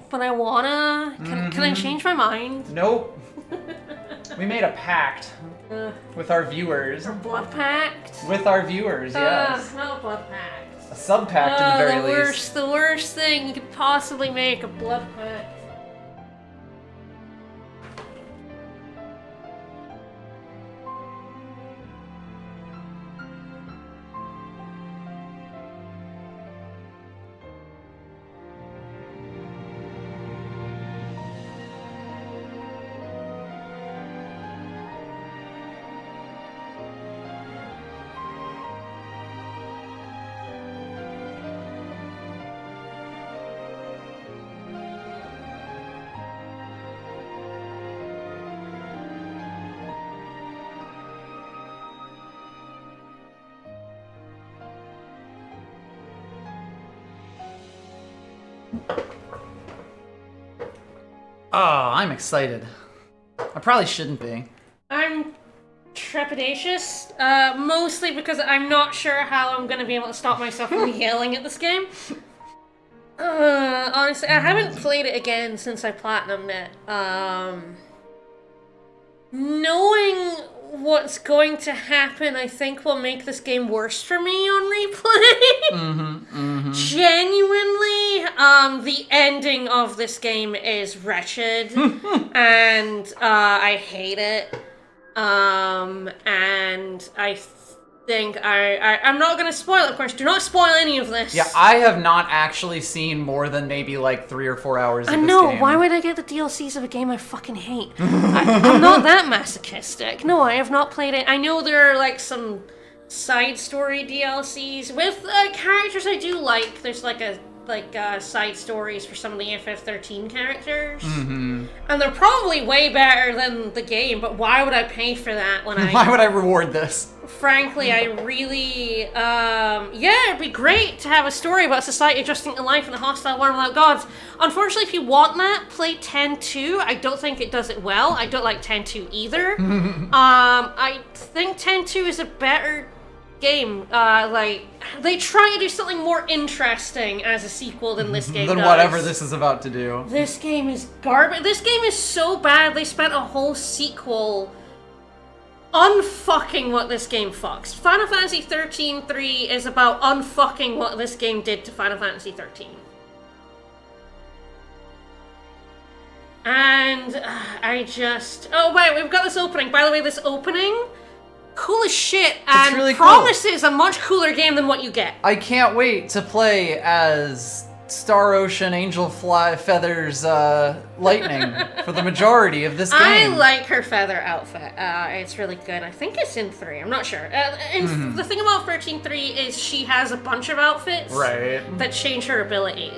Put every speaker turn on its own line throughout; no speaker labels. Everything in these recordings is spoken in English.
But I wanna. Can I change my mind?
Nope. We made a pact with our viewers.
A blood pact?
With our viewers, yes.
Not a blood pact.
A sub-pact at the very least.
The worst thing you could possibly make, a blood pact.
Oh, I'm excited. I probably shouldn't be.
I'm trepidatious, mostly because I'm not sure how I'm gonna be able to stop myself from yelling at this game. Honestly, I haven't played it again since I platinumed it. Knowing what's going to happen, I think will make this game worse for me on replay. Genuinely, the ending of this game is wretched, and I hate it. And I think I'm not gonna spoil it, of course. Do not spoil any of this.
Yeah, I have not actually seen more than maybe like 3 or 4 hours of this game.
I know, why would I get the DLCs of a game I fucking hate? I'm not that masochistic. No, I have not played it. I know there are like some side story DLCs with characters I do like. There's like side stories for some of the FF13 characters. And they're probably way better than the game, but why would I pay for that when I...
Why would I reward this?
Frankly, I really... yeah, it'd be great to have a story about society adjusting to life in a hostile world without gods. Unfortunately, if you want that, play 10-2. I don't think it does it well. I don't like 10-2 either. I think 10-2 is a better game. Like, they try to do something more interesting as a sequel than this game
Than
does.
whatever this is about to do.
This game is garbage. This game is so bad, they spent a whole sequel unfucking what this game fucks. Final Fantasy 13-3 is about unfucking what this game did to Final Fantasy 13. And I just... Oh, wait, we've got this opening. By the way, this opening... cool as shit, and
really
promises a much cooler game than what you get.
I can't wait to play as Star Ocean Angel Fly Feathers Lightning for the majority of this game.
I like her feather outfit. It's really good. I think it's in 3. I'm not sure. The thing about 13-3 is she has a bunch of outfits that change her abilities.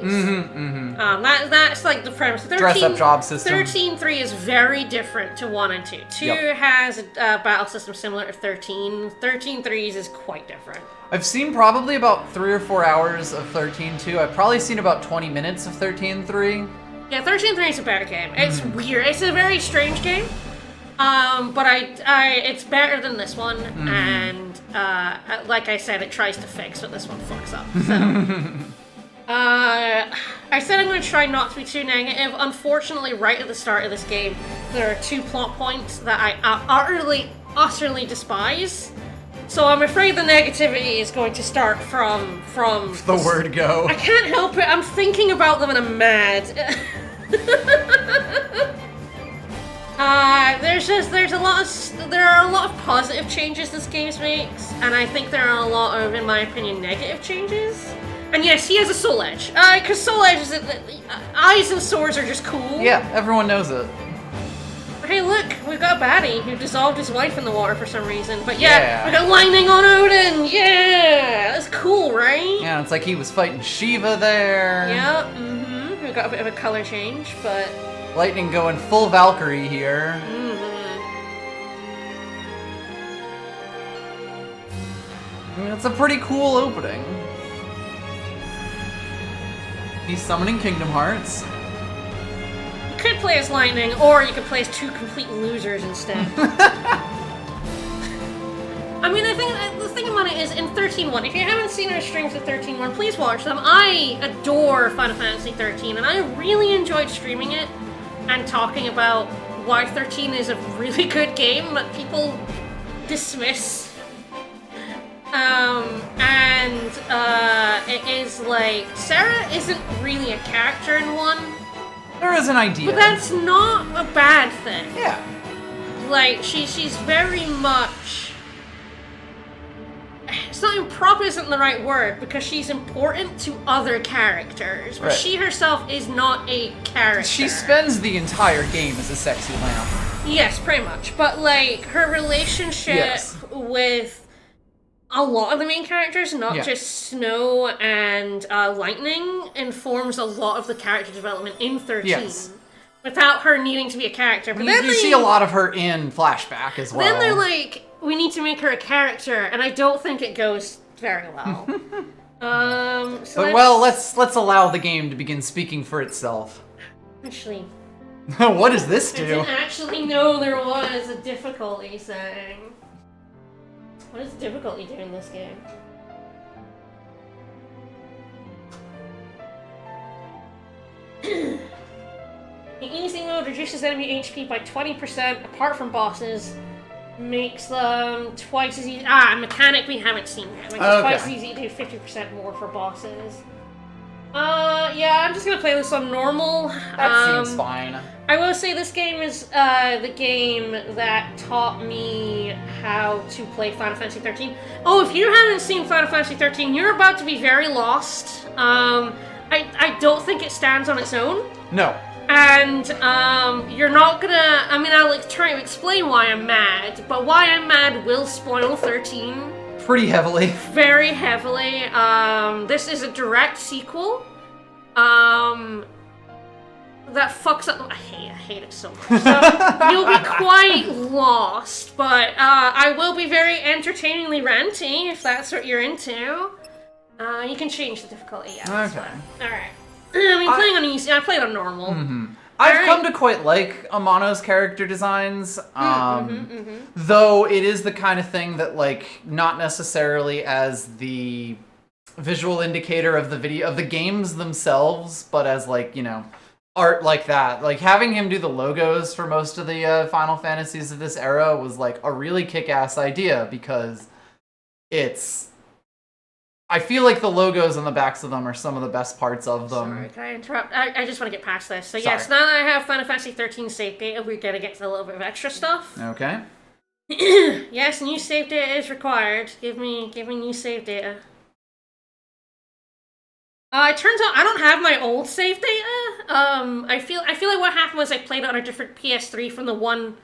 That's like the premise.
Dress-up job system.
13-3 is very different to 1 and 2. 2 has a battle system similar to 13. 13-3's is quite different.
I've seen probably about 3 or 4 hours of 13-2. I've probably seen about 20 minutes of 13-3.
Yeah, 13-3 is a better game. It's weird. It's a very strange game. But it's better than this one. And like I said, it tries to fix what this one fucks up. So. I said I'm going to try not to be too negative. Unfortunately, right at the start of this game, there are 2 plot points that I utterly despise. So I'm afraid the negativity is going to start from
the word go.
I can't help it. I'm thinking about them and I'm mad. There are a lot of positive changes this game makes, and I think there are a lot of, in my opinion, negative changes. And yes, he has a soul edge. Because soul edge is eyes and swords are just cool.
Yeah, everyone knows it.
Hey, look, we've got a baddie who dissolved his wife in the water for some reason. But yeah, we got lightning on Odin. Yeah, that's cool, right?
Yeah, it's like he was fighting Shiva there.
Yeah, We've got a bit of a color change, but
lightning going full Valkyrie here. I mean, it's a pretty cool opening. He's summoning Kingdom Hearts.
You could play as Lightning, or you could play as 2 complete losers instead. I mean, I think the thing about it is in 13.1, if you haven't seen our streams of 13.1, please watch them. I adore Final Fantasy 13, and I really enjoyed streaming it and talking about why 13 is a really good game that people dismiss. It is like, Sarah isn't really a character in 1.
There is an idea.
But that's not a bad thing.
Yeah.
Like, she's very much... It's not improper isn't the right word, because she's important to other characters, but she herself is not a character.
She spends the entire game as a sexy lamp.
Yes, pretty much. But, like, her relationship with a lot of the main characters, not just Snow and Lightning, informs a lot of the character development in 13. Yes. Without her needing to be a character. But then
you see a lot of her in flashback as well.
Then they're like, we need to make her a character, and I don't think it goes very well.
Let's allow the game to begin speaking for itself.
Actually...
What does this do?
I didn't actually know there was a difficulty thing. What does difficulty do in this game? The easy mode reduces enemy HP by 20% apart from bosses. Makes them twice as easy. A mechanic we haven't seen yet. Makes it twice as easy to do 50% more for bosses. Yeah, I'm just gonna play this on normal.
That seems fine.
I will say this game is the game that taught me how to play Final Fantasy 13. Oh, if you haven't seen Final Fantasy 13, you're about to be very lost. I don't think it stands on its own.
No.
And you're not gonna... I mean, I'll try to explain why I'm mad, but why I'm mad will spoil 13.
Pretty heavily. Very
heavily. This is a direct sequel. That fucks up... I hate it so much. So, you'll be quite lost, but I will be very entertainingly ranty, if that's what you're into. You can change the difficulty, yeah. Okay. Alright. I mean, playing on easy, I played on normal.
Mm-hmm. I've come to quite like Amano's character designs, though it is the kind of thing that, like, not necessarily as the visual indicator of the games themselves, but as, like, you know, art like that. Like, having him do the logos for most of the Final Fantasies of this era was, like, a really kick-ass idea, because it's... I feel like the logos on the backs of them are some of the best parts of them.
Sorry, can I interrupt? I just want to get past this. So yes, now that I have Final Fantasy 13 save data, we're going to get to a little bit of extra stuff.
Okay.
Yes, new save data is required. Give me new save data. It turns out I don't have my old save data. I feel like what happened was I played it on a different PS3 from the one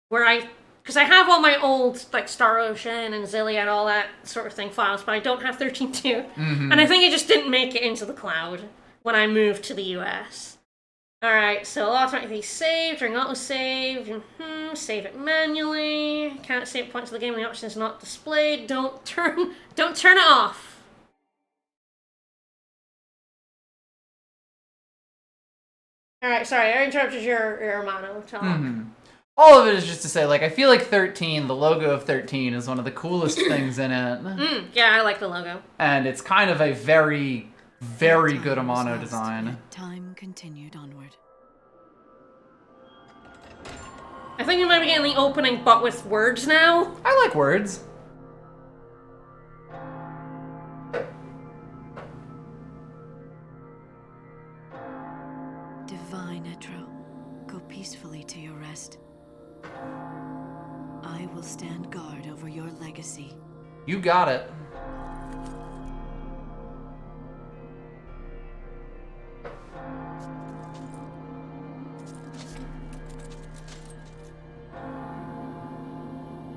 where because I have all my old, like, Star Ocean and Zillia and all that sort of thing files, but I don't have 13.2. And I think it just didn't make it into the cloud when I moved to the US. Alright, so automatically save during autosave. Save it manually. Can't save points of the game when the option is not displayed. Don't turn it off. Alright, sorry, I interrupted your Amano talk.
All of it is just to say, like, I feel like 13, the logo of 13 is one of the coolest things in it.
Yeah, I like the logo.
And it's kind of a very, very good Amano design.
Time continued onward.
I think we might be getting the opening, but with words now.
I like words.
Divine Etro, go peacefully to your rest. I will stand guard over your legacy.
You got it.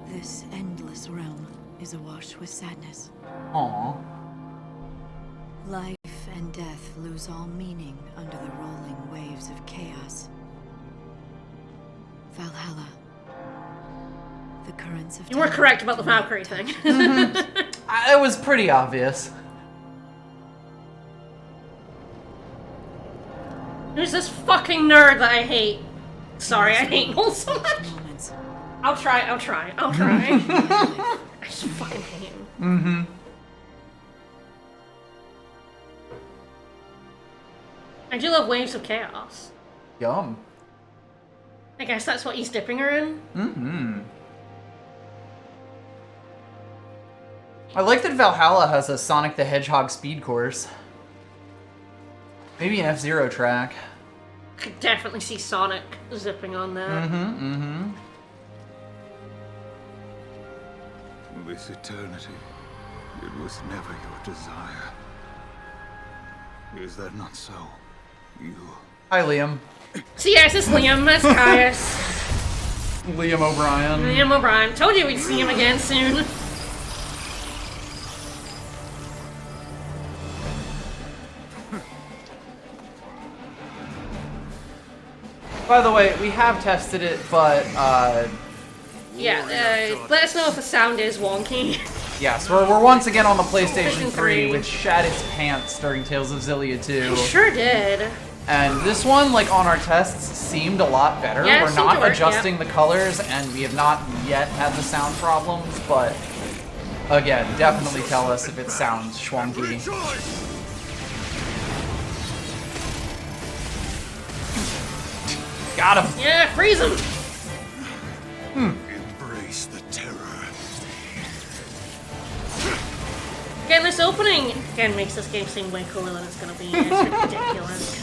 This endless realm is awash with sadness.
Aww.
Life and death lose all meaning under the rolling waves of chaos. Valhalla. The currents of
You were correct about the Valkyrie thing.
It was pretty obvious.
Who's this fucking nerd that I hate? Sorry, I hate Mole so much. I'll try. I just fucking hate him.
Mm-hmm.
I do love Waves of Chaos.
Yum.
I guess that's what he's dipping her in.
Mm-hmm. I like that Valhalla has a Sonic the Hedgehog speed course. Maybe an F-Zero track.
Could definitely see Sonic zipping on there.
Mm-hmm.
This eternity, it was never your desire. Is that not so? You...
Hi, Liam.
So yes, it's Liam. That's Caius.
Liam O'Brien.
Liam O'Brien. Told you we'd see him again soon.
By the way, we have tested it, but,
Yeah, let us know if the sound is wonky.
yes, we're once again on the PlayStation
PlayStation
3,
3.
which shat its pants during Tales of Xillia 2.
Sure did.
And this one, like, on our tests, seemed a lot better.
Yeah, it
We're
seemed
not
to work,
adjusting the colors, and we have not yet had the sound problems, but, again, definitely tell us if it sounds schwunky. Got him!
Yeah, freeze him.
Embrace the terror.
Again, this opening again makes this game seem way cooler than it's gonna be. It's ridiculous.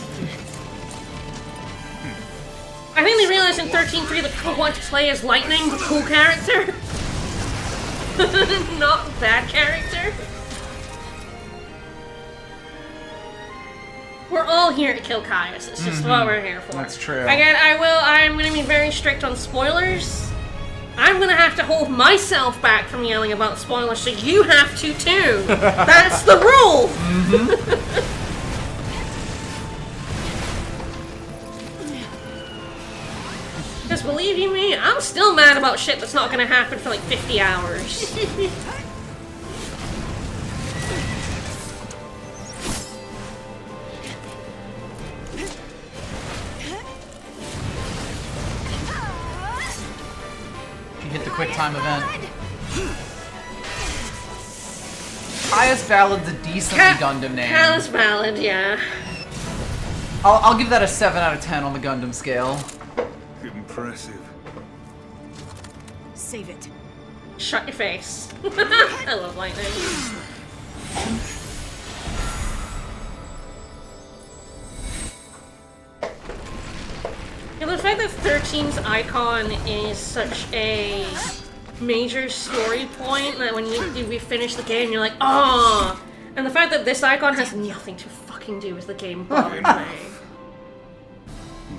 I think they realized in 13.3 that people want to play as Lightning, the cool character. Not bad character. We're all here to kill Caius. It's just what we're here for.
That's true.
Again, I'm gonna be very strict on spoilers. I'm gonna have to hold myself back from yelling about spoilers, so you have to too. That's the rule. Because believe you me, I'm still mad about shit that's not gonna happen for like 50 hours.
Hit the quick time event. Caius Valid's a decently Gundam name.
Callous Valid, yeah.
I'll give that a 7 out of 10 on the Gundam scale.
Impressive.
Save it.
Shut your face. I love lightning. Yeah, the fact that 13's icon is such a major story point that when we finish the game, you're like, oh. And the fact that this icon has nothing to fucking do with the game bothers me.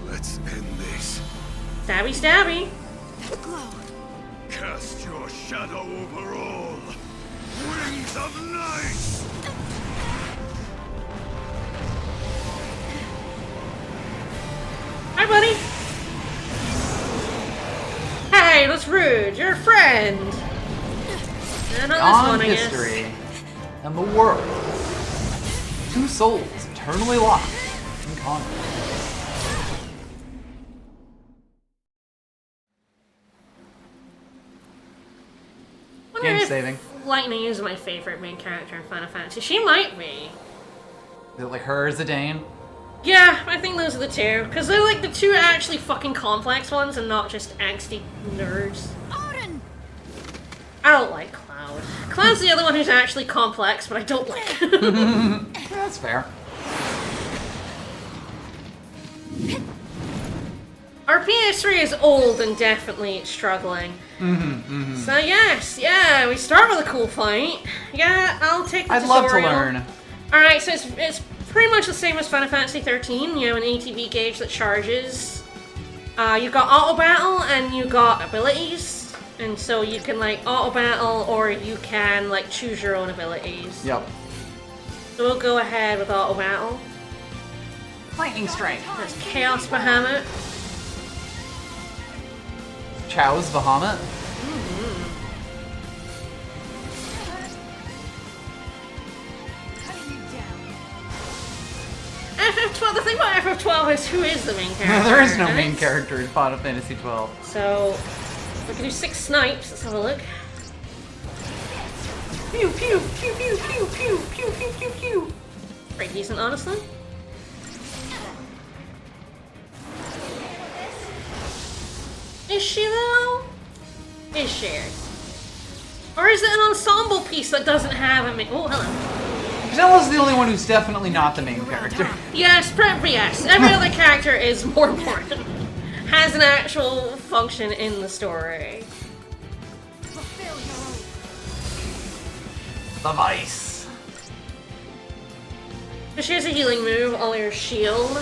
Let's end this.
Stabby, stabby.
Glow.
Cast your shadow over all. Wings of night!
Hi, buddy. Hey, that's rude. You're a friend. Not this
On
one, I guess.
history and the world. Two souls eternally locked in conflict.
Wonder
Game
if
saving.
Lightning is my favorite main character in Final Fantasy. She might be.
Is it like her as a Dane?
Yeah, I think those are the two. Because they're like the two actually fucking complex ones and not just angsty nerds.
Odin.
I don't like Cloud. Cloud's the other one who's actually complex, but I don't like.
Yeah, that's fair.
Our PS3 is old and definitely struggling. So yes, yeah, we start with a cool fight. Yeah, I'll take the
I'd love to
tutorial.
learn.
Alright, so it's pretty much the same as Final Fantasy 13. You have an ATB gauge that charges. You've got auto battle and you got abilities. And so you can like auto battle or you can like choose your own abilities.
Yep.
So we'll go ahead with auto battle.
Lightning strike.
There's Chaos Bahamut.
Chow's Bahamut.
Cutting you down.
FF12, the thing about FF12 is who is the main character?
There is no
right?
main character in Final Fantasy 12.
So, we can do 6 snipes. Let's have a look. Pew, pew, pew, pew, pew, pew, pew, pew, pew, pew. Pretty decent, honestly. Is she though? Is she? Or is it an ensemble piece that doesn't have a main? Oh, hello.
Zella's the only one who's definitely not the main character.
Yes, yes. Every other character is more important. Has an actual function in the story.
The Vice.
So she has a healing move, all your shield.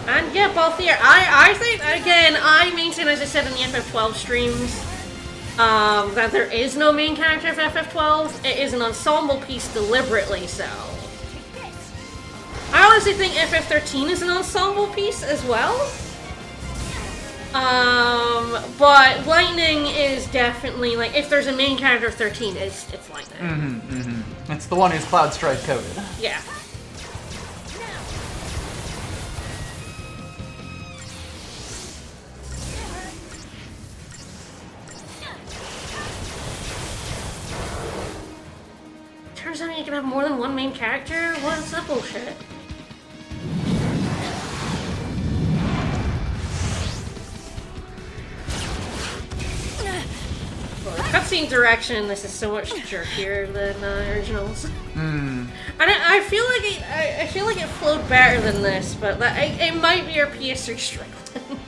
And yeah, both here. I think, again, I maintain, as I said in the FF12 streams, that there is no main character of FF12. It is an ensemble piece deliberately so. I honestly think FF13 is an ensemble piece as well. But Lightning is definitely, like, if there's a main character of 13, it's Lightning.
It's the one who's Cloud Strike coded.
Yeah. Turns out you can have more than one main character? What's that bullshit? Well, the cutscene direction in this is so much jerkier than originals. I feel like it flowed better than this, but it might be our PS3 struggling.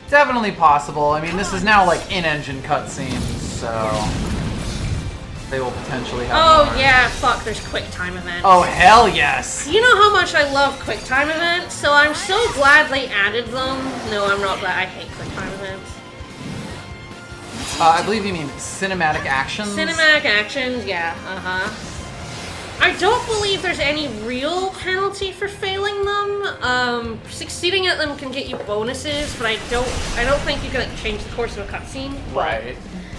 Definitely possible. I mean, this is now like in-engine cutscenes, so they will potentially have
Oh
more.
yeah, fuck, there's quick time events.
Oh, hell yes!
You know how much I love quick time events, so I'm so glad they added them. No, I'm not glad. I hate quick time events.
I believe you mean cinematic actions?
Cinematic actions, yeah, I don't believe there's any real penalty for failing them. Succeeding at them can get you bonuses, but I don't think you can like, change the course of a cutscene.
Right.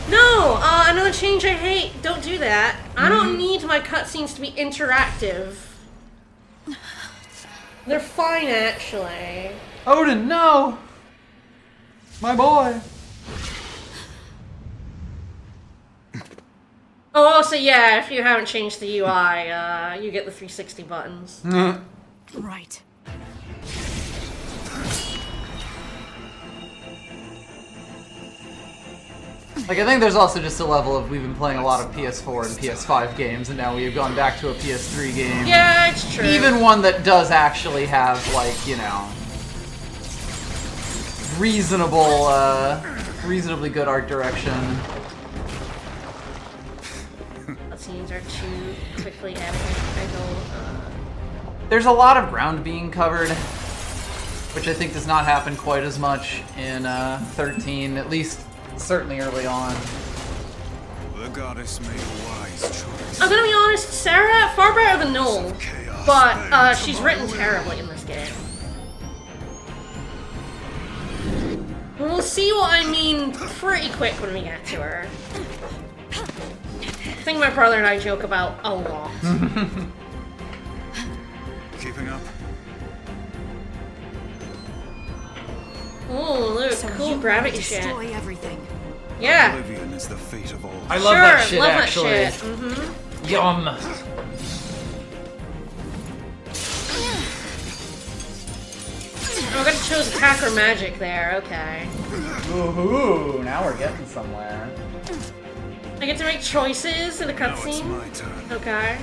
No, another change I hate. Don't do that. I don't need my cutscenes to be interactive. They're fine, actually.
Odin, no! My boy!
Oh, also, yeah, if you haven't changed the UI, you get the 360 buttons.
Right.
Like, I think there's also just a level of we've been playing a lot of PS4 and PS5 games, and now we've gone back to a PS3 game.
Yeah, it's true.
Even one that does actually have, like, you know, reasonably good art direction.
Cutscenes are too quickly edited.
There's a lot of ground being covered, which I think does not happen quite as much in 13, at least certainly early on.
The goddess made a wise choice.
I'm gonna be honest, Sarah, far better than Noel, but she's written terribly in this game. We'll see what I mean pretty quick when we get to her. Thing my brother and I joke about a lot.
Keeping up?
Oh, look,
So
cool
you
gravity
will
shit.
destroy everything.
Yeah.
Oblivion is the fate of all.
I love
Sure,
that shit,
love
actually.
that shit.
Yum!
Oh, I got to choose attack or magic there, okay.
Ooh, now we're getting somewhere.
I get to make choices in a
Now it's
cutscene.
my turn.
Okay.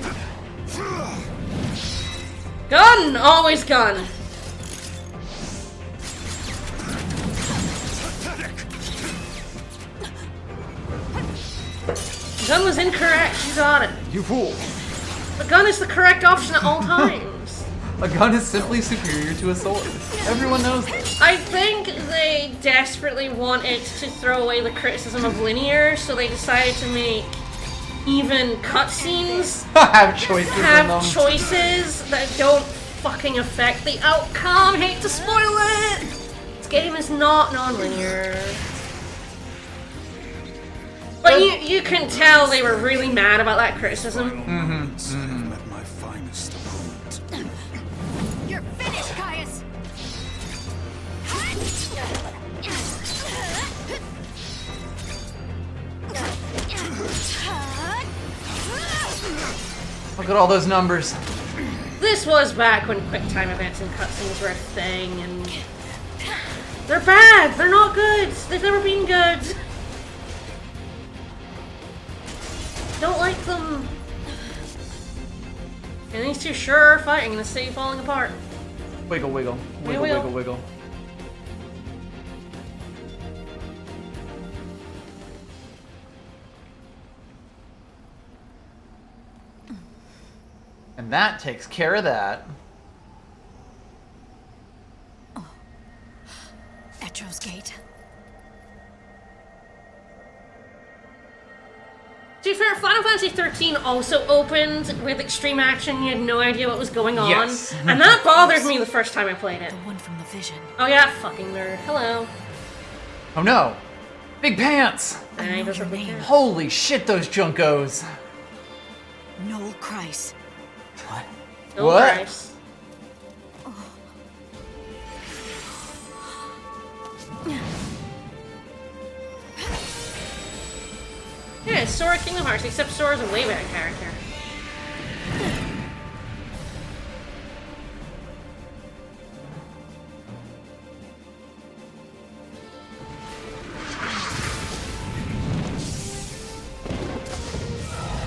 Gun! Always gun. Gun was incorrect, you got it.
You fool!
The gun is the correct option at all times.
A gun is simply superior to a sword. Everyone knows this.
I think they desperately wanted to throw away the criticism of linear, so they decided to make even cutscenes
Have choices in them.
have choices that don't fucking affect the outcome. Hate to spoil it! This game is not non-linear. But you can tell they were really mad about that criticism.
I've met my finest opponent.
You're finished, Caius!
Look at all those numbers.
This was back when quick time events and cutscenes were a thing, and they're bad. They're not good. They've never been good. Don't like them. And these two sure are fighting in the city falling apart.
Wiggle, wiggle. Wiggle,
Wiggle.
wiggle, wiggle. And that takes care of that.
Etro's Gate.
To be fair, Final Fantasy XIII also opened with extreme action. You had no idea what was going on.
Yes.
And that bothered me the first time I played it.
The one from the vision.
Oh yeah, fucking nerd. Hello.
Oh no! Big pants!
And
know
he does
your
a big
name.
hair.
Holy shit, those junkos!
Noel Christ.
What?
Oh,
What?
Christ. Yeah, it's Sora Kingdom Hearts, except Sora's a way better character.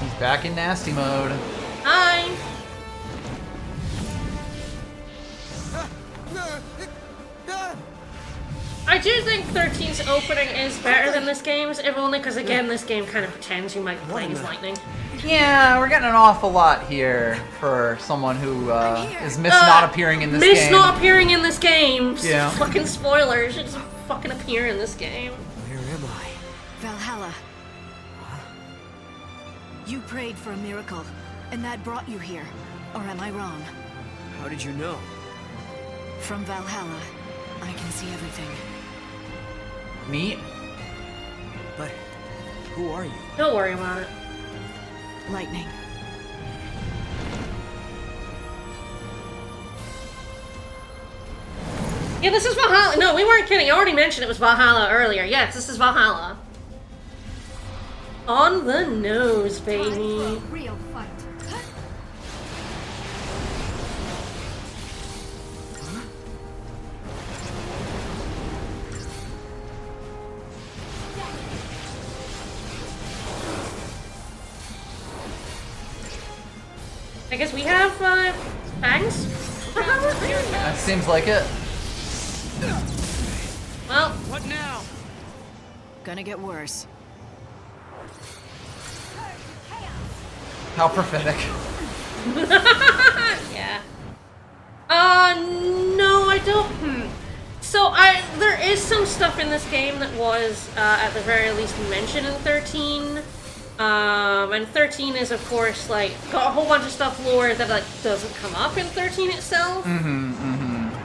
He's back in nasty mode.
Hi! I do think 13's opening is better than this game's, if only because, again, this game kind of pretends you might be playing as Lightning.
Yeah, we're getting an awful lot here for someone who is not appearing in this game.
Miss not appearing in this game!
Yeah.
Fucking spoilers, she doesn't fucking appear in this game.
Where am I?
Valhalla. You prayed for a miracle, and that brought you here. Or am I wrong?
How did you know?
From Valhalla, I can see everything.
Neat.
But who are you?
Don't worry about it.
Lightning.
Yeah, this is Valhalla. No, we weren't kidding. I already mentioned it was Valhalla earlier. Yes, this is Valhalla. On the nose, baby.
Real fight.
I guess we have, fangs?
That seems like it.
Well,
What now?
Gonna get worse.
How prophetic.
yeah. No, I don't. So, there is some stuff in this game that was, at the very least, mentioned in 13. And 13 is, of course, like, got a whole bunch of stuff lore that, like, doesn't come up in 13 itself.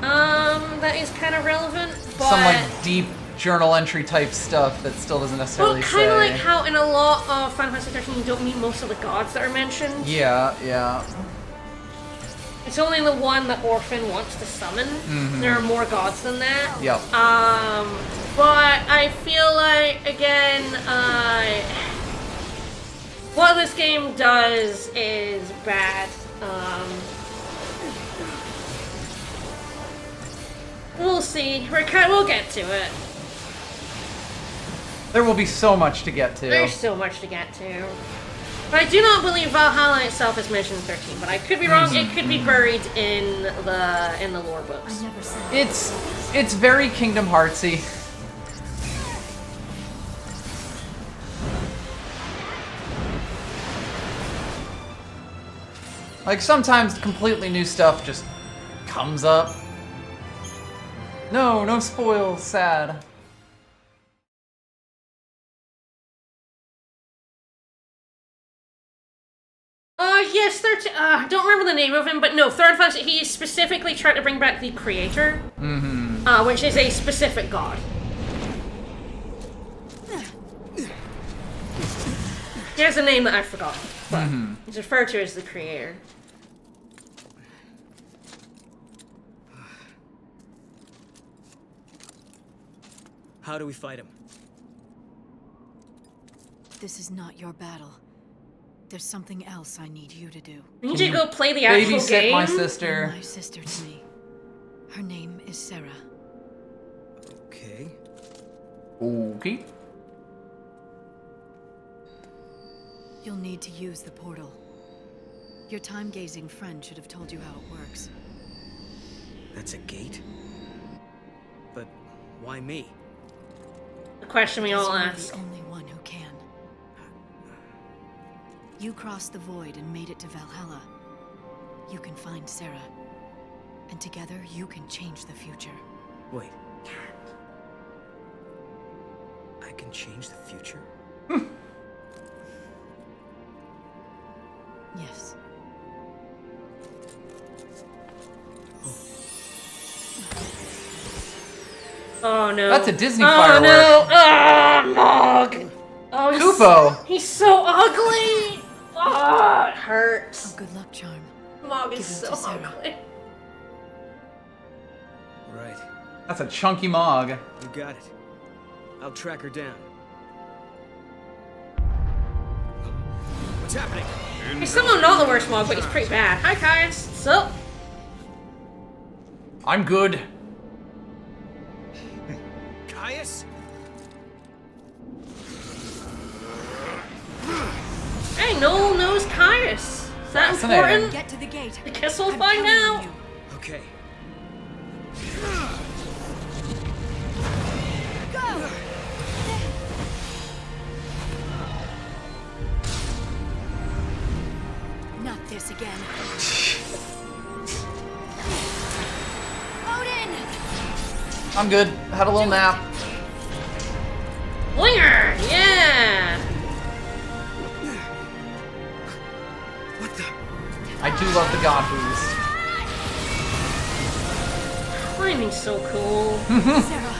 That is kind of relevant, but...
Some, like, deep journal entry type stuff that still doesn't necessarily
Well, kind of
say.
like how in a lot of Final Fantasy 13 you don't meet most of the gods that are mentioned.
Yeah, yeah.
It's only the one that Orphan wants to summon. There are more gods than that.
Yep.
But I feel like, again, what this game does is bad. We'll see. We'll get to it.
There will be so much to get to.
There's so much to get to. But I do not believe Valhalla itself is mentioned in 13, but I could be wrong. It could be buried in the lore books.
Never said.
It's very Kingdom Heartsy. Like, sometimes completely new stuff just comes up. No spoil, sad.
Yes, 13, I don't remember the name of him, but no, Third Fantasy, he specifically tried to bring back the Creator, which is a specific god. He has a name that I forgot, but he's referred to as the Creator.
How do we fight him?
This is not your battle. there's something else I need you to do.
I need you to go play the actual
Babysit
game.
my
You're
sister.
my sister to me. Her name is Sarah.
Okay.
Okay.
You'll need to use the portal. Your time-gazing friend should have told you how it works.
That's a gate? But why me?
The question we all
You're
ask.
the only one who can. You crossed the void and made it to Valhalla. You can find Sarah. And together, you can change the future.
Wait. I can change the future?
Yes.
Oh no.
That's a Disney
oh,
firework.
No. Oh, Mog. Oh,
Kupo.
He's so ugly. Oh, it hurts.
A good luck charm.
Mog is
Give him
so
to Sarah.
ugly.
Right.
That's a chunky Mog.
You got it. I'll track her down. What's happening?
He's somehow not the worst Mog, but he's pretty bad. Hi, Caius. So,
I'm good.
Caius?
hey, no one knows Caius. Is that
Fascinating.
important?
Get to the gate.
I guess we'll
I'm
find
counting on
out.
you.
Okay.
Go! Not this again. Odin!
I'm good. Had a little nap.
Blinger! Yeah!
What the?
I do love the God boost.
Climbing's so cool.
Sarah,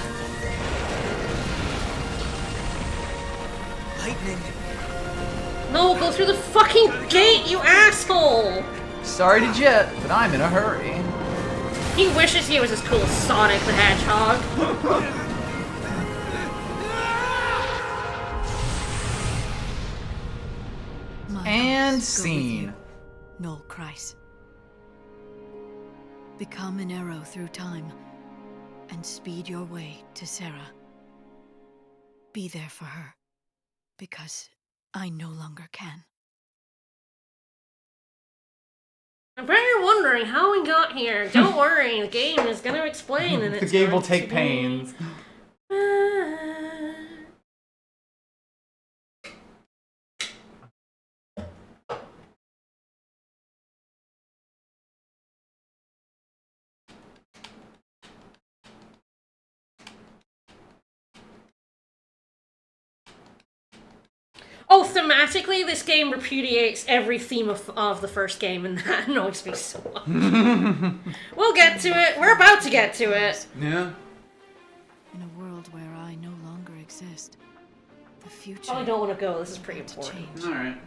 Lightning.
No, go through the fucking gate, you asshole!
Sorry to jet, but I'm in a hurry.
He wishes he was as cool as Sonic the Hedgehog.
my
And
hearts go with
scene.
you, Noel Kreis. Become an arrow through time and speed your way to Sarah. Be there for her, because I no longer can.
I bet you're wondering how we got here. Don't worry, the game is gonna explain and
The
it's
game will
going
take
to be-
pains.
Oh, thematically, this game repudiates every theme of the first game, and that annoys me so much. We'll get to it. We're about to get to it.
Yeah.
In a world where I no longer exist, the future
Oh, I don't want to go. This is pretty
will have to
important.
change.
Alright.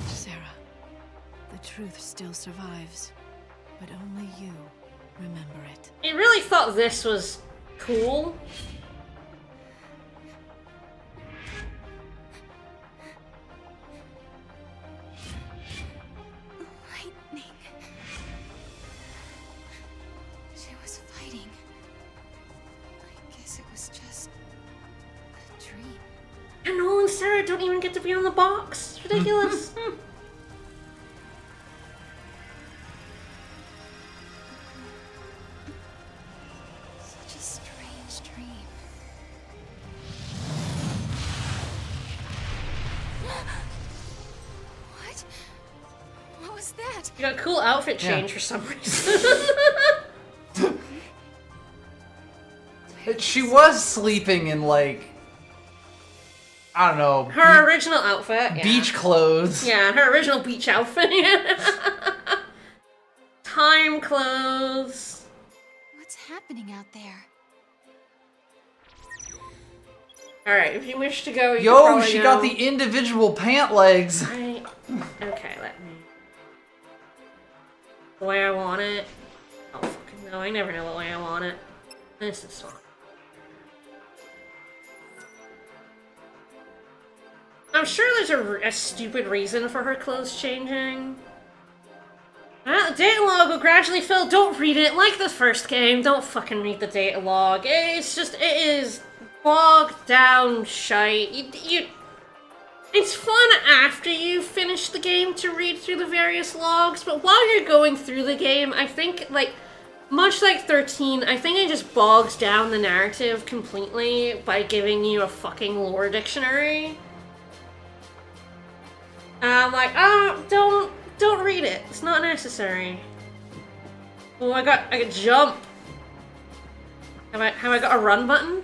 Sarah, the truth still survives, but only you remember it.
I really thought this was cool.
Lightning. She was fighting. I guess it was just a dream.
And Noel and Sarah don't even get to be on the box. It's ridiculous.
Such a strange dream. What? What was that?
You got a cool outfit change
Yeah.
for some reason.
She was sleeping in, like, I don't know,
Her original outfit. Yeah.
beach clothes.
Yeah, her original beach outfit. Time clothes.
What's happening out there?
Alright, if you wish to go, you can
Yo,
probably
she
go.
got the individual pant legs.
Okay, let me... The way I want it. Oh, fucking no, I never know the way I want it. This is fine. I'm sure there's a stupid reason for her clothes changing. The data log will gradually fill. Don't read it. Like the first game, don't fucking read the data log. It's just, it is bogged down shite. It's fun after you finish the game to read through the various logs, but while you're going through the game, I think, like, much like 13, I think it just bogs down the narrative completely by giving you a fucking lore dictionary. And I'm like, don't read it. It's not necessary. Oh, I got jump. Have I got a run button?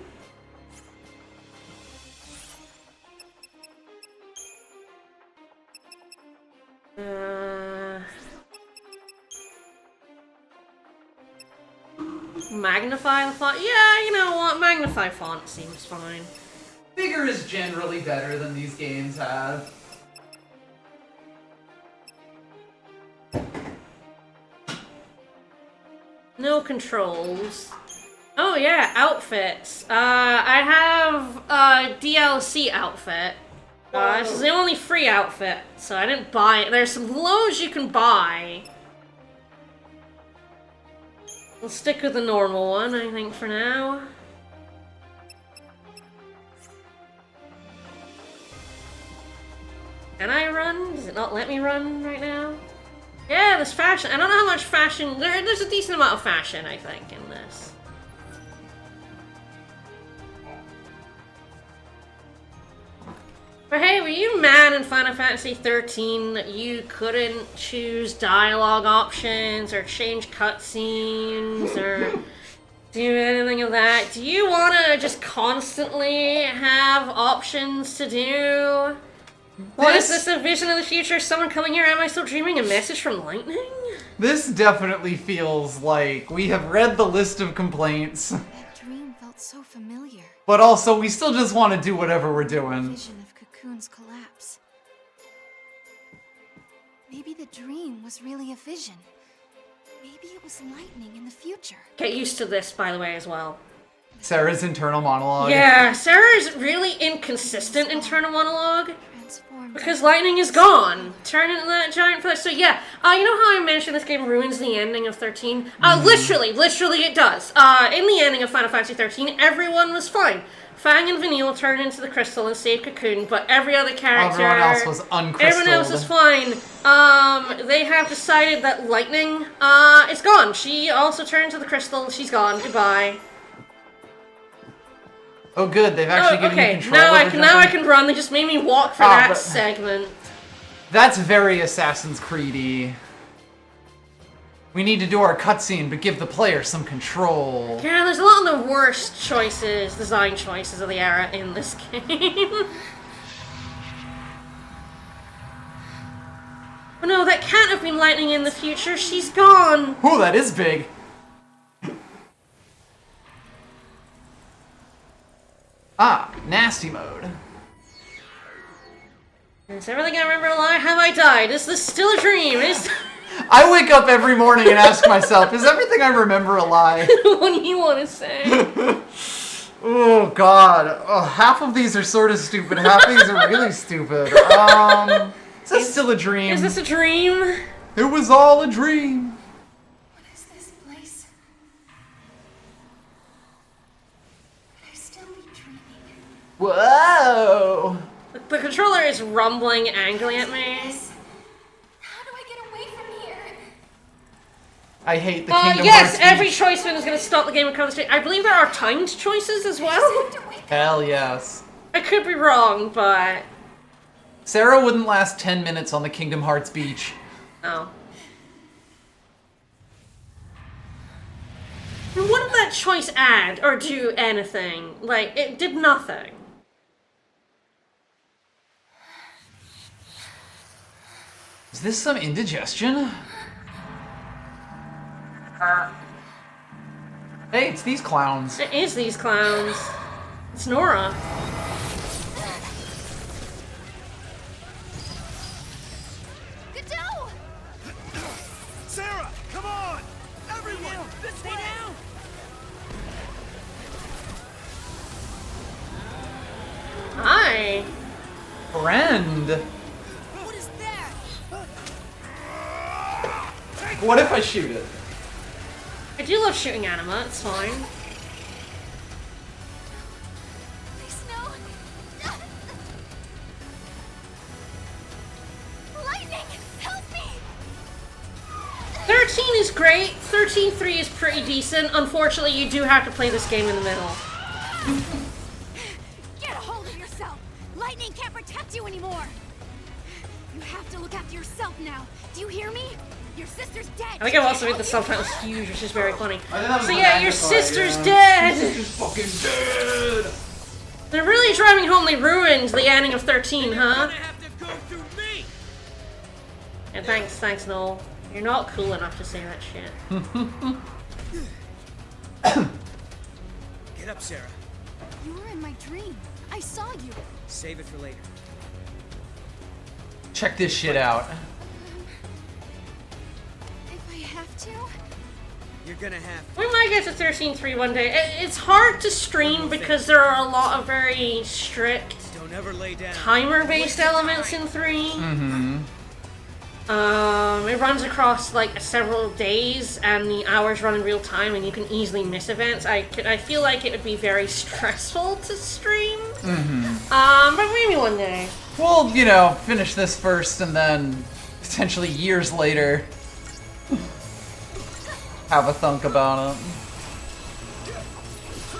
Magnify the font? Yeah, you know what? Magnify font seems fine.
Bigger is generally better than these games have.
No controls. Oh yeah, outfits. I have a DLC outfit. This is the only free outfit, so I didn't buy it. There's some clothes you can buy. We'll stick with the normal one, I think, for now. Can I run? Does it not let me run right now? Yeah, there's fashion. I don't know how much fashion... There's a decent amount of fashion, I think, in this. But hey, were you mad in Final Fantasy XIII that you couldn't choose dialogue options or change cutscenes or do anything of that? Do you want to just constantly have options to do? What is this, a vision of the future? Someone coming here? Am I still dreaming? A message from lightning?
This definitely feels like we have read the list of complaints,
That dream felt so familiar.
but also we still just want to do whatever we're doing.
Vision of Cocoon's collapse. Maybe the dream was really a vision. Maybe it was lightning in the future.
Get used to this, by the way, as well.
Sarah's internal monologue.
Yeah, Sarah's really inconsistent internal monologue.
Transformed.
Because lightning is gone. Turn into that giant flash. So yeah, you know how I mentioned this game ruins the ending of 13? Literally it does. In the ending of Final Fantasy 13, everyone was fine. Fang and Vanille turned into the crystal and saved Cocoon, but every other character...
Everyone else was uncrystalled.
Everyone else is fine. They have decided that lightning, is gone. She also turned to the crystal. She's gone. Goodbye.
Oh good, they've actually given you control
now
over
I
jumping.
can run. They just made me walk for that segment.
That's very Assassin's Creed-y. We need to do our cutscene, but give the player some control.
Yeah, there's a lot of the worst choices, design choices of the era in this game. Oh no, that can't have been lightning in the future. She's gone.
Ooh, that is big. Ah, nasty mode.
Is everything I remember a lie? Have I died? Is this still a dream? Is
I wake up every morning and ask myself, is everything I remember a lie?
what do you want to say?
Oh god. Oh, half of these are sort of stupid, half of these are really stupid. Is this still a dream?
Is this a dream?
It was all a dream.
What is this place? Could I still be dreaming?
Whoa.
The controller is rumbling angrily at me.
How do I get away from here?
I hate the Kingdom
Yes,
Hearts
every
speech.
choice is going to stop the game and cover the stage. I believe there are timed choices as well.
Hell yes.
I could be wrong, but...
Sarah wouldn't last 10 minutes on the Kingdom Hearts beach.
Oh. What did that choice add or do anything? Like, it did nothing.
Is this some indigestion? Hey, it's these clowns.
It is these clowns. It's Nora.
down! Stay down!
Hi.
Friend.
What is that?
What if I shoot it?
I do love shooting anima, it's fine.
Please, no. Lightning, help me!
13 is great. 13-3 is pretty decent. Unfortunately, you do have to play this game in the middle.
Get a hold of yourself. Lightning can't protect you anymore. You have to look after yourself now. Do you hear me? Your sister's dead.
I think I've also made the subtitles huge, which is very funny.
I think that was
So
the
yeah, your
magnify,
sister's
yeah.
dead!
She's fucking dead!
They're really driving home they ruined the ending of 13,
You're
huh?
gonna have to go through me!
And thanks, Noel. You're not cool enough to say that shit.
Get up, Sarah.
You were in my dream. I saw you.
Save it for later.
Check this shit out.
If I have to.
You're gonna have to.
We might get to 13-3 one day. It's hard to stream because there are a lot of very strict
Don't ever lay down.
timer-based elements in 3.
Mm-hmm.
It runs across like several days, and the hours run in real time, and you can easily miss events. I feel like it would be very stressful to stream. But maybe one day.
We'll, you know, finish this first and then potentially years later have a thunk about it.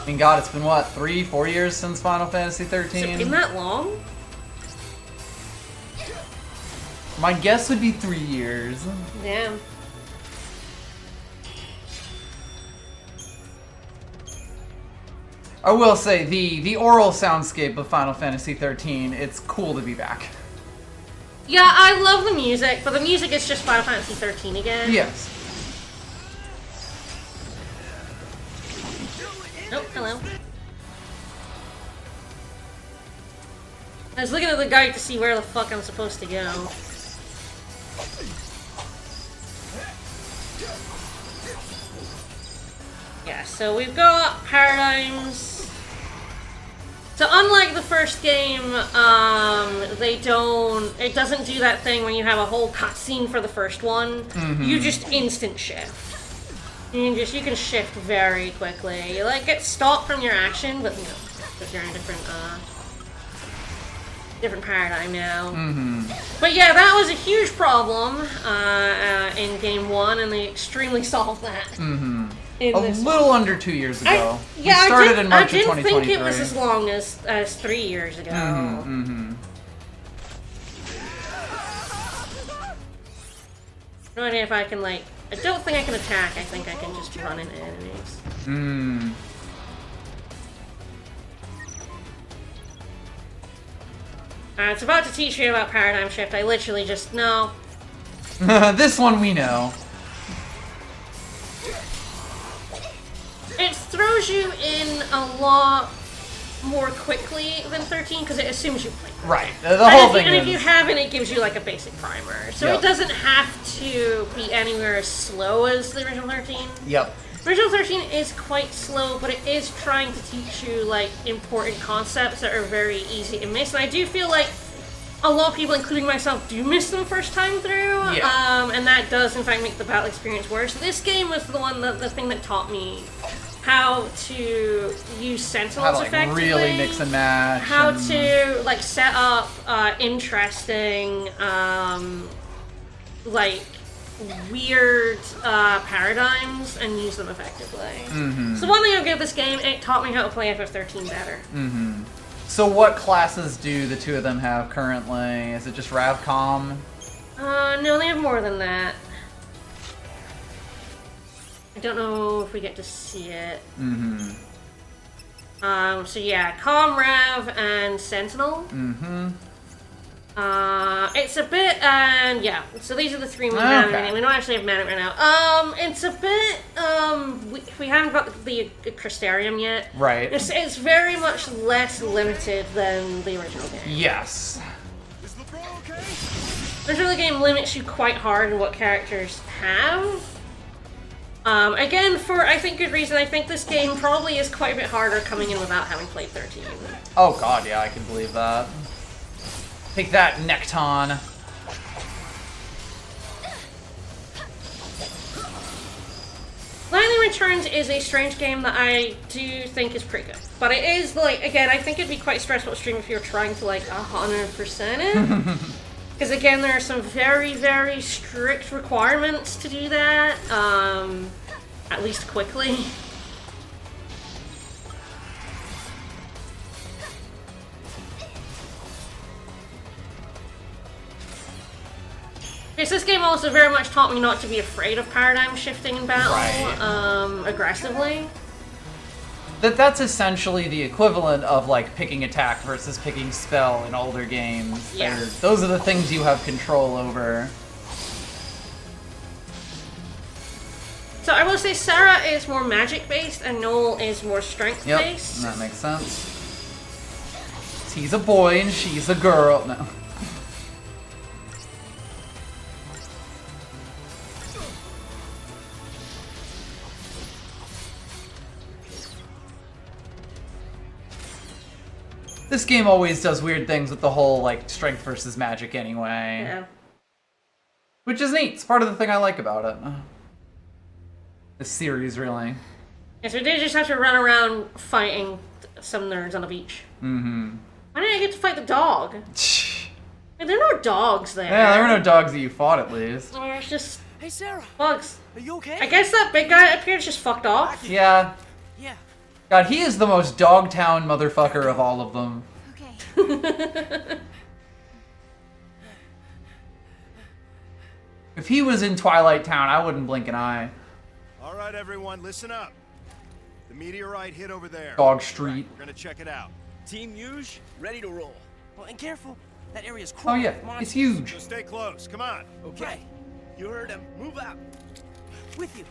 I mean, God, it's been what, 3-4 years since Final Fantasy
Has it
13?
been that long?
My guess would be 3 years.
Damn.
I will say, the oral soundscape of Final Fantasy 13, it's cool to be back.
Yeah, I love the music, but the music is just Final Fantasy 13 again.
Yes.
Oh, hello. I was looking at the guide to see where the fuck I'm supposed to go. Yeah, so we've got paradigms. So unlike the first game, it doesn't do that thing when you have a whole cutscene for the first one. You just instant shift. You can shift very quickly. You like get stopped from your action, but you know, if you're in a different paradigm now. But yeah, that was a huge problem in game 1, and they extremely solved that. In
A
this
little under 2 years ago.
we
We started in March
I
of
didn't
2023.
think it was as long as 3 years ago. No idea if I can, like... I don't think I can attack. I think I can just run into enemies. It's about to teach me about paradigm shift. I literally just... No.
This one we know.
It throws you in a lot more quickly than 13 because it assumes you play.
Right. The whole thing
And
is...
if you haven't, it gives you like a basic primer. So
Yep.
it doesn't have to be anywhere as slow as the original 13.
Yep.
Original 13 is quite slow, but it is trying to teach you like important concepts that are very easy to miss. And I do feel like a lot of people, including myself, do miss them first time through.
Yeah.
And that does in fact make the battle experience worse. This game was the thing that taught me how to use sentinels
How to, like,
effectively.
really mix and match.
How
and-
to like set up interesting like weird paradigms and use them effectively. So one thing I'll give this game, it taught me how to play FF13 better.
So what classes do the two of them have currently? Is it just Ravcom?
No, they have more than that. I don't know if we get to see it. So yeah, Comrav and Sentinel. It's a bit, yeah. So these are the three we have.
Okay.
We don't actually have mana right now. It's a bit, we haven't got the Crystarium yet.
Right.
It's very much less limited than the original game.
Yes.
Is the bro okay?
The original game limits you quite hard in what characters have. Again, for I think good reason. I think this game probably is quite a bit harder coming in without having played 13.
Oh god, yeah, I can believe that. Take that, Necton.
Lightning Returns is a strange game that I do think is pretty good. But it is, like, again, I think it'd be quite stressful to stream if you're trying to, like, 100% it. Because, again, there are some very, very strict requirements to do that. At least quickly. Because this game also very much taught me not to be afraid of paradigm shifting in battle,
Right.
Aggressively.
That's essentially the equivalent of like picking attack versus picking spell in older games.
Yeah.
Those are the things you have control over.
So I will say Sarah is more magic based and Noel is more strength
Yep,
based.
that makes sense. He's a boy and she's a girl. No. This game always does weird things with the whole, like, strength versus magic anyway.
Yeah.
Which is neat. It's part of the thing I like about it. This series, really.
Yeah, so we did just have to run around fighting some nerds on the beach.
Mm-hmm.
Why didn't I get to fight the dog? I mean, there are no dogs there.
Yeah, there were no dogs that you fought, at least.
There's just
Hey, Sarah.
bugs.
Are you okay?
I guess that big guy up here just fucked off.
Yeah.
Yeah.
God, he is the most Dogtown motherfucker of all of them.
Okay.
If he was in Twilight Town, I wouldn't blink an eye.
All right, everyone, listen up. The meteorite hit over there.
Dog Street.
We're gonna check it out.
Team Yuge, ready to roll. Well, and careful. That area's
Oh
crawling
yeah,
with monsters.
it's huge.
So stay close. Come on.
Okay. You heard him. Move out. With you.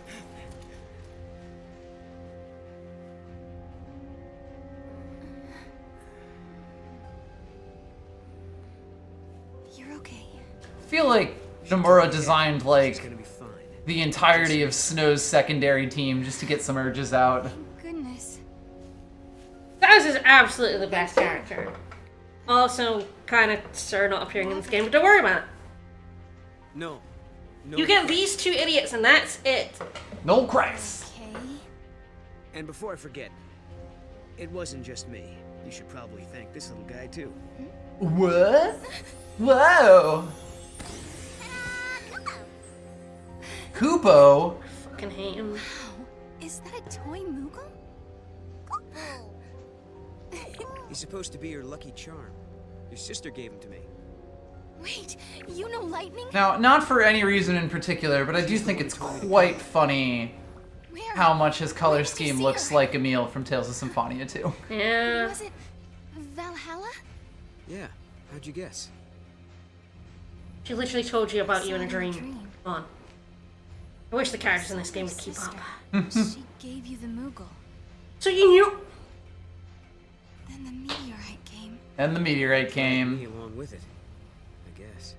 You're okay.
I feel like Nomura designed,
It's
like,
gonna be fine.
the entirety of Snow's secondary team just to get some urges out.
Thank goodness.
Daz is absolutely the best character. Also, kind of Sir not appearing in this game, but don't worry about it.
No. No.
You get these two idiots and that's it.
No Christ.
Okay.
And before I forget, it wasn't just me. You should probably thank this little guy too.
What? Whoa. Kupo?
Fucking hate him.
Wow. Is that a toy Moogle?
He's supposed to be your lucky charm. Your sister gave him to me.
Wait, you know Lightning?
Now, not for any reason in particular, but I do think it's quite funny
Where?
how much his color
Where did you
scheme
see
looks
her?
like Emil from Tales of Symphonia 2.
Yeah.
Was it Valhalla?
Yeah. How'd you guess?
She literally told you about you in a
Saw it
dream. Come on. I wish the characters in this game would keep up.
She gave you the Moogle.
So you knew.
Then the meteorite came.
And the meteorite
Me
came.
along with it. I guess.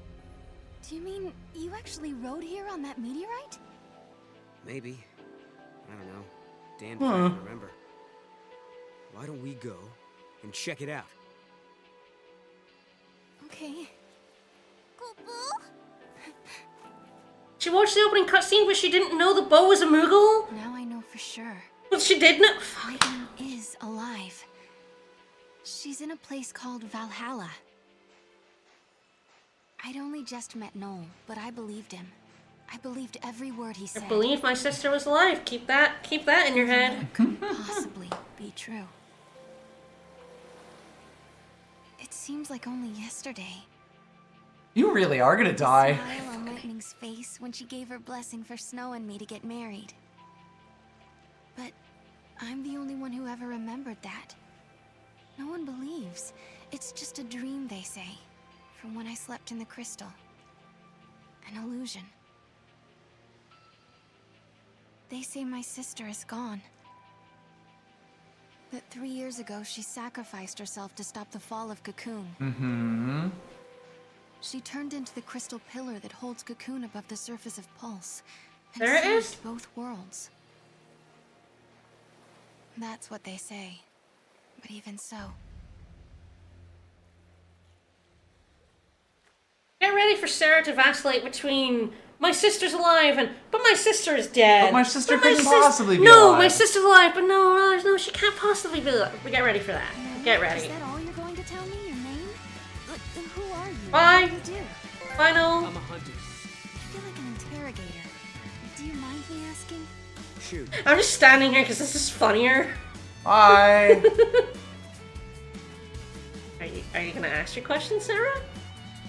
Do you mean you actually rode here on that meteorite?
Maybe. I don't know. Dan can't remember. Why don't we go and check it out?
Okay.
She watched the opening cutscene, but she didn't know the bow was a Moogle?
Now I know for sure.
But she did know. Fuck.
Lightning is alive. She's in a place called Valhalla. I'd only just met Noel, but I believed him. I believed every word he said.
I believe my sister was alive. Keep that in your head.
Couldn't possibly be true. It seems like only yesterday.
You really are gonna die.
Smile on Lightning's face when she gave her blessing for Snow and me to get married. But I'm the only one who ever remembered that. No one believes. It's just a dream, they say, from when I slept in the crystal. An illusion. They say my sister is gone. That 3 years ago she sacrificed herself to stop the fall of Cocoon.
Mm-hmm.
She turned into the crystal pillar that holds Cocoon above the surface of Pulse, and
There it
saved
is.
both worlds. That's what they say. But even so,
Get ready for Sarah to vacillate between my sister's alive and but my sister is dead.
But my sister
But my
couldn't possibly be
No,
alive.
my sister's alive, but no, she can't possibly be alive. Get ready for that. Get
is
ready.
that all you're going to tell me? Your name? Who are you?
Bye.
What do you do?
Final.
I'm a hunter.
I feel like an interrogator. Do you mind me asking?
Shoot.
I'm just standing here because this is funnier.
Bye.
Are you gonna ask your question, Sarah?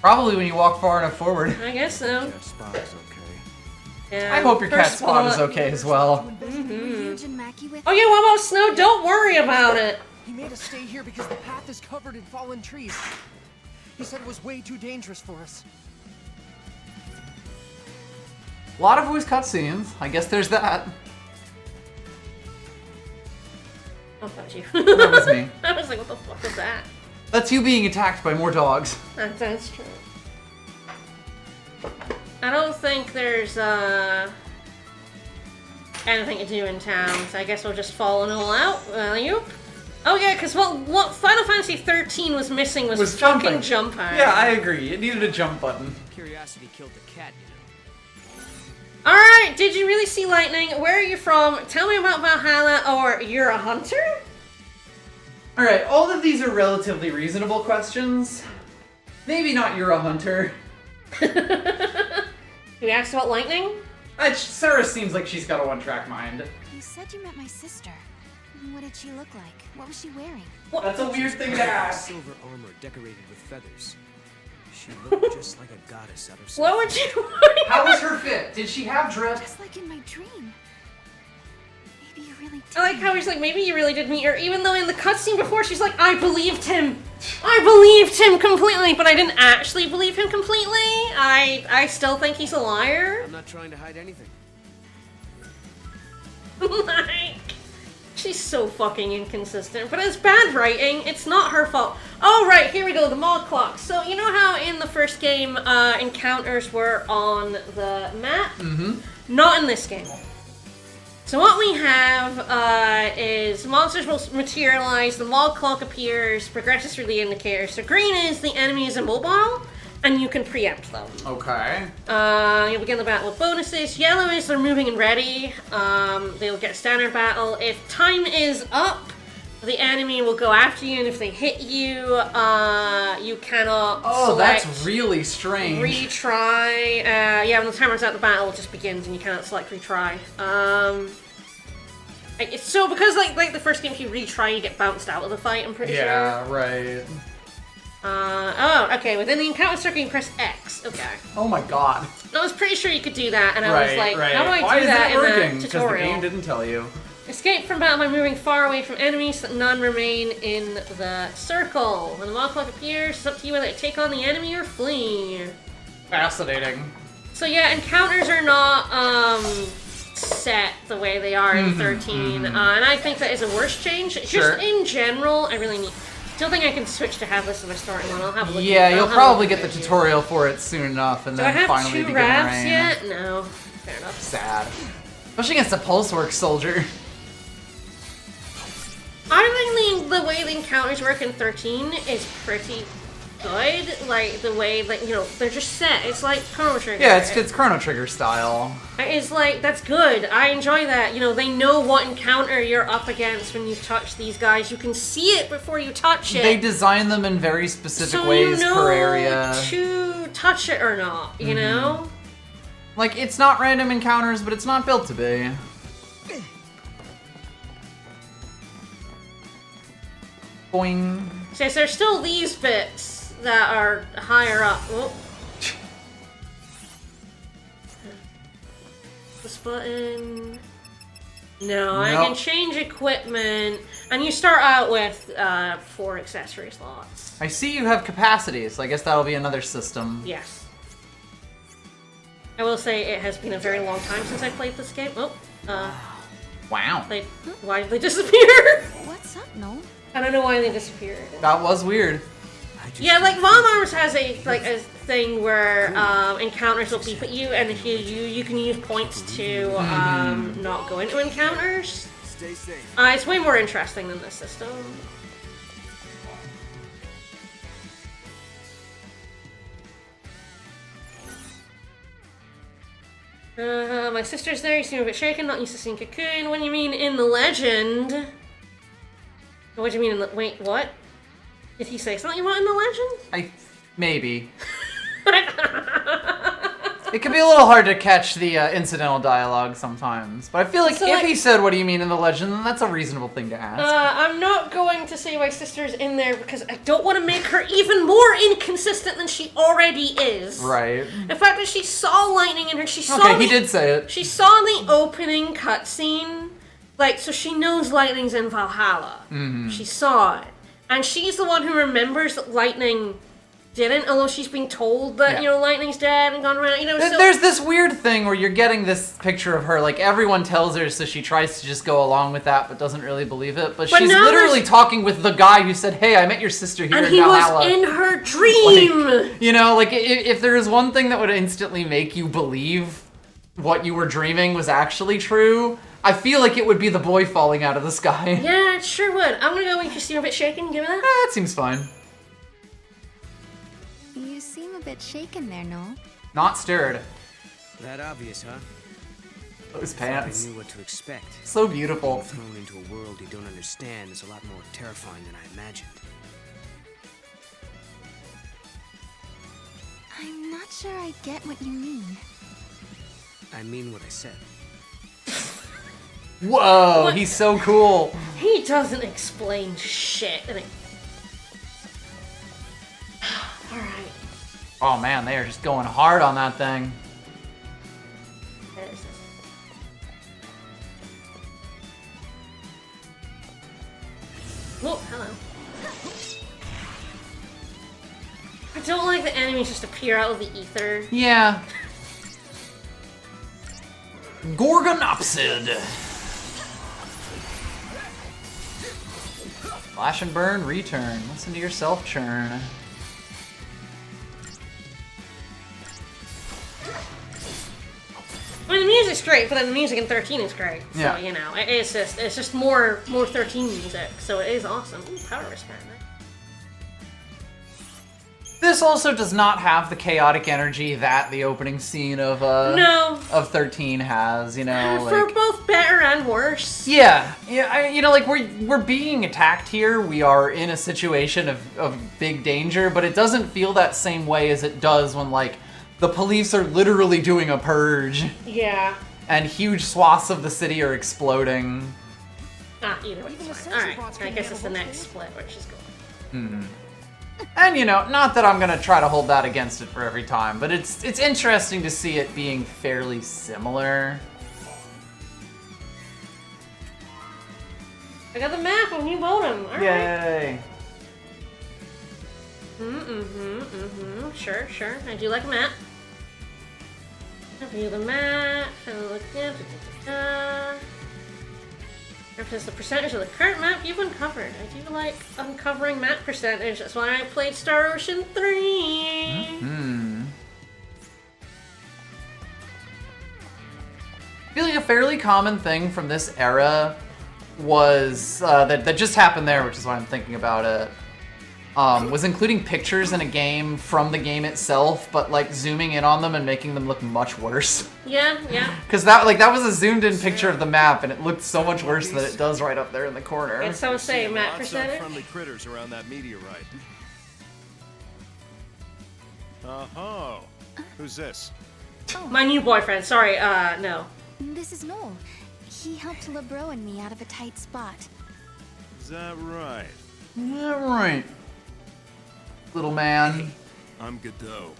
Probably when you walk far enough forward.
I guess so.
Cat spot is okay.
Yeah,
I hope your cat
first
spot is
spot.
okay as well.
Were you and Mackie with
Oh yeah, what about Snow? Don't worry about it.
He made us stay here because the path is covered in fallen trees. He said it was way too dangerous for us.
A lot of voice cutscenes. I guess there's that.
Oh, that was you.
That was me.
I was like, what the fuck was that?
That's you being attacked by more dogs.
That's true. I don't think there's anything to do in town, so I guess we'll just follow it all out. You? Oh yeah, because what Final Fantasy 13 was missing was fucking
jumping.
jump.
Yeah, I agree. It needed a jump button.
Curiosity killed the cat, you know.
Alright, did you really see lightning? Where are you from? Tell me about Valhalla, or you're a hunter?
Alright, all of these are relatively reasonable questions. Maybe not you're a hunter.
You asked about lightning?
Sarah seems like she's got a one-track mind.
You said you met my sister. What did she look like? What was she wearing?
That's a weird thing to ask.
Silver armor decorated with feathers. She looked just like a goddess out of
What would you
How was her fit? Did she have drift?
Just like in my dream. Maybe you really did.
I like how he's like, maybe you really did meet her, even though in the cutscene before she's like, I believed him. I believed him completely, but I didn't actually believe him completely. I still think he's a liar.
I'm not trying to hide anything.
Like, she's so fucking inconsistent, but it's bad writing. It's not her fault. Oh, right, here we go, the mod clock. So, you know how in the first game, encounters were on the map?
Mm-hmm.
Not in this game. So what we have is monsters will materialize, the mod clock appears, progresses through the indicators. So green is the enemy is immobile, and you can preempt them.
Okay.
You'll begin the battle with bonuses. Yellow is they're moving and ready. They'll get standard battle. If time is up, the enemy will go after you, and if they hit you, you cannot select,
that's really strange.
retry. Yeah, when the timer's out, the battle just begins, and you cannot select retry. So because like the first game, if you retry, you get bounced out of the fight. I'm pretty sure.
Yeah, right.
Oh, okay. Within the encounter circle, you can press X. Okay.
Oh my god.
I was pretty sure you could do that, and I was like,
right.
how do I
Why
do that
is
in
working?
the
Because the
tutorial?
game didn't tell you.
Escape from battle by moving far away from enemies so that none remain in the circle. When the mod clock appears, it's up to you whether to take on the enemy or flee.
Fascinating.
So yeah, encounters are not set the way they are in 13, and I think that is a worse change.
Sure.
Just in general, I really don't think I can switch to have this as my starting one. I'll have a look.
Yeah,
I'll
you'll
have a
probably
look
get
at
the
it.
tutorial for it soon enough, and
Do I
then
have
finally
2
begin
rafts
rain.
yet? No. Fair enough.
Sad. Especially against a Pulseworks soldier.
I think the way the encounters work in 13 is pretty good. Like, the way that, you know, they're just set. It's like Chrono Trigger.
Yeah, it's Chrono Trigger style.
It's like, that's good. I enjoy that. You know, they know what encounter you're up against when you touch these guys. You can see it before you touch it.
They design them in very specific
so
ways
you know
per area.
to touch it or not, you know?
Like, it's not random encounters, but it's not built to be. Boing.
So yes, there's still these bits that are higher up. Oh. This button. No, I
Nope.
can change equipment. And you start out with 4 accessory slots.
I see you have capacities. I guess that'll be another system.
Yes. I will say it has been a very long time since I played this game. Oh,
Wow.
why did they disappear?
What's up, Noel?
I don't know why they disappeared.
That was weird.
Yeah, like Von Arms has a thing where encounters will beep at you, and if you can use points to not go into encounters.
Stay safe.
It's way more interesting than this system. My sister's there, you seem a bit shaken, not used to seeing Cocoon. What do you mean in the legend? What do you mean in the... Wait, what? Did he say something about in the legend?
Maybe. It can be a little hard to catch the incidental dialogue sometimes, but I feel like if he said, what do you mean in the legend, then that's a reasonable thing to ask.
I'm not going to say my sister's in there because I don't want to make her even more inconsistent than she already is.
Right.
The fact that she saw lightning in her,
he did say it.
She saw the opening cutscene, so she knows lightning's in Valhalla. Mm-hmm. She saw it. And she's the one who remembers that lightning didn't, although she's being told that, lightning's dead and gone around, so...
There's this weird thing where you're getting this picture of her, everyone tells her, so she tries to just go along with that, but doesn't really believe it. But she's literally talking with the guy who said, hey, I met your sister here in Valhalla.
And he was in her dream!
If there is one thing that would instantly make you believe what you were dreaming was actually true, I feel like it would be the boy falling out of the sky.
Yeah, it sure would. I'm gonna go make you seem a bit shaken, give me that.
That seems fine.
You seem a bit shaken there, Noel.
Not stirred.
That obvious, huh?
Those
I
pants.
knew what to expect.
So beautiful.
Thrown into a world you don't understand is a lot more terrifying than I imagined.
I'm not sure I get what you mean.
I mean what I said.
Whoa,
What?
he's so cool.
He doesn't explain shit. Alright.
Oh man, they are just going hard on that thing.
Oh, hello. I don't like the enemies just appear out of the ether.
Yeah. Gorgonopsid. Flash and burn, return. Listen to yourself churn.
I mean, the music's great, but then the music in 13 is great. So,
Yeah.
it's just more 13 music, so it is awesome. Ooh, power wristband.
This also does not have the chaotic energy that the opening scene of
No.
of 13 has,
For both better and worse.
Yeah, we're being attacked here. We are in a situation of big danger, but it doesn't feel that same way as it does when the police are literally doing a purge.
Yeah.
And huge swaths of the city are exploding.
Either way, it's fine. Alright, I guess it's the next split where she's going.
And not that I'm gonna try to hold that against it for every time, but it's interesting to see it being fairly similar.
I got the map of New Bodom. Alright.
Yay!
Sure. I do like a map. Review the map. Represents the percentage of the current map you've uncovered. I do like uncovering map percentage. That's why I played Star Ocean 3.
I feel like a fairly common thing from this era was that just happened there, which is why I'm thinking about it. Was including pictures in a game from the game itself, but zooming in on them and making them look much worse.
Yeah.
Because that was a zoomed-in picture of the map, and it looked so much worse than it does right up there in the corner.
And so say map
Lots of
percentage.
friendly critters around that meteorite. Oh, who's this?
My new boyfriend. Sorry, no.
This is Noel. He helped LeBro and me out of a tight spot.
Is that right?
Yeah, right. Little man.
I'm Godot.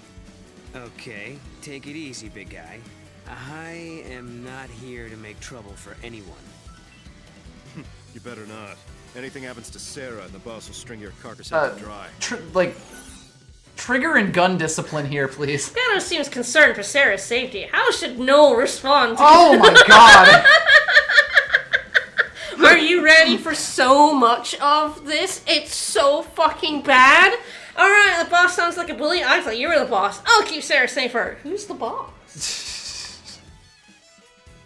Okay, take it easy, big guy. I am not here to make trouble for anyone.
You better not. Anything happens to Sarah, and the boss will string your carcass out to dry.
Trigger and gun discipline here, please.
Gano seems concerned for Sarah's safety. How should Noel respond to
Oh my god!
Are you ready for so much of this? It's so fucking bad. Alright, the boss sounds like a bully. I thought you were the boss. I'll keep Sarah safer. Who's the boss?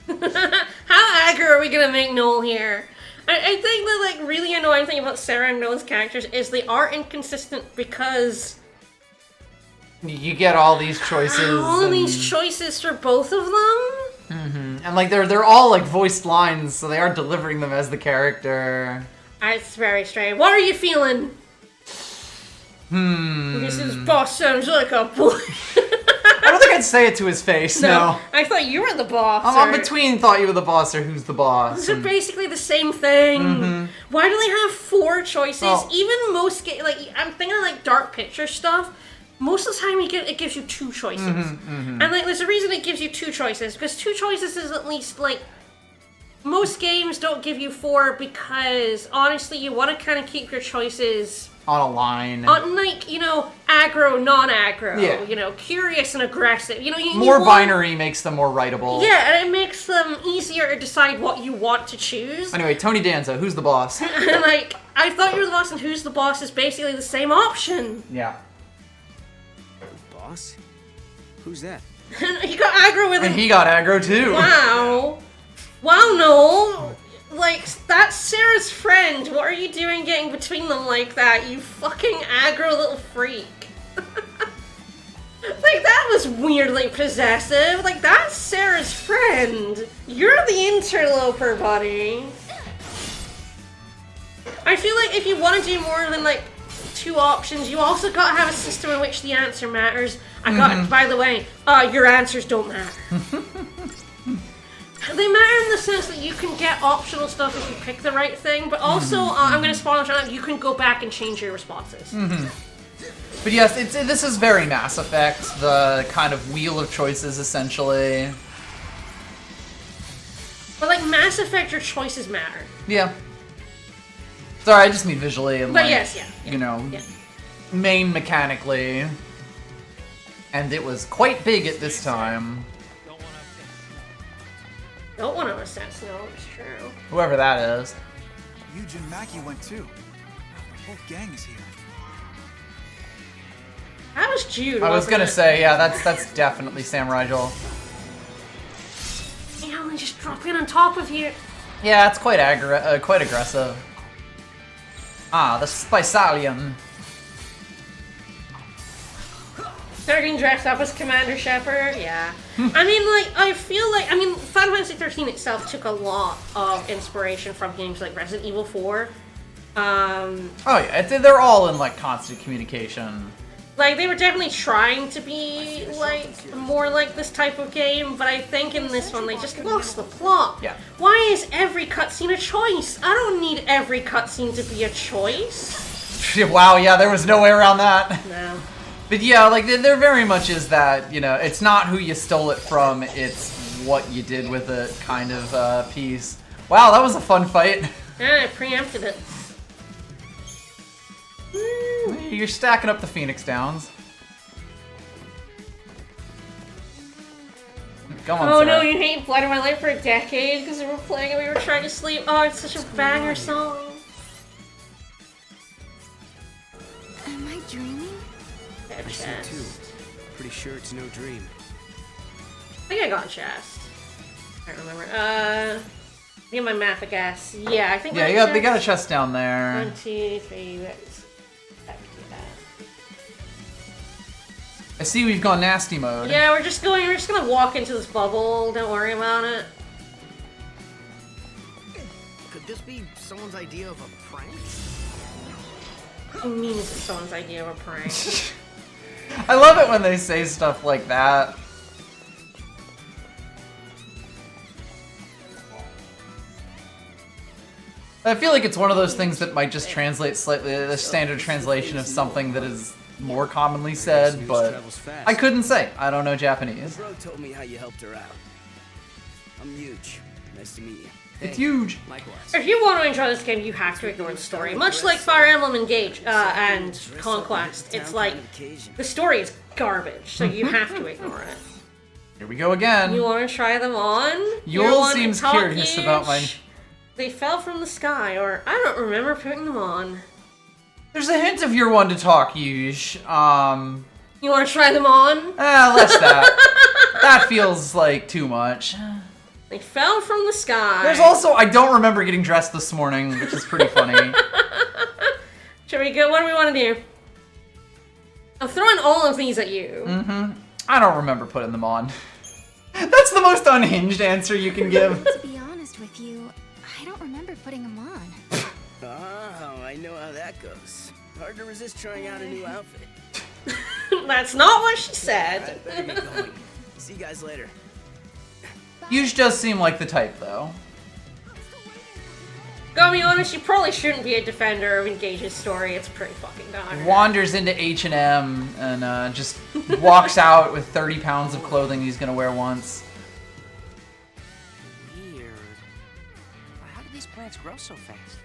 How aggro are we gonna make Noel here? I think the like really annoying thing about Sarah and Noel's characters is they are inconsistent because
you get all these choices.
All these choices for both of them.
Mm-hmm. And like they're all like voiced lines, so they are delivering them as the character.
It's very strange. What are you feeling? This boss sounds like a boy.
I don't think I'd say it to his face, no.
I thought you were the boss.
I'm between thought you were the boss or who's the boss.
These are basically the same thing. Why do they have 4 choices?
Well,
even most like I'm thinking of like Dark Picture stuff. Most of the time it gives you 2 choices. And like there's a reason it gives you 2 choices, because 2 choices is at least like most games don't give you 4 because honestly you want to kind of keep your choices
on a line.
On like, you know, aggro, non-aggro.
Yeah.
You know, curious and aggressive. You know,
more binary makes them more writable.
Yeah, and it makes them easier to decide what you want to choose.
Anyway, Tony Danza, who's the boss?
And like, I thought you were the boss, and who's the boss is basically the same option.
Yeah.
Boss? Who's that?
He got aggro with him.
And he got aggro too.
Wow. Wow, no. Like, that's Sarah's friend. What are you doing getting between them like that, you fucking aggro little freak? Like, that was weirdly possessive. Like, that's Sarah's friend. You're the interloper, buddy. I feel like if you want to do more than, like, 2 options, you also gotta have a system in which the answer matters. By the way, your answers don't matter. They matter in the sense that you can get optional stuff if you pick the right thing, but also, I'm going to spoil it right now, you can go back and change your responses.
But yes, this is very Mass Effect, the kind of wheel of choices, essentially.
But like Mass Effect, your choices matter.
Yeah. Sorry, I just mean visually and
but
like,
yes,
you know, main mechanically. And it was quite big at this time.
Don't want to assess, no, it's true.
Whoever that is.
Yuji and Mackie went too. The whole gang is here.
That was Jude,
I was gonna
it?
say, yeah, that's definitely Samurai Joel.
Yeah, they just drop in on top of you.
Yeah, it's quite quite aggressive. Ah, the Spicalian.
Starting dressed up as Commander Shepard, yeah. I mean, like, I feel like, Final Fantasy XIII itself took a lot of inspiration from games like Resident Evil 4.
Oh yeah, they're all in, like, constant communication.
Like, they were definitely trying to be, like, more like this type of game, but I think in this one they just lost the plot.
Yeah.
Why is every cutscene a choice? I don't need every cutscene to be a choice.
Wow, yeah, there was no way around that.
No.
But yeah, like, there very much is that, you know, it's not who you stole it from, it's what you did with it kind of piece. Wow, that was a fun fight.
Yeah, I preempted it.
You're stacking up the Phoenix Downs. Come on,
Oh
Sarah.
no, you hate Blood of My Life for a decade because we were playing and we were trying to sleep. Oh, it's such a banger song.
Am I dreaming?
That
I see
chest.
too. Pretty sure it's no dream.
I think I got a chest. I don't remember. Get my math, I guess. Yeah, I think.
Yeah, they got a chest down there.
1, 2, 3. Let's
I see we've gone nasty mode.
Yeah, we're just gonna walk into this bubble. Don't worry about it.
Could this be someone's idea of a prank?
What do you mean it's someone's idea of a prank?
I love it when they say stuff like that. I feel like it's one of those things that might just translate slightly, the standard translation of something that is more commonly said, but I couldn't say. I don't know Japanese.
Bro told me how you helped her out. I'm huge. Nice to meet you.
It's huge.
Likewise.
If you want to enjoy this game, you have to ignore the story. Much like Fire Emblem Engage and Conquest, it's like the story is garbage, so you have to ignore it.
Here we go again.
You want to try them on?
Yule seems curious about my...
They fell from the sky, or I don't remember putting them on.
There's a hint of you're one to talk, Yush.
You want to try them on?
Less that. That feels like too much.
They fell from the sky.
There's also, I don't remember getting dressed this morning, which is pretty funny.
Should we go? What do we want to do? I'm throwing all of these at you.
I don't remember putting them on. That's the most unhinged answer you can give.
To be honest with you, I don't remember putting them on.
Oh, I know how that goes. Hard to resist trying out a new outfit.
That's not what she said.
I better get going. See you guys later.
Yush does seem like the type, though.
Gotta be honest, you probably shouldn't be a defender of Engage's story. It's pretty fucking darn.
Wanders into H&M and just walks out with 30 pounds of clothing he's gonna wear once.
Weird. How do these plants grow so fast?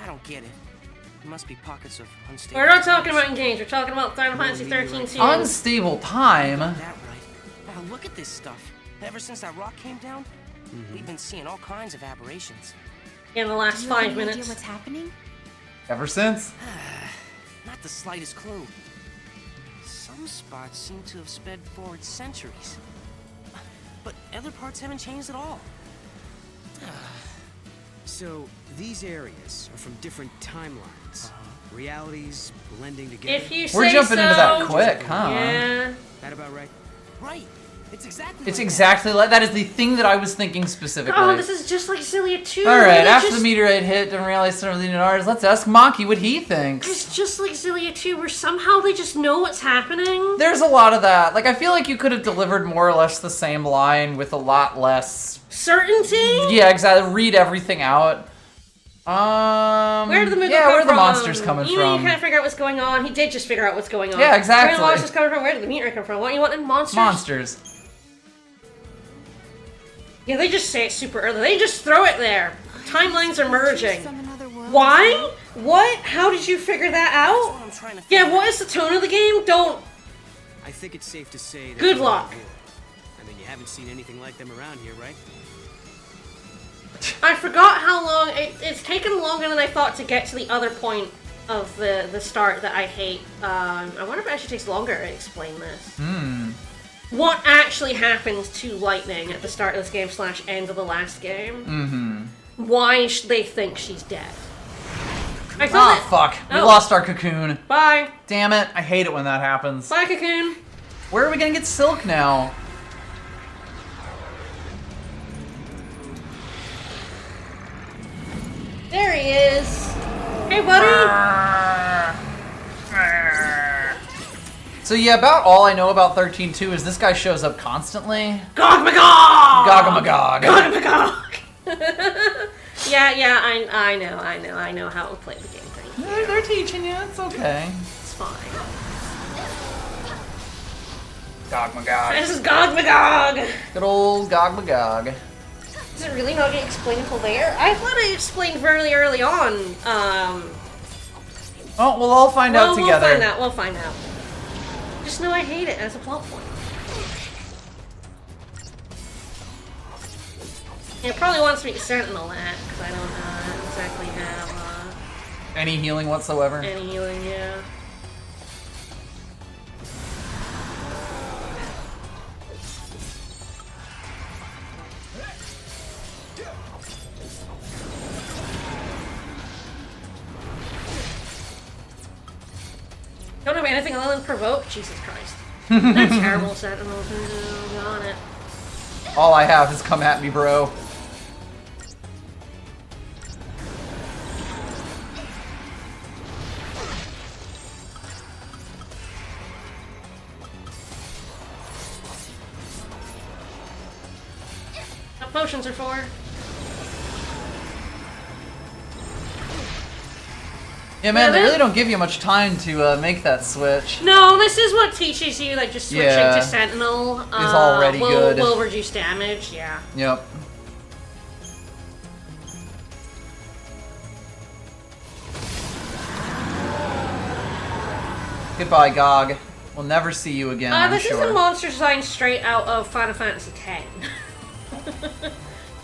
I don't get it. There must be pockets of unstable.
We're not talking about Engage. We're talking about Final Fantasy XIII-2.
Unstable time?
That right. Now look at this stuff. Ever since that rock came down, we've been seeing all kinds of aberrations.
In the last
Do you have
5
any
minutes.
idea what's happening?
Ever since?
Not the slightest clue. Some spots seem to have sped forward centuries. But other parts haven't changed at all.
So, these areas are from different timelines. Realities blending together.
If you say
We're jumping into that
so.
quick, huh?
Yeah.
That about right?
Right. It's exactly
It's
like
exactly like that is the thing that I was thinking specifically.
Oh, this is just like XIII-2.
Alright, after
just,
the meteorite hit and realized some of the ours, let's ask Maki what he thinks.
It's just like XIII-2, where somehow they just know what's happening.
There's a lot of that. Like, I feel like you could have delivered more or less the same line with a lot less...
Certainty?
Yeah, exactly. Read everything out.
Where did the Moogle come
where are the
from?
monsters coming
You
from?
can't figure out what's going on. He did just figure out what's going on.
Yeah, exactly.
Where are the monsters coming from? Where did the meteorite come from? What do you want in monsters?
Monsters.
Yeah, they just say it super early. They just throw it there. Timelines are merging.
From another world.
Why? What? How did you figure that
That's
out?
what I'm trying to
Yeah,
figure
what is the tone of the game? Don't.
I think it's safe to say that
Good
you're
luck.
on board. I mean, you haven't seen anything like them around here, right?
I forgot how long. It's taken longer than I thought to get to the other point of the start that I hate. I wonder if it actually takes longer to explain this. What actually happens to Lightning at the start of this game / end of the last game? Why they think she's dead? I thought
Ah, fuck. We
Oh.
lost our cocoon.
Bye.
Damn it. I hate it when that happens.
Bye, Cocoon.
Where are we gonna get Silk now?
There he is. Hey, buddy.
So yeah, about all I know about 13-2 is this guy shows up constantly.
Gog Magog!
Gog-a-magog.
Gog Magog! yeah, I know how to play the game. Thank you.
They're teaching you. It's okay.
It's fine.
Gog-magog.
This is Gog Magog!
Good old Gog-magog.
Does it really not get explained until there? I thought it explained fairly early on.
Oh, we'll all find out together.
We'll find out. Just know I hate it as a plot point. It probably wants me to Sentinel that, because I don't exactly have
Any healing whatsoever?
any healing, yeah. Don't have anything other than provoke? Jesus Christ. They're terrible sentinels. On it.
All I have is come at me, bro.
What potions are for?
Yeah, man, they
Really?
really don't give you much time to make that switch.
No, this is what teaches you, like, just switching
Yeah.
to Sentinel.
already good.
Will reduce damage, yeah.
Yep. Goodbye, Gog. We'll never see you again, I'm
This
sure.
is a monster design straight out of Final Fantasy X.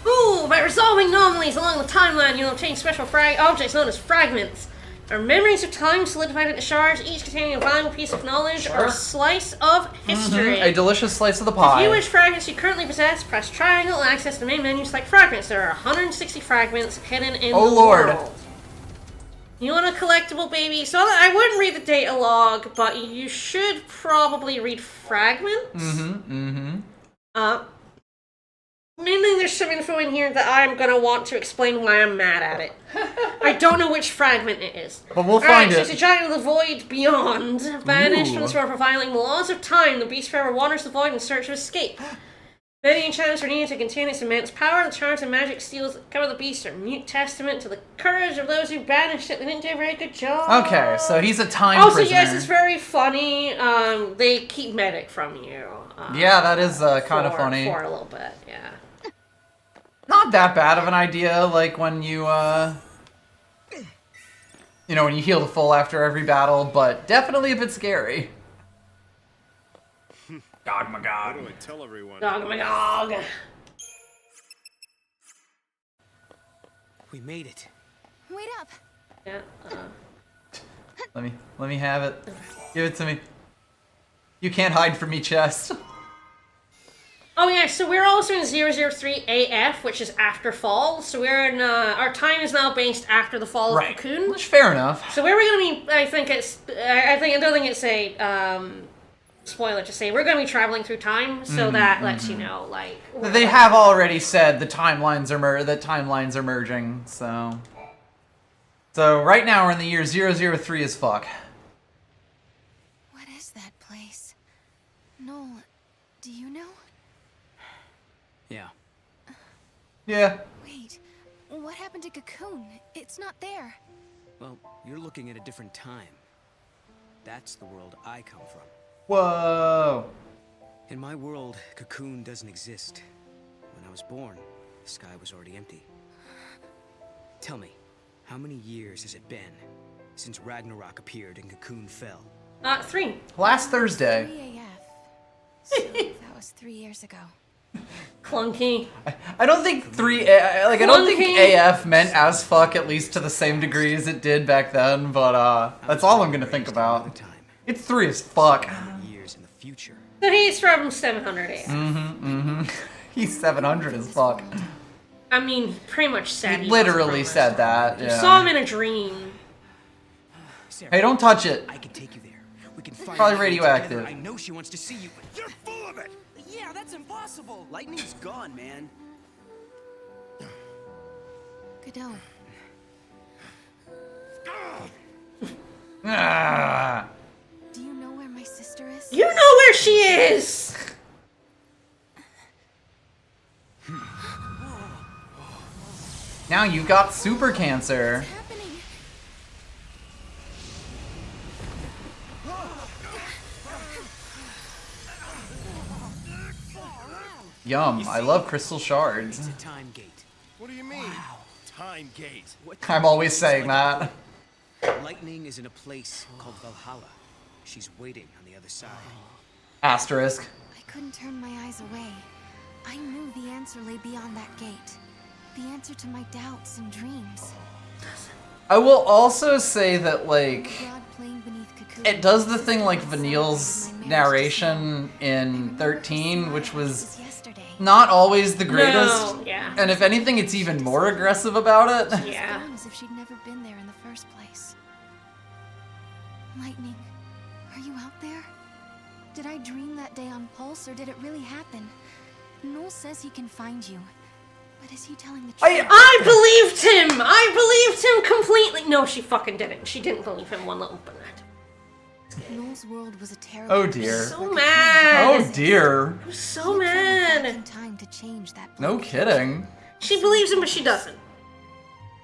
Ooh, by resolving anomalies along the timeline, you'll obtain special objects known as fragments. are memories of time solidified into shards, each containing a valuable piece of knowledge or a slice of history.
A delicious slice of the pie.
To view which fragments you currently possess, press triangle and access the main menu select fragments. There are 160 fragments hidden in the world. You want a collectible, baby? So I wouldn't read the data log, but you should probably read fragments. Mainly there's some info in here that I'm going to want to explain why I'm mad at it. I don't know which fragment it is.
But we'll find it.
So it's a giant of the void beyond. Banished from the sword for violating the laws of time, the beast forever wanders the void in search of escape. Many enchantments are needed to contain its immense power. The charms and magic steals that cover the beast are mute testament to the courage of those who banished it. They didn't do a very good job.
Okay, so he's a time
also,
prisoner.
yes, it's very funny. They keep medic from you.
Yeah, that is kind of funny.
For a little bit, yeah.
Not that bad of an idea, like when you, you know, when you heal the full after every battle, but definitely a bit scary. Dog my god.
What do I tell everyone?
Dog my dog.
We made it.
Wait up.
Yeah.
Let me have it. Give it to me. You can't hide from me, chest.
Oh yeah, so we're also in 003 AF, which is after fall. So we're in, our time is now based after the fall of Cocoon.
Which, fair enough.
So where we're gonna be, I don't think it's a, spoiler to say, we're gonna be traveling through time, so that lets you know, like...
They have already said the timelines are merging, so... So right now we're in the year 003 as fuck.
What is that place? Noel, do you know?
Yeah.
Yeah.
Wait, what happened to Cocoon? It's not there.
Well, you're looking at a different time. That's the world I come from.
Whoa.
In my world, Cocoon doesn't exist. When I was born, the sky was already empty. Tell me, how many years has it been since Ragnarok appeared and Cocoon fell?
3.
Last Thursday.
3 AF. So that was 3 years ago.
Clunky.
I don't think I don't think AF meant as fuck, at least to the same degree as it did back then, but that's all I'm gonna think about. It's 3 as fuck.
Years in the future.
So he's from 700 AF.
He's 700 as fuck.
I mean, pretty much said
He literally said that.
You
Yeah.
saw him in a dream.
Hey, don't touch it.
I can take you there. We can find
Probably
out
radioactive.
together. I know she wants to see you, but you're full of it.
Yeah, that's impossible.
Lightning's gone, man.
Godot.
Ah.
Do you know where my sister is?
You know where she is!
Now you've got super cancer.
What's happening?
Yum, I love crystal shards.
It's a time gate.
What do you mean? Time gate.
I'm always saying that.
Lightning is in a place called Valhalla. She's waiting on the other side.
Asterisk.
I couldn't turn my eyes away. I knew the answer lay beyond that gate. The answer to my doubts and dreams.
I will also say that, like,
The broad plain beneath Cocoon.
it does the thing like Vanille's narration in 13, which was
Yesterday.
not always the greatest.
No, yeah.
And if anything, it's even more aggressive about it.
Yeah.
As if she'd never been there in the first place. Lightning, are you out there? Did I dream that day on Pulse, or did it really happen? Noel says he can find you, but is he telling the truth?
I believed him! I believed him completely! No, she fucking didn't. She didn't believe him one little bit.
Noel's world was a terrible.
Oh dear.
So mad!
Oh dear.
I'm so mad!
In time to change that.
No kidding.
She believes him, but she doesn't.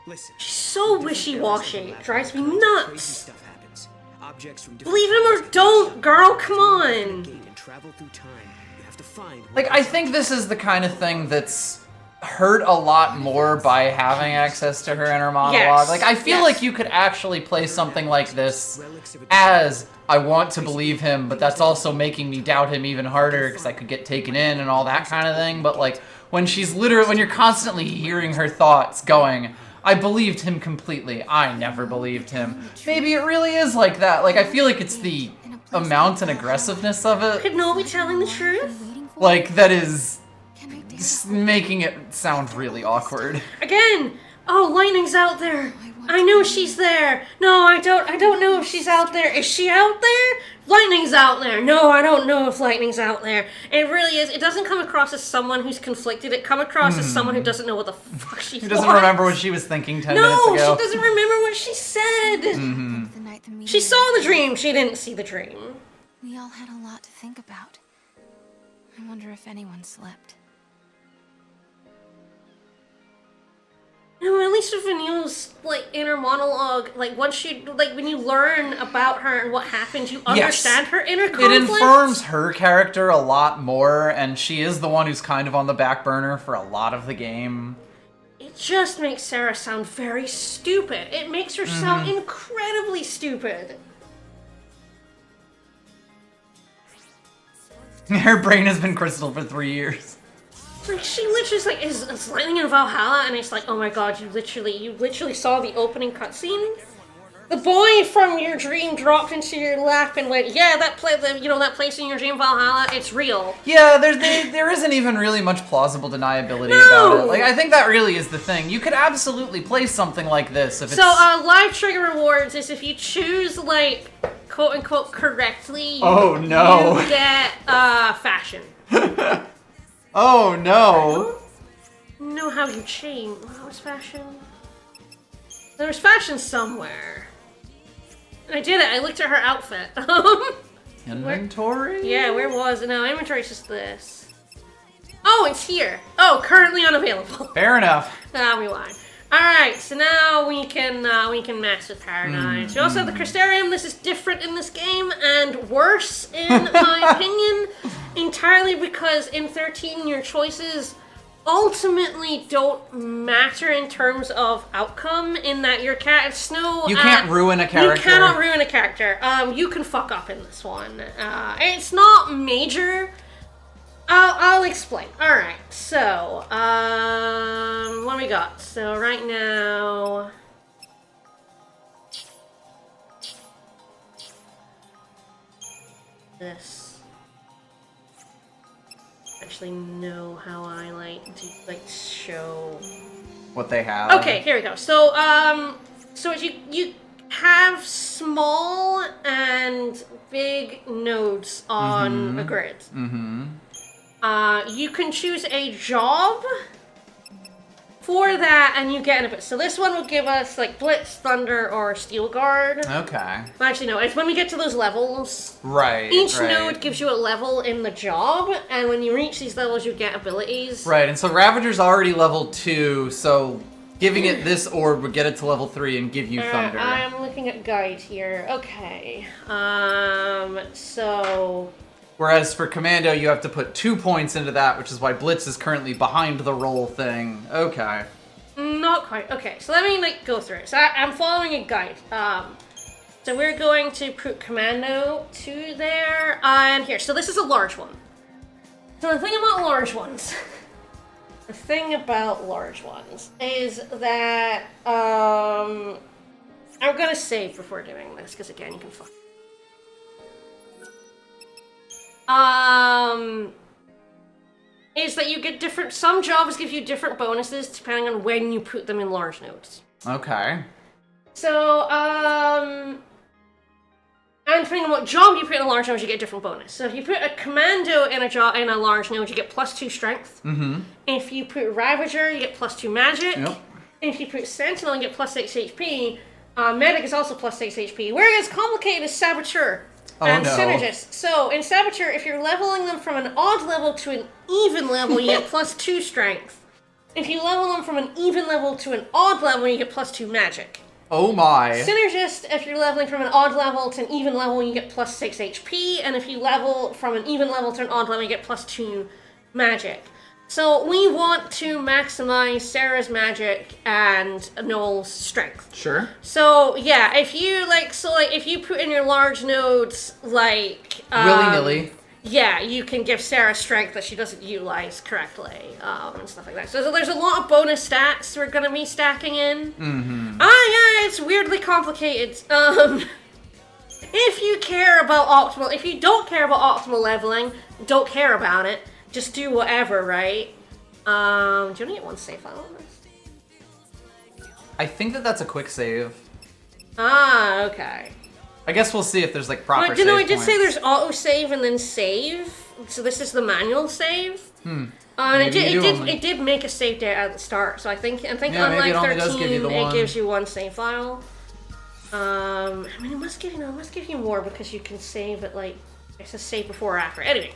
Listen.
She's so wishy-washy. It drives me nuts.
Stuff happens. Objects from
Believe him or don't, girl, come on!
and travel through time. You have to find.
Like, I think this is the kind of thing that's hurt a lot more by having access to her inner monologue.
Yes,
Like, I feel like you could actually play something like this as, I want to believe him, but that's also making me doubt him even harder because I could get taken in and all that kind of thing. But, like, when she's literally, when you're constantly hearing her thoughts going, I believed him completely. I never believed him. Maybe it really is like that. Like, I feel like it's the amount and aggressiveness of it.
Could Noah be telling the truth?
Like, that is making it sound really awkward.
Again! Oh, Lightning's out there! I know she's there! No, I don't know if she's out there. Is she out there? Lightning's out there! No, I don't know if Lightning's out there. It really is. It doesn't come across as someone who's conflicted. It comes across as someone who doesn't know what the fuck she's
Who doesn't remember what she was thinking 10 minutes ago.
No, she doesn't remember what she said! She saw the dream, she didn't see the dream.
We all had a lot to think about. I wonder if anyone slept.
No, at least with Vanille's, like, inner monologue, like, once you, like, when you learn about her and what happened, you understand her inner conflict.
It informs her character a lot more, and she is the one who's kind of on the back burner for a lot of the game.
It just makes Sarah sound very stupid. It makes her sound incredibly stupid.
Her brain has been crystal for 3 years.
Like, she literally is like, is Lightning in Valhalla? And it's like, oh my god, you literally saw the opening cutscene? The boy from your dream dropped into your lap and went, yeah, that place in your dream, Valhalla, it's real.
Yeah, there isn't even really much plausible deniability about it. Like, I think that really is the thing. You could absolutely play something like this if it's...
So, live trigger rewards is if you choose, like, quote-unquote correctly,
you
get, fashion.
Oh, no.
I don't know how you change. What was fashion? There was fashion somewhere. And I did it. I looked at her outfit.
Inventory?
Yeah, where was it? No, inventory's just this. Oh, it's here. Oh, currently unavailable.
Fair enough.
That'll be why. Alright, so now we can mess with Paradise. We also have the Crystarium. This is different in this game and worse, in my opinion, entirely because in 13 your choices ultimately don't matter in terms of outcome, in that your Snow...
You can't ruin a character.
You cannot ruin a character. You can fuck up in this one. It's not major. I'll explain. Alright, so, what we got? So right now... This. Actually know how I like to, show...
What they have.
Okay, here we go. So, so you have small and big nodes on a grid. You can choose a job for that, and you get a bit. So this one will give us like Blitz, Thunder, or Steel Guard.
Okay.
Well, actually, no. It's when we get to those levels.
Right.
Each node gives you a level in the job, and when you reach these levels, you get abilities.
Right, and so Ravager's already level 2, so giving it this orb would get it to level 3 and give you Thunder.
I'm looking at guide here. Okay. So.
Whereas for Commando, you have to put 2 points into that, which is why Blitz is currently behind the roll thing. Okay.
Not quite. Okay, so let me go through it. So I'm following a guide. So we're going to put Commando to there, and here. So this is a large one. So the thing about large ones, is that I'm gonna save before doing this because again, you can fuck. Is that you get different, some jobs give you different bonuses depending on when you put them in large nodes.
Okay.
So, and depending on what job you put in a large node, you get a different bonus. So if you put a Commando in a large node, you get +2 strength. If you put Ravager, you get +2 magic.
Yep.
If you put Sentinel, you get +6 HP. Medic is also +6 HP. Where it gets complicated is Saboteur. And Synergist. So, in Saboteur, if you're leveling them from an odd level to an even level, you get +2 strength. If you level them from an even level to an odd level, you get +2 magic.
Oh my.
Synergist, if you're leveling from an odd level to an even level, you get +6 HP. And if you level from an even level to an odd level, you get +2 magic. So we want to maximize Sarah's magic and Noel's strength.
Sure.
So yeah, if you if you put in your large nodes
willy-nilly.
yeah, you can give Sarah strength that she doesn't utilize correctly, and stuff like that. So there's a lot of bonus stats we're gonna be stacking in.
Mm-hmm.
Yeah, it's weirdly complicated. If you care about optimal, if you don't care about optimal leveling, don't care about it. Just do whatever, right? Do you want to get one save file on this?
I think that's a quick save.
Ah, okay.
I guess we'll see if there's like proper
Well,
save
I did
points.
say there's auto save and then save. So this is the manual save. And it did make a save date at the start. So I think
Yeah,
unlike
maybe it only does
13,
give you the
it
one.
gives you one save file. I mean, it must give you more because you can save it like it says save before or after. Anyway.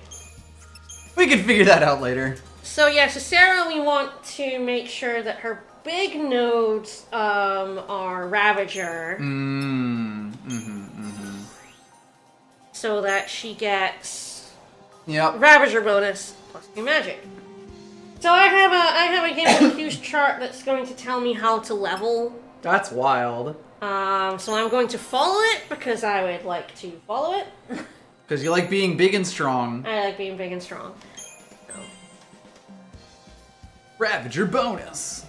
We can figure that out later.
So yeah, so Sarah, we want to make sure that her big nodes are Ravager. So that she gets Ravager bonus plus new magic. So I have a Game of Huge chart that's going to tell me how to level.
That's wild.
So I'm going to follow it because I would like to follow it.
Because you like being big and strong.
I like being big and strong.
Ravager bonus.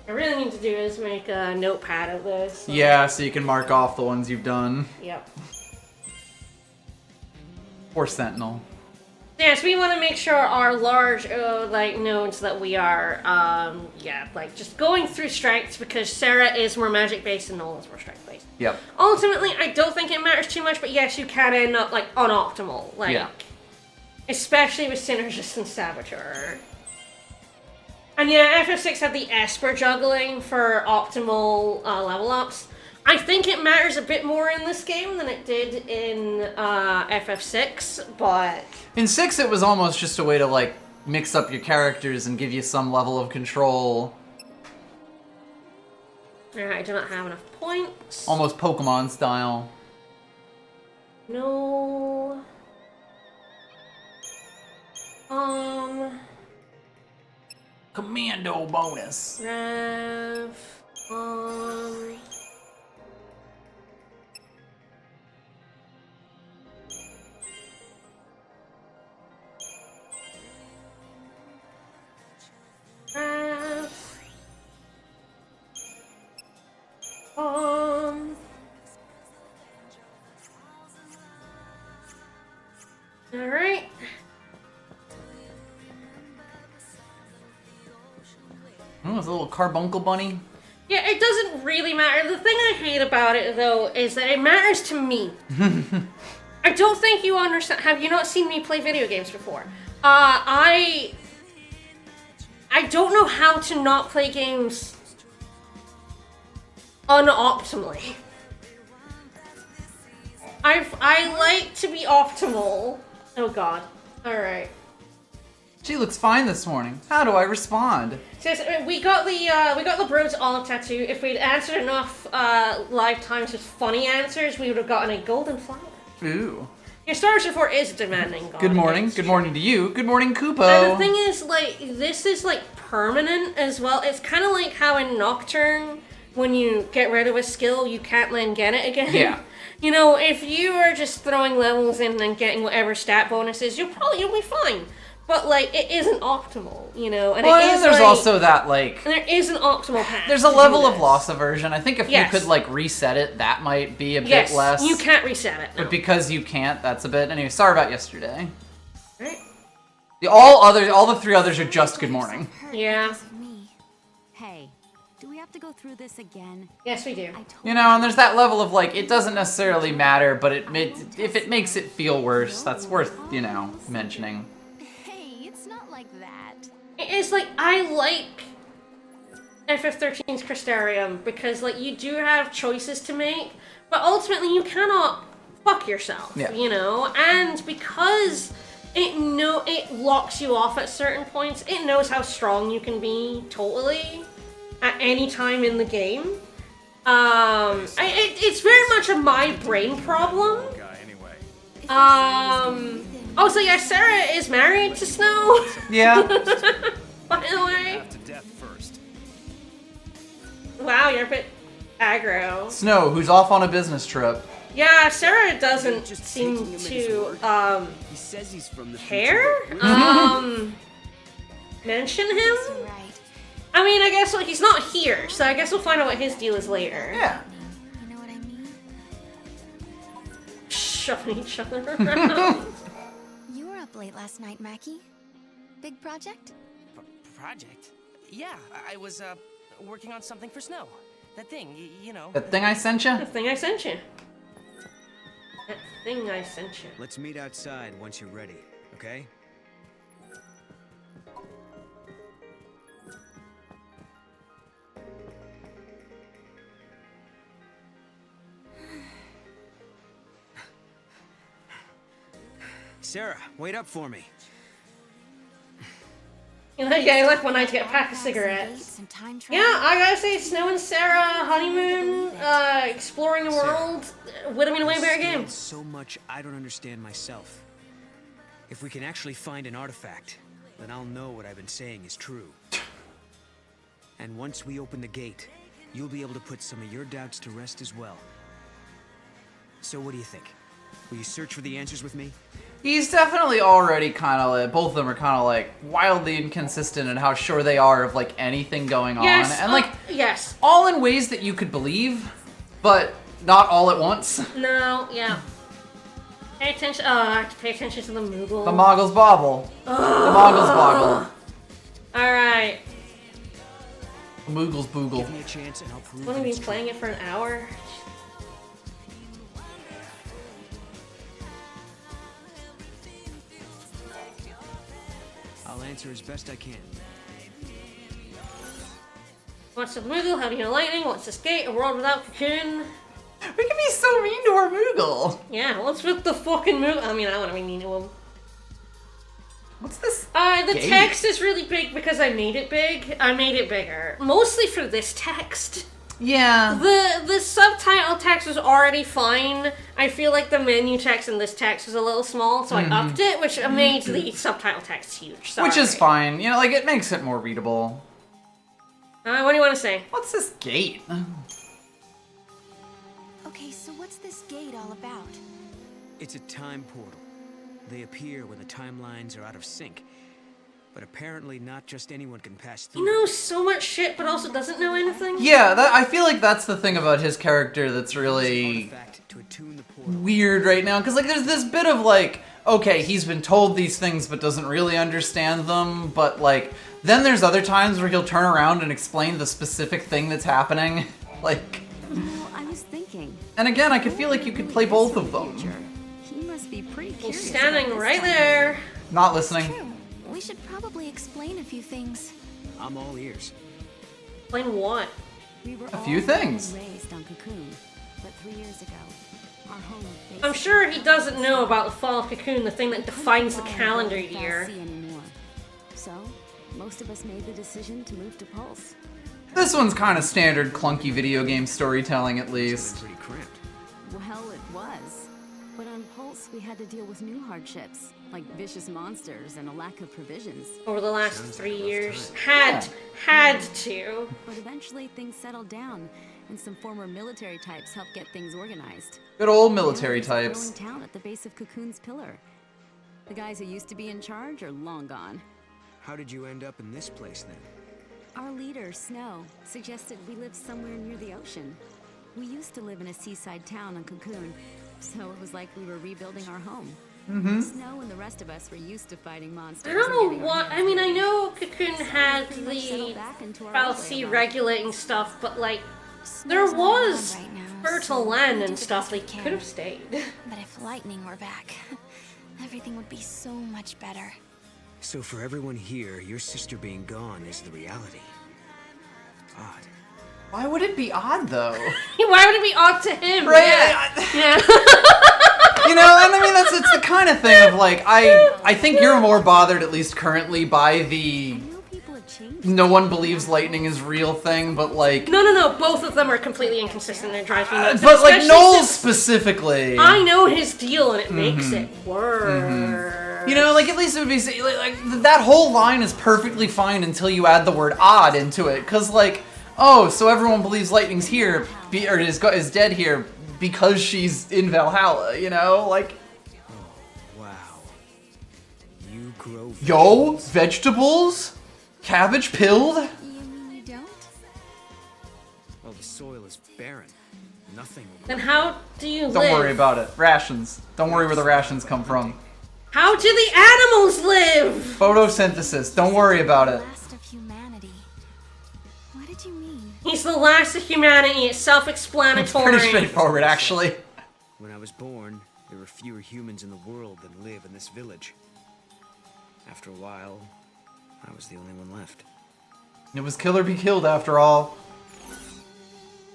What I really need to do is make a notepad of this. So.
Yeah, so you can mark off the ones you've done.
Yep.
Or Sentinel.
Yes, we want to make sure our large, nodes that we are, just going through strengths because Sarah is more magic-based and Nolan's more strength-based.
Yep.
Ultimately, I don't think it matters too much, but yes, you can end up, unoptimal. Especially with Synergist and Saboteur. And yeah, FF6 had the Esper juggling for optimal level ups. I think it matters a bit more in this game than it did in FF6, but...
In 6, it was almost just a way to, mix up your characters and give you some level of control.
Alright, I do not have enough points.
Almost Pokemon style.
No...
Commando bonus.
Rev... Alright.
Oh, it's a little carbuncle bunny.
Yeah, it doesn't really matter. The thing I hate about it, though, is that it matters to me. I don't think you understand. Have you not seen me play video games before? I don't know how to not play games unoptimally. I like to be optimal. Oh god. Alright.
She looks fine this morning. How do I respond?
Says we got the Bros Olive tattoo. If we'd answered enough lifetimes with funny answers, we would have gotten a golden flower.
Ooh.
Your Star Wars 4 is demanding. God,
Good morning. Good morning to you. Good morning, Kupo.
And the thing is, this is permanent as well. It's kind of like how in Nocturne, when you get rid of a skill, you can't then get it again.
Yeah.
You know, if you are just throwing levels in and getting whatever stat bonuses, you'll be fine. But it isn't optimal, you know. And
well,
it is
there's also that
And there is an optimal path.
There's a level of loss aversion. I think if
Yes.
you could reset it, that might be a
Yes,
bit less.
you can't reset it. No.
But because you can't, that's a bit. Anyway, sorry about yesterday.
Right.
All the three others are just good morning.
Yeah.
Hey, do we have to go through this again?
Yes, we do.
You know, and there's that level of it doesn't necessarily matter, but if it makes it feel worse, that's worth mentioning.
It's I like FF13's Crystarium because you do have choices to make, but ultimately you cannot fuck yourself, you know? And because it locks you off at certain points, it knows how strong you can be totally at any time in the game. It's very much a my brain problem. Also, yeah, Sarah is married to Snow.
Yeah.
By the way. Wow, you're a bit aggro.
Snow, who's off on a business trip.
Yeah, Sarah doesn't
Just
seem
taking him at his
to
word. He says he's from the
care.
future,
Mention him.
You're right.
I mean, I guess he's not here, so I guess we'll find out what his deal is later.
Yeah.
You know what I mean?
Shoving each other around.
You were up late last night, Mackie. Big project?
Project? Yeah, I was, working on something for Snow. That thing, you know.
That thing I sent you?
The thing I sent you. That thing I sent you.
Let's meet outside once you're ready, okay? Sarah, wait up for me.
You know, yeah, I left one night to get a pack of cigarettes. Yeah, I gotta say, Snow and Sarah, honeymoon, exploring the world, would have been a way better game.
So much I don't understand myself. If we can actually find an artifact, then I'll know what I've been saying is true. And once we open the gate, you'll be able to put some of your doubts to rest as well. So what do you think? Will you search for the answers with me?
He's definitely already kind of like, both of them are kind of like wildly inconsistent in how sure they are of like anything going on.
Yes,
And like,
yes.
all in ways that you could believe, but not all at once.
No, yeah. Pay attention, I have to pay attention to the Moogle.
The Moggles bobble. The Moggles boggle.
Alright.
The Moogles boogle.
Give me a chance and I'll prove
What have we
it's
been
true.
playing it for an hour?
I'll answer as best I can.
What's the Moogle? How do you know lightning? What's this gate? A world without Cocoon?
We can be so mean to our Moogle.
Yeah, what's with the fucking Moogle? I mean, I want to be mean to him.
What's this?
The
gate?
text is really big because I made it big. I made it bigger. Mostly for this text.
Yeah.
The subtitle text was already fine. I feel like the menu text in this text was a little small, so I upped it, which made the subtitle text huge. Sorry.
Which is fine. You know, like, it makes it more readable.
What do you want to say?
What's this gate?
Okay, so what's this gate all about?
It's a time portal. They appear when the timelines are out of sync. But apparently not just anyone can pass through.
He knows so much shit, but also doesn't know anything.
Yeah, I feel like that's the thing about his character that's really weird right now. Because, like, there's this bit of, like, okay, he's been told these things but doesn't really understand them. But, like, then there's other times where he'll turn around and explain the specific thing that's happening. Like...
Well, I was thinking.
And again, I could feel like you could play both of them.
He must be pretty curious.
He's standing
about this
right
time.
there.
Not listening.
True. We should probably explain a few things.
I'm all ears.
Explain what?
We were
A few
all born
things.
and raised on Cocoon, but 3 years ago, our home was
I'm sure he doesn't know about the fall of Cocoon, the thing that defines the
basically
calendar
Class
year.
C anymore. So, most of us made the decision to move to Pulse.
This one's kind of standard clunky video game storytelling, at
It's
least.
been pretty cramped.
Well, it was. But on Pulse, we had to deal with new hardships, like vicious monsters and a lack of provisions.
Over the last
Sounds like
3
a rough
years.
time.
Had to.
But eventually, things settled down, and some former military types helped get things organized.
Good old military
Now there's a
types.
growing town at the base of Cocoon's pillar. The guys who used to be in charge are long gone.
How did you end up in this place then?
Our leader, Snow, suggested we live somewhere near the ocean. We used to live in a seaside town on Cocoon, so it was like we were rebuilding our home. Snow and the rest of us were used to fighting monsters.
I don't
and
know
getting our
what.
hands
I mean, I
dirty.
know Cocoon had
pretty much settled
the
back into our
Foul
old way
Sea
of life.
regulating stuff, but like,
Snow's
there
not around
was
right now,
fertile
so
land
we'll
and
do the
stuff.
best
They
we can.
could have stayed.
But if lightning were back, everything would be so much better.
So for everyone here, your sister being gone is the reality. Odd.
Why would it be odd, though?
Why would it be odd to him?
Right?
Yeah.
You know, and I mean, it's the kind of thing of, like, I think you're more bothered, at least currently, by the
I know people have changed.
no one believes lightning is real thing, but, like...
No. Both of them are completely inconsistent and it drives me nuts.
But, like,
Especially
Noel
since
specifically...
I know his deal and it makes it worse.
You know, like, at least it would be... Like, that whole line is perfectly fine until you add the word odd into it. Because, like, oh, so everyone believes lightning's here, or is dead here because she's in Valhalla, you know? Like,
Wow. You grow
yo, vegetables? Cabbage pilled?
You mean you don't?
Well, the soil is barren. Nothing will
Then how do you live?
Don't worry about it. Rations. Don't worry where the rations come from.
How do the animals live?
Photosynthesis. Don't worry about it.
Last of humanity. What did you mean?
He's the last of humanity. It's self-explanatory.
It's pretty straightforward, actually.
When I was born, there were fewer humans in the world than live in this village. After a while, I was the only one left.
It was kill or be killed after all.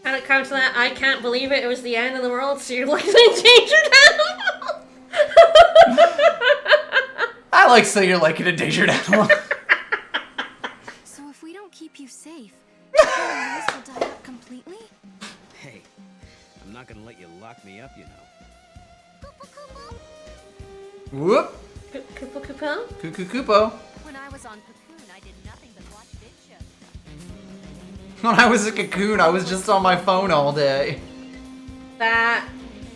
And it comes to that, I can't believe it. It was the end of the world, so you're like an endangered animal.
I like saying you're like an endangered animal.
So if we don't keep you safe, the animals will die out completely?
Hey, I'm not gonna let you lock me up, you know.
Whoop.
Koopa Koopa?
Cuckoo Koopo.
When I was on Cocoon, I did nothing but watch vid shows.
When I was a cocoon, I was just on my phone all day.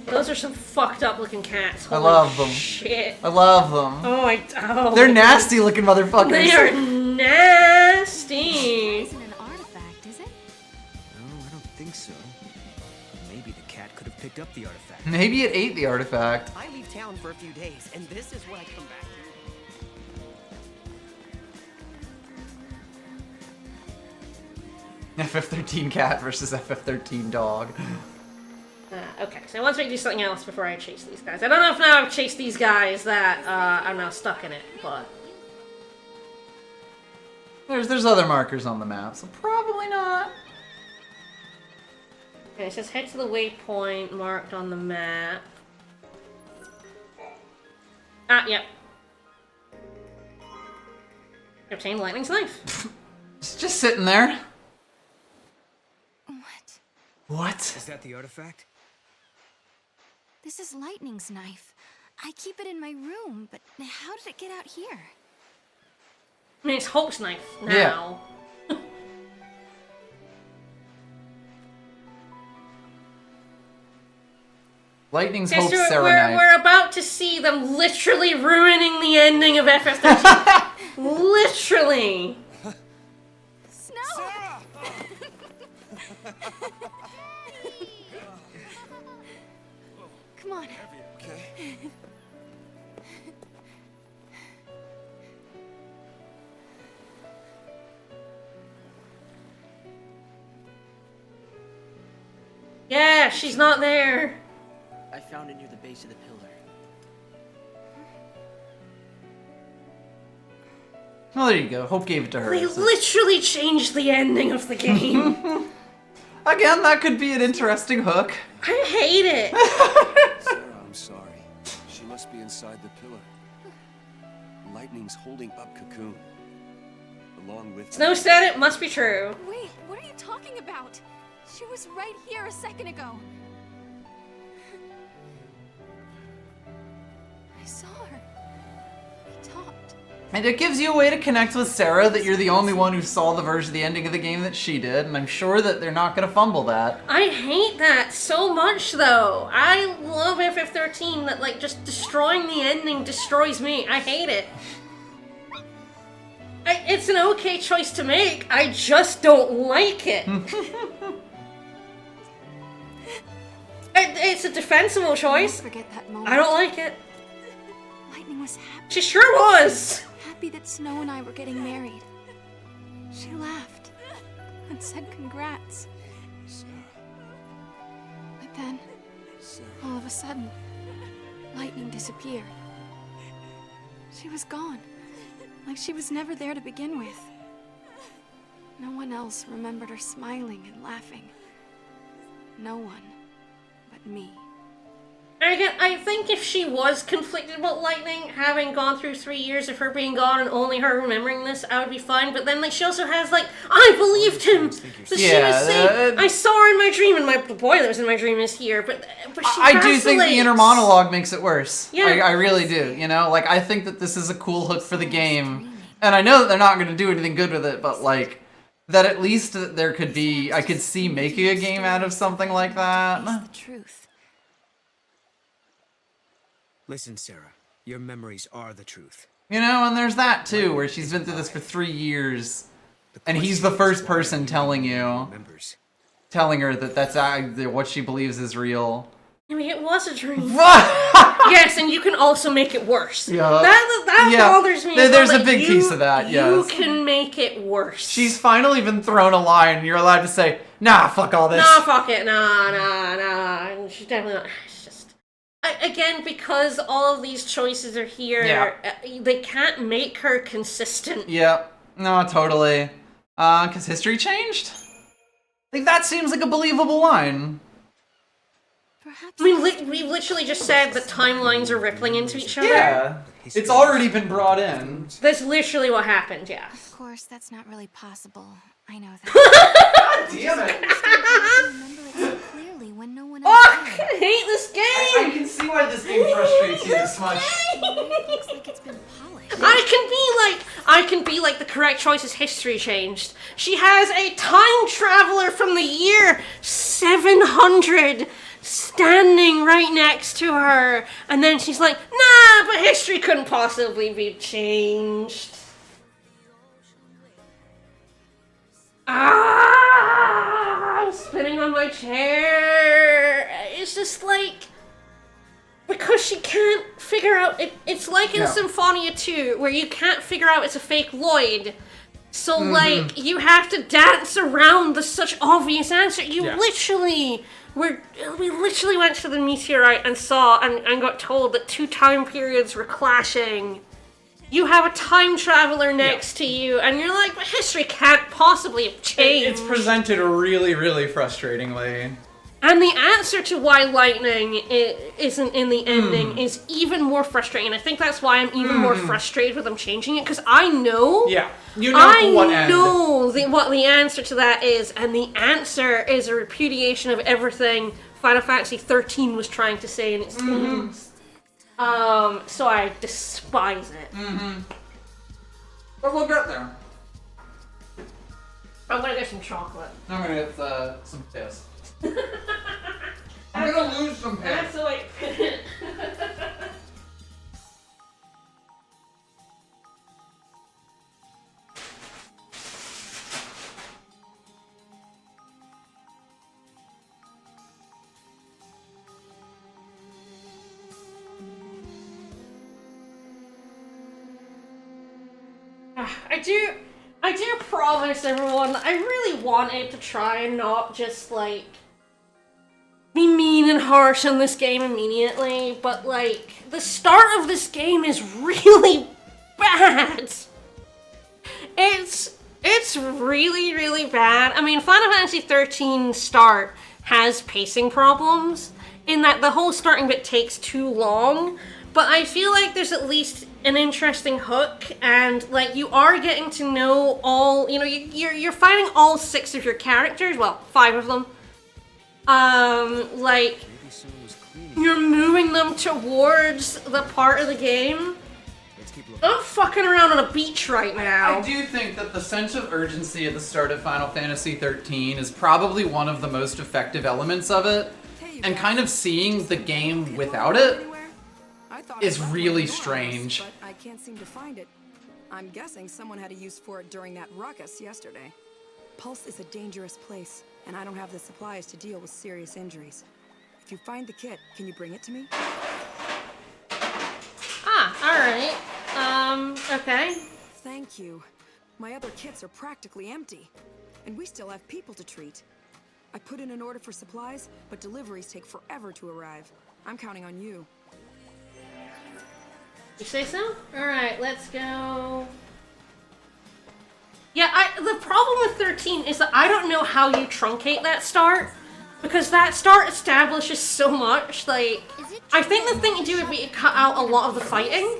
Those are some fucked up looking cats.
I
Holy
love them.
Shit.
I love them.
Oh,
They're nasty looking motherfuckers.
They are nasty.
Isn't an artifact, is it?
No, I don't think so. Maybe the cat could have picked up the artifact.
Maybe it ate the artifact.
I leave town for a few days, and this is what I come back to.
FF13 cat versus FF13 dog.
Okay, so once we do something else before I chase these guys. I don't know if now I've chased these guys that I'm now stuck in it, but...
There's other markers on the map, so probably not.
Okay, it says head to the waypoint marked on the map. Ah, yep. Obtain Lightning's Knife.
It's just sitting there.
What?
What?
Is that the artifact?
This is Lightning's knife. I keep it in my room, but how did it get out here?
I mean, it's Hope's knife now.
Yeah. Lightning's
Okay,
Hope's
so
Sarah
we're
knife.
about to see them literally ruining the ending of FF13. Literally.
Snow! Come on.
Okay.
Yeah, she's not there.
I found it near the base of the pillar.
Oh, there you go. Hope gave it to her.
They
so-
literally changed the ending of the game.
Again, that could be an interesting hook.
I hate it.
Sarah, I'm sorry. She must be inside the pillar. Lightning's holding up Cocoon. Along with...
Snow said it, must be true.
Wait, what are you talking about? She was right here a second ago. I saw her. We talked.
And it gives you a way to connect with Sarah that you're the only one who saw the ending of the game that she did, and I'm sure that they're not going to fumble that.
I hate that so much, though. I love FF13 that, like, just destroying the ending destroys me. I hate it. It's an okay choice to make. I just don't like it. It's a defensible choice.
Don't forget that moment.
I don't like it.
Lightning was happy.
She sure was.
Happy that Snow and I were getting married. She laughed and said congrats.
Sarah.
But then,
Sarah.
all of a sudden, Lightning disappeared. She was gone. Like she was never there to begin with. No one else remembered her smiling and laughing. No one but me.
And again, I think if she was conflicted about Lightning, having gone through 3 years of her being gone and only her remembering this, I would be fine. But then, like, she also has, like, I believed him! That she was safe. I saw her in my dream, and the boy that was in my dream is here, but she
I do think the inner
vacillates.
monologue makes it worse.
Yeah.
I really do, you know? Like, I think that this is a cool hook for the game. And I know that they're not going to do anything good with it, but, like, that at least there could be... I could see making a game out of something like that.
The truth.
Listen, Sarah, your memories are the truth.
You know, and there's that too, where she's been through this for 3 years, and he's the first person telling her that that's what she believes is real.
I mean, it was a dream. Yes, and you can also make it worse.
Yeah.
That bothers me.
There's a big piece of that, yes.
You can make it worse.
She's finally been thrown a line, and you're allowed to say, nah, fuck all this.
Nah, fuck it. Nah. And she's definitely not. It's just... Again, because all of these choices are here, they can't make her consistent.
Yep. No, totally. Because history changed? Like, that seems like a believable line.
I mean, we literally just said that timelines are rippling into each other.
Yeah. It's already been brought in.
That's literally what happened, yeah.
Of course, that's not really possible. I know that.
God damn it!
I remember it so clearly when no one else
Oh,
did.
I hate this game!
I can see why this game frustrates you this much.
It looks like it's been polished.
I can be like the correct choice is history changed. She has a time traveler from the year 700 standing right next to her, and then she's like, nah, but history couldn't possibly be changed. I'm spinning on my chair. It's just like, because she can't figure out it. It's like in Symphonia 2, where you can't figure out it's a fake Lloyd. So like, you have to dance around the such obvious answer. We literally went to the meteorite and saw and got told that 2 time periods were clashing. You have a time traveler next to you, and you're like, but history can't possibly have changed.
It's presented really, really frustratingly.
And the answer to why lightning isn't in the ending is even more frustrating. And I think that's why I'm even more frustrated with them changing it, because I know...
Yeah, you know what end.
I know what the answer to that is, and the answer is a repudiation of everything Final Fantasy XIII was trying to say in its themes. So I despise it.
But we'll get there.
I'm gonna get some chocolate.
I'm gonna get some piss. I'm gonna lose some piss.
That's the way. I do promise everyone that I really wanted to try and not just, like, be mean and harsh on this game immediately, but, like, the start of this game is really bad. It's really, really bad. I mean, Final Fantasy XIII start has pacing problems, in that the whole starting bit takes too long, but I feel like there's at least an interesting hook, and like you are getting to know all, you know, you're finding all 6 of your characters, well, 5 of them. Like you're moving them towards the part of the game. I'm fucking around on a beach right now.
I do think that the sense of urgency at the start of Final Fantasy XIII is probably one of the most effective elements of it, and kind of seeing the game without it is really strange.
But I can't seem to find it. I'm guessing someone had a use for it during that ruckus yesterday. Pulse is a dangerous place, and I don't have the supplies to deal with serious injuries. If you find the kit, can you bring it to me?
Alright. Okay.
Thank you. My other kits are practically empty, and we still have people to treat. I put in an order for supplies, but deliveries take forever to arrive. I'm counting on you.
You say so? Alright, let's go. Yeah, the problem with 13 is that I don't know how you truncate that start, because that start establishes so much, like, I think the thing to do would be to cut out a lot of the fighting.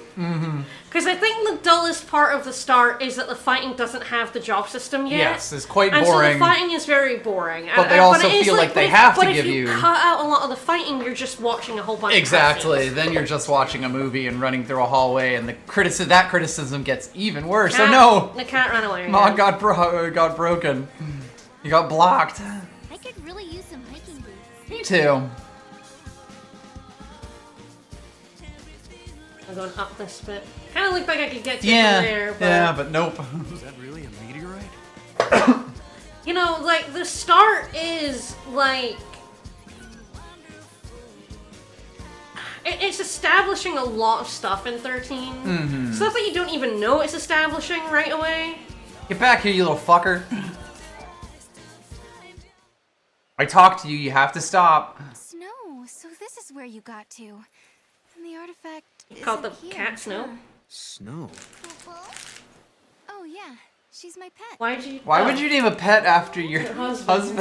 Because I think the dullest part of the start is that the fighting doesn't have the job system yet.
Yes, it's quite boring.
And so the fighting is very boring.
But they also feel like they have to give you...
But if you cut out a lot of the fighting, you're just watching a whole bunch
Exactly.
of
Then you're just watching a movie and running through a hallway, and that criticism gets even worse.
Cat,
So no!
The cat ran away.
Mog got broken. You got blocked.
I could really use some hiking boots.
Me too.
I'm going up this bit. Kind of looked like I could get to
Yeah,
from there, but...
yeah, but nope.
Is that really a meteorite?
You know, like, the start is, like... It's establishing a lot of stuff in 13. Stuff that you don't even know it's establishing right away.
Get back here, you little fucker. I talked to you, you have to stop.
Snow, so this is where you got to. And the artifact
You called the
isn't here,
cat Snow?
huh?
Snow.
Oh yeah, she's my pet.
Why would you name a pet after your husband?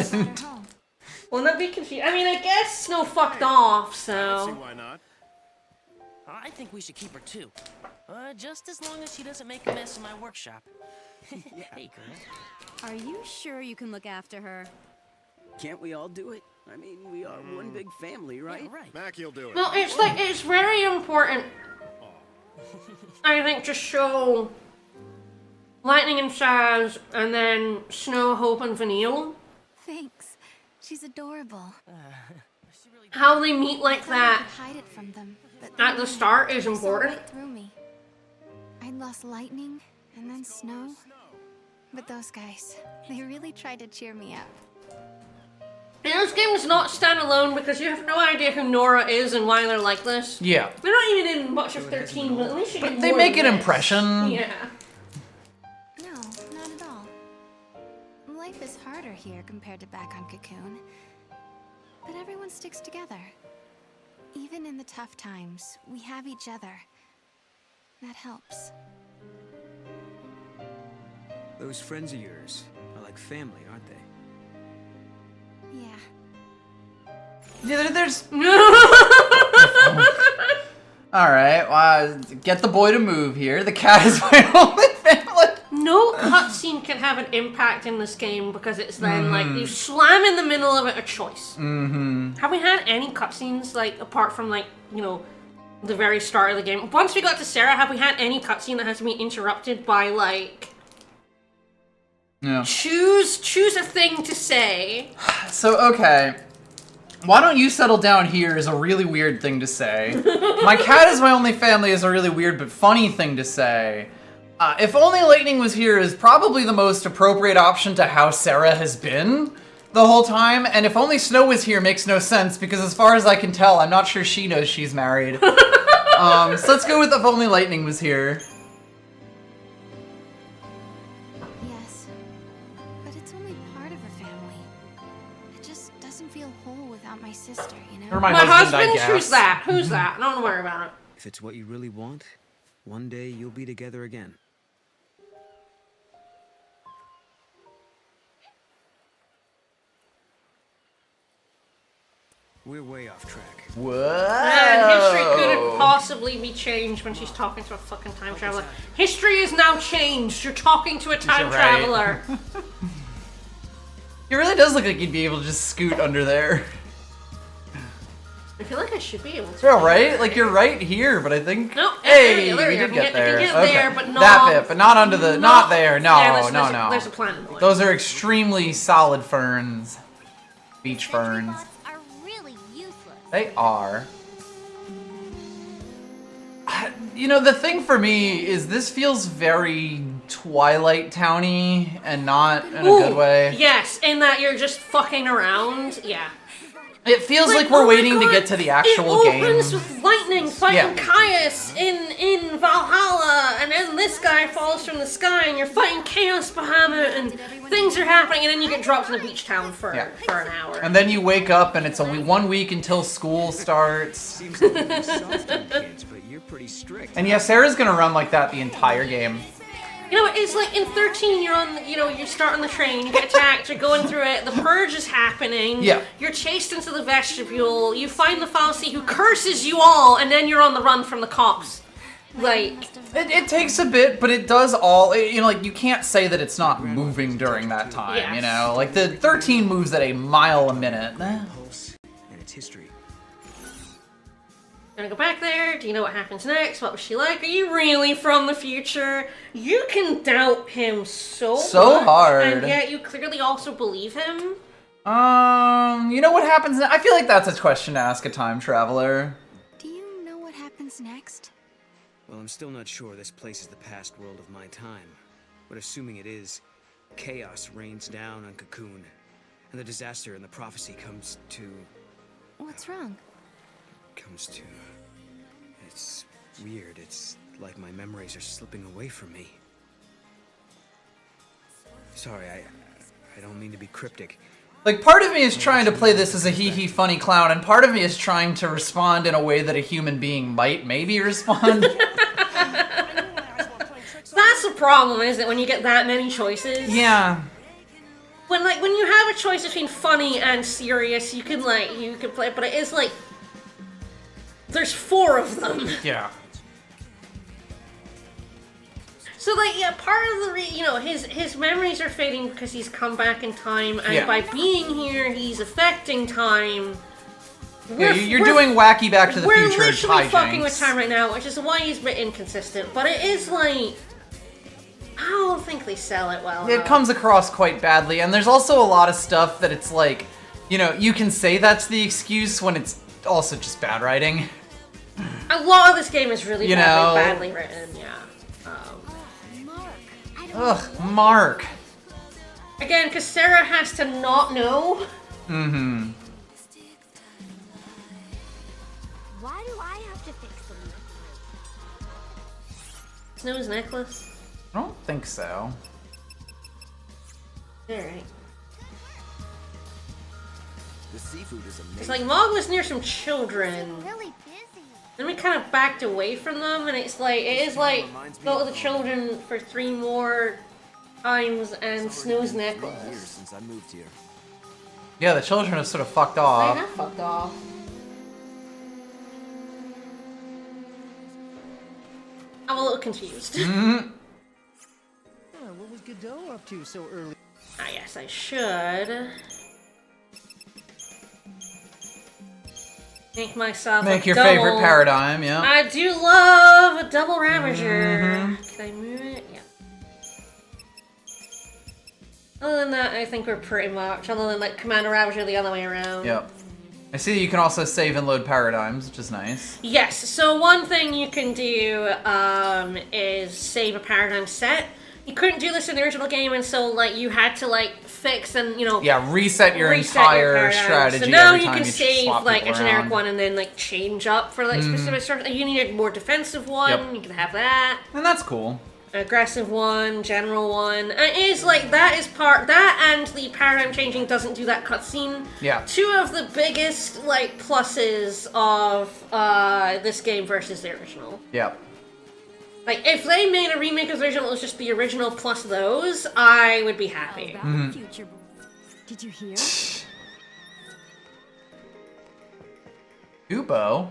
Wouldn't that be confusing? I mean, I guess Snow fucked off, so...
See why not?
I think we should keep her too. Just as long as she doesn't make a mess in my workshop. Hey, girl.
Are you sure you can look after her?
Can't we all do it? I mean, we are one big family, right?
Yeah, right.
Mackie'll do it.
No, it's like, it's very important, I think, to show Lightning and Shaz, and then Snow, Hope, and Vanille.
Thanks. She's adorable.
How they meet like
I thought
that
I could hide it from them, but
at the start is
they saw
important.
right through me. I'd lost Lightning and then Snow, but those guys, they really tried to cheer me up.
And this game is not standalone because you have no idea who Nora is and why they're like this.
Yeah.
They're not even in much of 13, but at least you get
They
more
make
than
an
this.
impression.
Yeah.
No, not at all. Life is harder here compared to back on Cocoon. But everyone sticks together. Even in the tough times, we have each other. That helps.
Those friends of yours are like family, aren't they?
Yeah.
Yeah, there's... Alright, well, get the boy to move here. The cat is my only family.
No cutscene can have an impact in this game because it's then like you slam in the middle of it a choice. Have we had any cutscenes like apart from like, you know, the very start of the game? Once we got to Sarah, have we had any cutscene that has to be interrupted by like choose a thing to say?
So, okay. Why don't you settle down here is a really weird thing to say. My cat is my only family is a really weird but funny thing to say. If only Lightning was here is probably the most appropriate option to how Sarah has been the whole time. And if only Snow was here makes no sense because as far as I can tell, I'm not sure she knows she's married. So let's go with if only Lightning was here.
Yes. But it's only part of a family. It just doesn't feel whole without my sister, you know?
Or my husband, I guess.
Who's that? Who's that? Don't worry about it.
If it's what you really want, one day you'll be together again. We're way off track.
Whoa.
And history couldn't possibly be changed when she's talking to a fucking time traveler. History is now changed. You're talking to a time traveler.
It really does look like you'd be able to just scoot under there.
I feel like I should be able to.
Yeah, right? Like you're right here, but I think.
No,
Hey,
there
we
you go.
did get there.
You can get
Okay.
there, but not
that bit, but not under the. Not there. No,
yeah,
no.
There's a plan in the way.
Those are extremely solid ferns. Beach ferns.
Are really useless.
They are. You know, the thing for me is this feels very Twilight Towny and not in a good way.
Yes, in that you're just fucking around. Yeah.
It feels like we're waiting to get to the actual game.
It opens with Lightning fighting Caius in Valhalla, and then this guy falls from the sky, and you're fighting Chaos Bahamut, and things are happening, and then you get dropped in the beach town for an hour.
And then you wake up, and it's only 1 week until school starts.
Seems like you're soft on kids, but you're pretty strict.
And yeah, Sarah's gonna run like that the entire game.
You know, it's like in 13, you're on, you know, you start on the train, you get attacked, you're going through it, the purge is happening, you're chased into the vestibule, you find the Fallacy who curses you all, and then you're on the run from the cops. Like,
it takes a bit, but it does all, you know, like, you can't say that it's not moving during that time, you know? Like, the 13 moves at a mile a minute.
And its history.
Gonna go back there, do you know what happens next? What was she like? Are you really from the future? You can doubt him so much,
hard.
and yet you clearly also believe him.
You know what happens? I feel like that's a question to ask a time traveler.
Do you know what happens next?
Well, I'm still not sure this place is the past world of my time. But assuming it is, chaos rains down on Cocoon. And the disaster and the prophecy comes to...
What's wrong?
It's weird. It's like my memories are slipping away from me. Sorry, I don't mean to be cryptic.
Like, part of me is trying to play this as a hee-hee funny clown, and part of me is trying to respond in a way that a human being might maybe respond.
That's the problem, is it, when you get that many choices?
Yeah.
When you have a choice between funny and serious, you can play, but it is like, there's 4 of them.
Yeah.
So, like, yeah, part of the his memories are fading because he's come back in time, and by being here, he's affecting time.
You're doing wacky Back to the Future
We're literally
hijinks.
fucking with time right now, which is why he's a bit inconsistent. But it is like, I don't think they sell it well.
It comes across quite badly, and there's also a lot of stuff that it's like, you can say that's the excuse when it's also just bad writing.
A lot of this game is really badly written, yeah.
Ugh, Mark.
Again, because Sarah has to not know.
Mm-hmm.
Why do I have to fix them?
Snow's necklace?
I don't think so.
Alright.
The seafood is amazing.
It's like Mog was near some children.
Really busy.
Then we kind of backed away from them, and it is like go to the children for 3 more times and Snow's necklace.
Years since I moved here.
Yeah, the children have sort of fucked
They
off.
have fucked off. I'm a little confused.
What was Godot up to so early?
Ah, yes, I should. Make myself
Make
a
your
double.
favorite paradigm, yeah.
I do love a double Ravager. Can I move it? Yeah. Other than that, I think we're pretty much, other than like Commander Ravager the other way around.
Yep. I see that you can also save and load paradigms, which is nice.
Yes, so one thing you can do is save a paradigm set. You couldn't do this in the original game, and so like you had to like fix and
reset your entire
paradigm.
strategy.
So now
every
you
time
can save
swap
like a
people
generic
around.
one and then like change up for like specific stuff. You needed a more defensive one.
Yep.
You can have that.
And that's cool.
Aggressive one, general one. And it is like that and the paradigm changing doesn't do that cutscene.
Yeah.
2 of the biggest like pluses of this game versus the original.
Yep.
Like, if they made a remake of the original, it was just the original plus those, I would be happy.
About the future. Did you hear?
Ubo?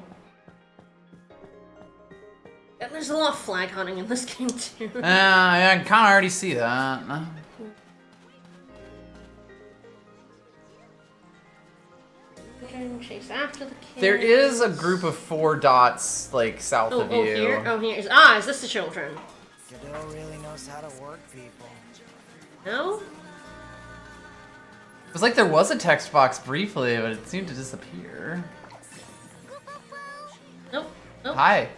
And there's a lot of flag hunting in this game, too.
Yeah, I can kind of already see that.
Chase after the kids.
There is a group of 4 dots, like, south of you.
Here? Oh, here. Is this the children?
Godot really knows how to work people.
No?
It was like there was a text box briefly, but it seemed to disappear.
Nope. Nope.
Hi.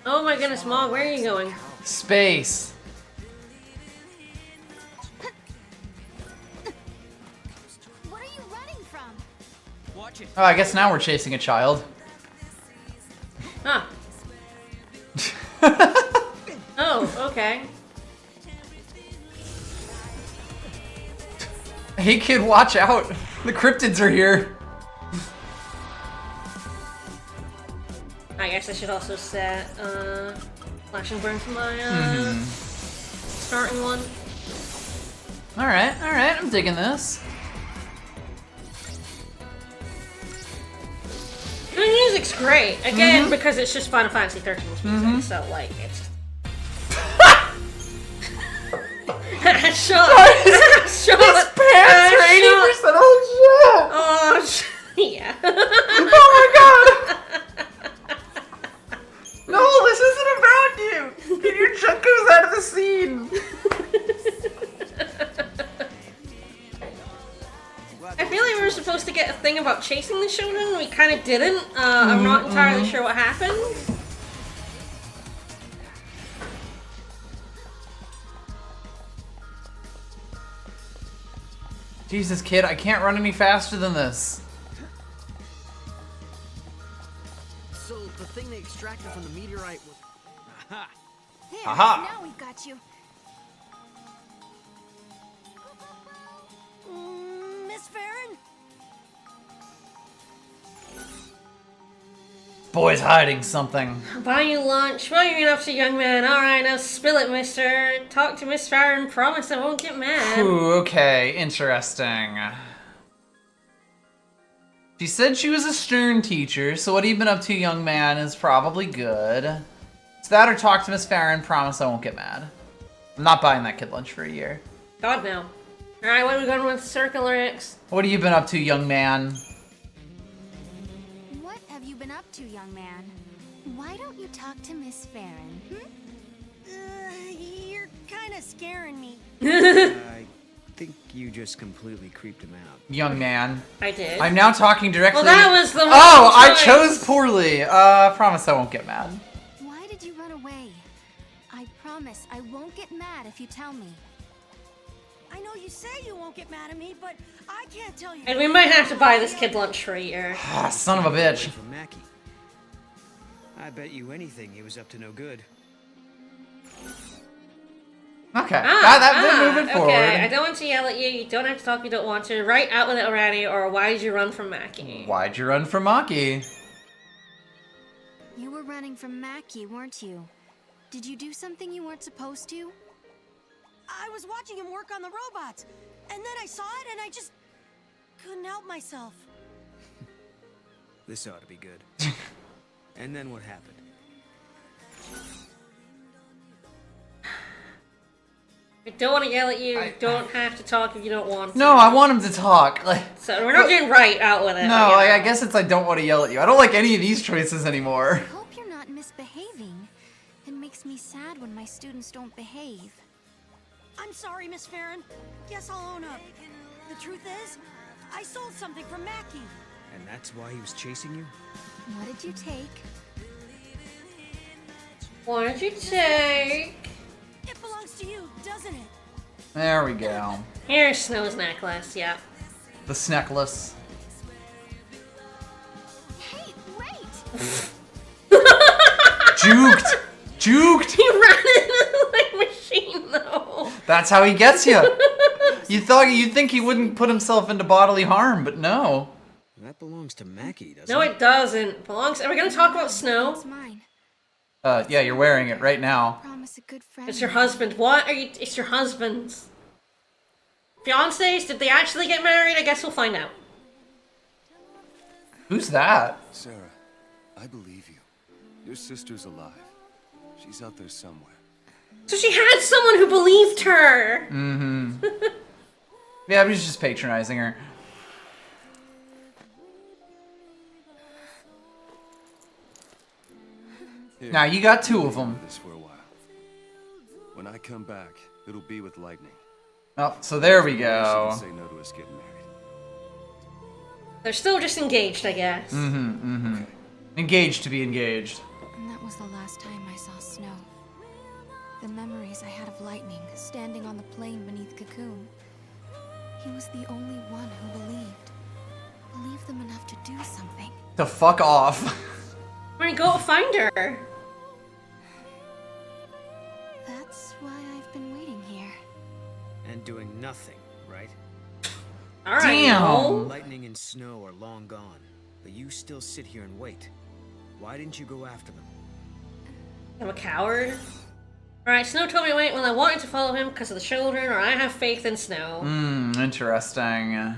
Oh my goodness, Mog, where are you going?
Space.
What are you running from?
Watch it.
Oh, I guess now we're chasing a child.
Huh. Oh, okay.
Hey kid, watch out! The cryptids are here.
I guess I should also set Flash and Burn for my starting one.
Alright, I'm digging this.
The music's great. Again, because it's just Final Fantasy 13's music, so like it's Shut up.
His pants are 80% on shit!
Oh, yeah.
Oh my god! No, this isn't about you! Get your chunkers out of the scene!
I feel like we're supposed to get a thing about chasing the children. We kind of didn't. I'm not entirely sure what happened.
Jesus, kid, I can't run any faster than this.
So the thing they extracted from the meteorite was... Aha!
There,
Aha.
now we've got you. Miss Farron?
Boy's hiding something.
Buy you lunch. What are you up to, young man? Alright, now spill it, mister. Talk to Miss Farron. Promise I won't get mad.
Ooh, okay, interesting. She said she was a stern teacher, so what have you been up to, young man, is probably good. It's that or talk to Miss Farron, promise I won't get mad. I'm not buying that kid lunch for a year.
God, no. Alright, what are we going with? Circle or X?
What have you been up to, young man?
What have you been up to, young man? Why don't you talk to Miss Farron? You're kind of scaring me.
I think you just completely creeped him out.
Young man.
I did.
I'm now talking directly...
Well, that was the wrong
Oh, I
choice.
chose poorly. Promise I won't get mad.
Why did you run away? I promise I won't get mad if you tell me. I know you say you won't get mad at me, but I can't tell you.
And we might have to buy this kid lunch for a year.
Ah, son of a bitch.
From Mackie. I bet you anything he was up to no good.
Okay, that moving forward.
Okay, I don't want to yell at you. You don't have to talk if you don't want to. Right out with it already, or why did you run from Mackie?
Why'd you run from Maki?
You were running from Mackie, weren't you? Did you do something you weren't supposed to? I was watching him work on the robots, and then I saw it and I just couldn't help myself.
This ought to be good. And then what happened?
I don't want to yell at you. You don't have to talk if you don't want to.
No, I want him to talk. Like,
So we're not doing right out with it.
no, I guess it's I don't want to yell at you. I don't like any of these choices anymore.
I hope you're not misbehaving. It makes me sad when my students don't behave. I'm sorry, Miss Farron. Guess I'll own up. The truth is, I sold something from Mackie.
And that's why he was chasing you?
What did you take?
What did you take?
It belongs to you, doesn't it?
There we go.
Here's Snow's necklace, yeah.
The sneckless.
Hey, wait!
Juked! Juked!
He ran into the machine, though.
That's how he gets you. You'd think he wouldn't put himself into bodily harm, but no.
That belongs to Mackie, doesn't
No,
it?
it doesn't. Belongs. Are we gonna talk about Snow?
It's mine.
Yeah, you're wearing it right now.
Promise a good friend.
It's your husband. What are you? It's your husband's. Fiancés? Did they actually get married? I guess we'll find out.
Who's that?
Sarah, I believe you. Your sister's alive. She's out there somewhere.
So she had someone who believed her.
Mm-hmm. Yeah, I was just patronizing her.
Here,
Now you got two of them.
this for a while. When I come back, it'll be with Lightning.
Oh, so there we
She
go.
can say no to us getting married.
They're still just engaged, I guess.
Mm-hmm, mm-hmm. Okay. Engaged to be engaged.
And that was the last time I saw Snow. The memories I had of Lightning standing on the plain beneath Cocoon. He was the only one who believed. Believed them enough to do something.
To fuck off.
We're gonna go find her.
That's why I've been waiting here.
And doing nothing, right?
All right.
Damn.
No.
Lightning and Snow are long gone, but you still sit here and wait. Why didn't you go after them?
I'm a coward. Alright, Snow told me to wait when I wanted to follow him because of the children, or I have faith in Snow.
Interesting.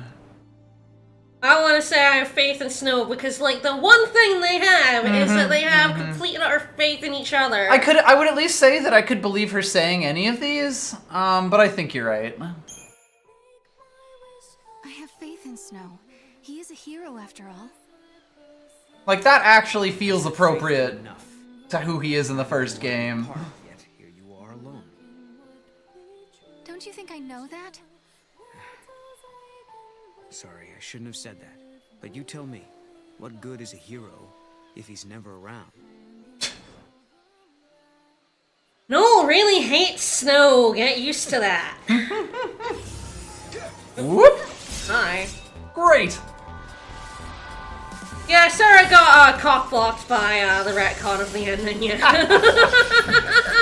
I want to say I have faith in Snow because, like, the one thing they have is that they have complete and utter faith in each other.
I would at least say that I could believe her saying any of these, but I think you're right.
I have faith in Snow. He is a hero after all.
Like, that actually feels appropriate to who he is in the first game.
Yet here you are alone.
Don't you think I know that?
Sorry, I shouldn't have said that. But you tell me, what good is a hero if he's never around?
Noel really hates snow. Get used to that.
Whoop!
Hi.
Great!
Yeah, Sarah got cock-blocked by the retcon of the ending, yeah.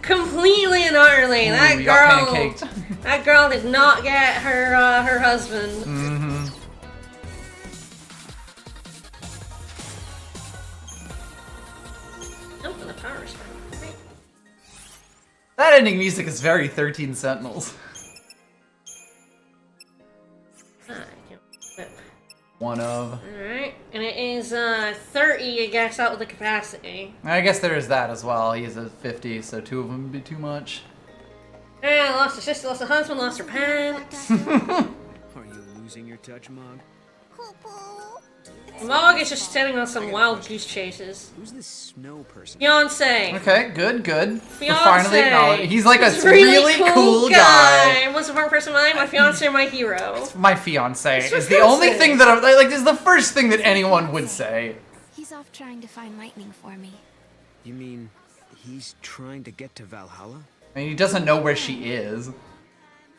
Completely and utterly.
Ooh,
That
you got
girl...
pancaked.
That girl did not get her husband.
Mm-hmm.
Open the power spring. Great.
That ending music is very 13 Sentinels. One of.
Alright, and it is 30, I guess, out of the capacity.
I guess there is that as well. He's at 50, so 2 of them would be too much.
Yeah, lost her sister, lost her husband, lost her pants.
Are you losing your touch, Mog?
Mog is just sitting on some wild goose chases.
Who's this snow person?
Fiance.
Okay, good, good.
Fiance.
We're finally acknowledged. He's like
He's
a really cool guy.
Most important person in my life, my fiance, my hero.
My fiance
It's
is the
fiance.
only thing that I'm like. This is the first thing that anyone would say.
He's off trying to find lightning for me.
You mean he's trying to get to Valhalla?
I mean, he doesn't know where she is,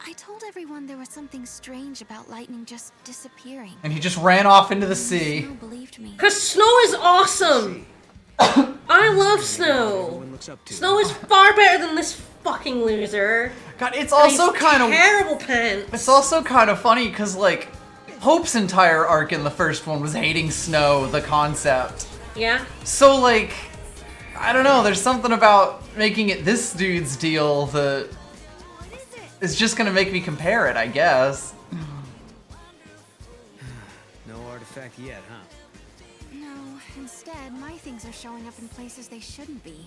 I told everyone there was something strange about lightning just disappearing.
and he just ran off into the sea.
Snow believed me.
Cause snow is awesome. I love snow. Snow is far better than this fucking loser.
God, it's
And
also
he's
kind of
terrible pants.
It's also kind of funny because like Hope's entire arc in the first one was hating snow, the concept.
Yeah.
So like, I don't know. There's something about making it this dude's deal that is just gonna make me compare it, I guess.
No artifact yet, huh?
No, instead, my things are showing up in places they shouldn't be.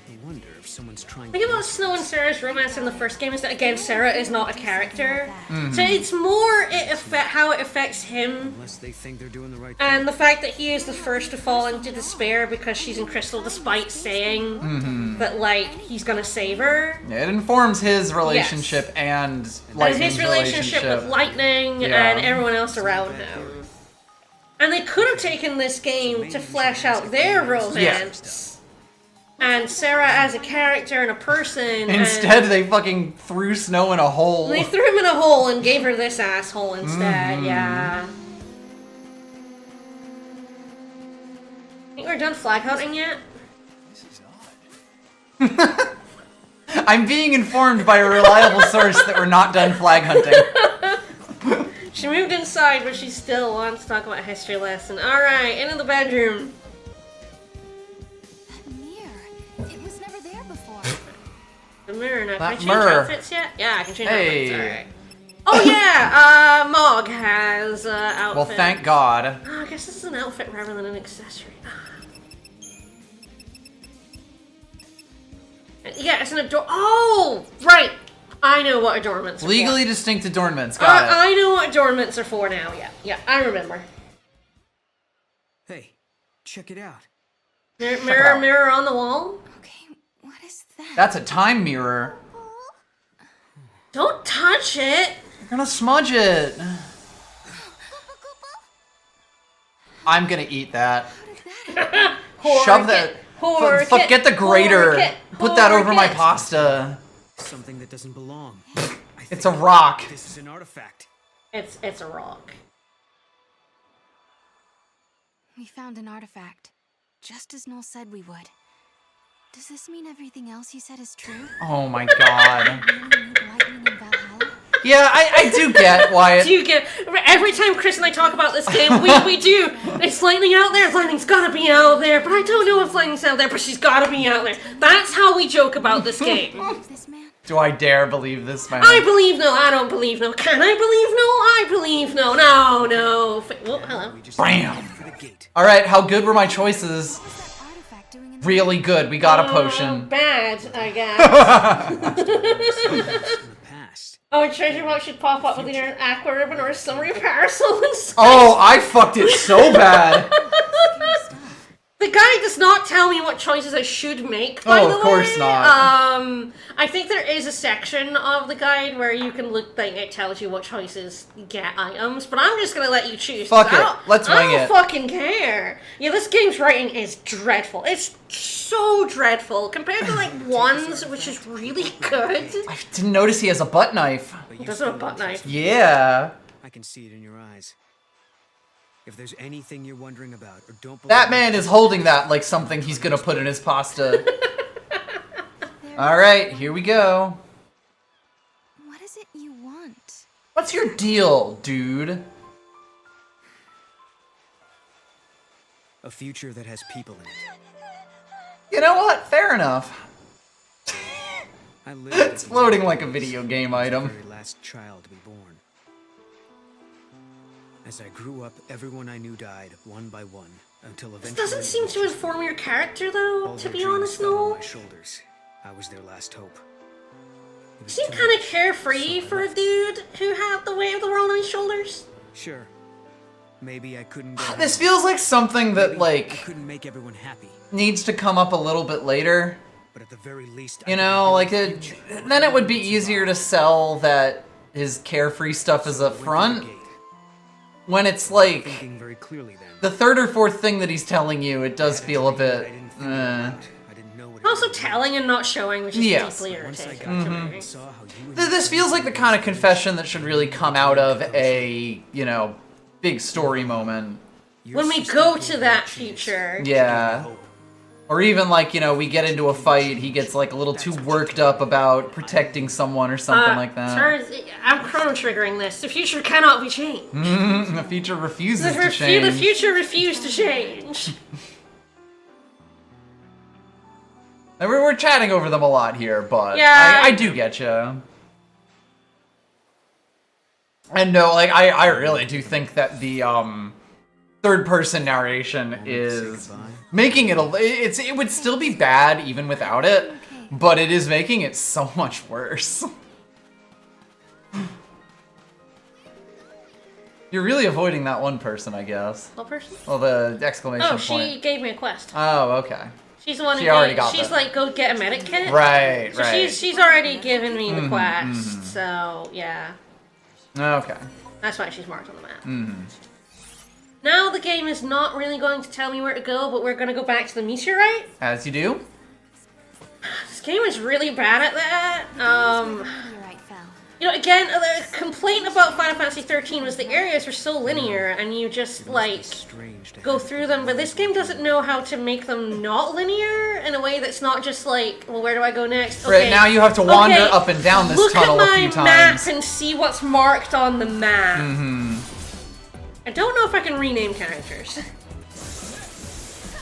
I wonder if someone's trying
The thing about Snow and Sarah's romance in the first game is that, again, Sarah is not a character.
Mhm.
So it's more how it affects him,
Unless they think they're doing the right
and the fact that he is the first to fall into despair because she's in Crystal, despite saying
Mhm.
that, like, he's gonna save her.
It informs his relationship and
And
Lightning's
his relationship with Lightning
Yeah.
and everyone else around him. And they could have taken this game to flesh out their romance. And Sarah as a character and a person.
Instead,
and
they fucking threw Snow in a hole.
they threw him in a hole and gave her this asshole instead,
Mhm.
yeah. Think we're done flag hunting yet?
I'm being informed by a reliable source that we're not done flag hunting.
She moved inside, but she still wants to talk about a history lesson. Alright, into the bedroom.
It was never there before.
The mirror now. Can
That
I change
mirror.
outfits yet? Yeah, I can change
Hey.
outfits. Alright. Oh yeah, Mog has outfit.
Well, thank God.
Oh, I guess this is an outfit rather than an accessory. Yeah, it's an ador- Oh! Right! I know what adornments are
Legally
for.
distinct adornments. Got it.
I know what adornments are for now, yeah. Yeah, I remember.
Hey, check it out.
Mirror,
it
mirror,
out.
mirror on the wall?
What is that?
That's a time mirror.
Don't touch it!
You're gonna smudge it. I'm gonna eat that. Shove that. Get the grater. Put that over my pasta.
Something that doesn't belong.
It's a rock.
This is an artifact.
It's a rock.
We found an artifact, just as Noel said we would. Does this mean everything else he said is true?
Oh my God.
Lightning in Valhalla?
Yeah, I do get why
Do you get every time Chris and I talk about this game, we do. It's lightning out there. Lightning's gotta be out there, but I don't know if lightning's out there. But she's gotta be out there. That's how we joke about this game.
Do I dare believe this, man?
I believe no. I don't believe no. Can I believe no? I believe no. No, no. Oh, hello.
Bam. All right, how good were my choices? Really good. We got a potion.
Bad, I guess. Oh, a treasure box should pop up with either an aqua ribbon or a summary parasol inside.
Oh, I fucked it so bad.
The guide does not tell me what choices I should make, by the way.
Of course not.
I think there is a section of the guide where you can look, like, it tells you what choices get items, but I'm just gonna let you choose.
Fuck it. Let's wing it.
I don't fucking care. Yeah, this game's writing is dreadful. It's so dreadful compared to, like, One's, which is really good.
I didn't notice he has a butt knife.
He does have a butt knife.
Yeah.
I can see it in your eyes. If there's anything you're wondering about or don't believe
That man is holding that like something he's gonna put in his pasta. Alright, here we go.
What is it you want?
What's your deal, dude?
a future that has people in it.
You know what? Fair enough.
I lived
It's floating like a video game item.
the very last child to be born. As I grew up, everyone I knew died one by one until eventually.
This doesn't seem to inform your character, though.
all
To
their
be
dreams
honest,
fell on
no.
my shoulders. I was their last hope.
You seem kind of carefree for a dude who had the weight of the world on his shoulders.
Sure. Maybe I couldn't go
This feels like something that,
I
like,
couldn't make everyone happy,
needs to come up a little bit later.
but at the very least,
You know, like, then it would be easier to sell that his carefree stuff is up front. When it's like,
thinking very clearly then.
the third or fourth thing that he's telling you, it does feel a bit,
Also telling and not showing, which is
Yes.
deeply irritating to me.
This feels like the kind of confession that should really come out of a, you know, big story moment.
When we go to that future.
Yeah. Or even like, you know, we get into a fight, he gets like a little too worked up about protecting someone or something like that.
I'm chrono triggering this. The future cannot be changed.
The future refuses to change.
The future refused to change.
And we're chatting over them a lot here, but
Yeah.
I do get you. And no, like I really do think that the third person narration is making it it would still be bad even without it, but it is making it so much worse. You're really avoiding that one person, I guess.
What person?
Well, the exclamation
Oh,
point.
she gave me a quest.
Oh, okay.
She's the one
She
who
already got
she's
that.
like, go get a medic kit.
Right,
so
right.
She's already given me the
Mhm,
quest,
mhm.
so yeah.
Okay.
That's why she's marked on the map.
Mm.
Now the game is not really going to tell me where to go, but we're going to go back to the meteorite.
As you do.
This game is really bad at that. You know, again, the complaint about Final Fantasy XIII was the areas were so linear, and you just, like, go through them, but this game doesn't know how to make them not linear in a way that's not just like, well, where do I go next?
Right, now you have to wander up and down this tunnel a few
Look at my map
times.
and see what's marked on the map.
Mm-hmm.
I don't know if I can rename characters.